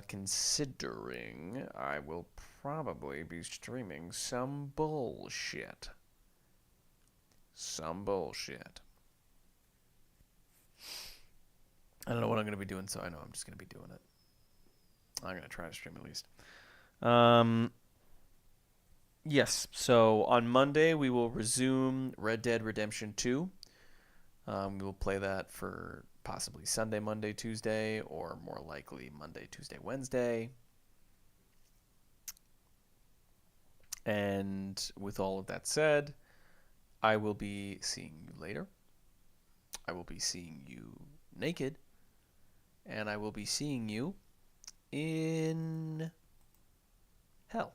Considering I will probably be streaming some bullshit. I don't know what I'm going to be doing, so I know I'm just going to be doing it. I'm going to try to stream at least. Yes, so on Monday we will resume Red Dead Redemption 2. We will play that for possibly Sunday, Monday, Tuesday, or more likely Monday, Tuesday, Wednesday. And with all of that said, I will be seeing you later. I will be seeing you naked. And I will be seeing you in hell.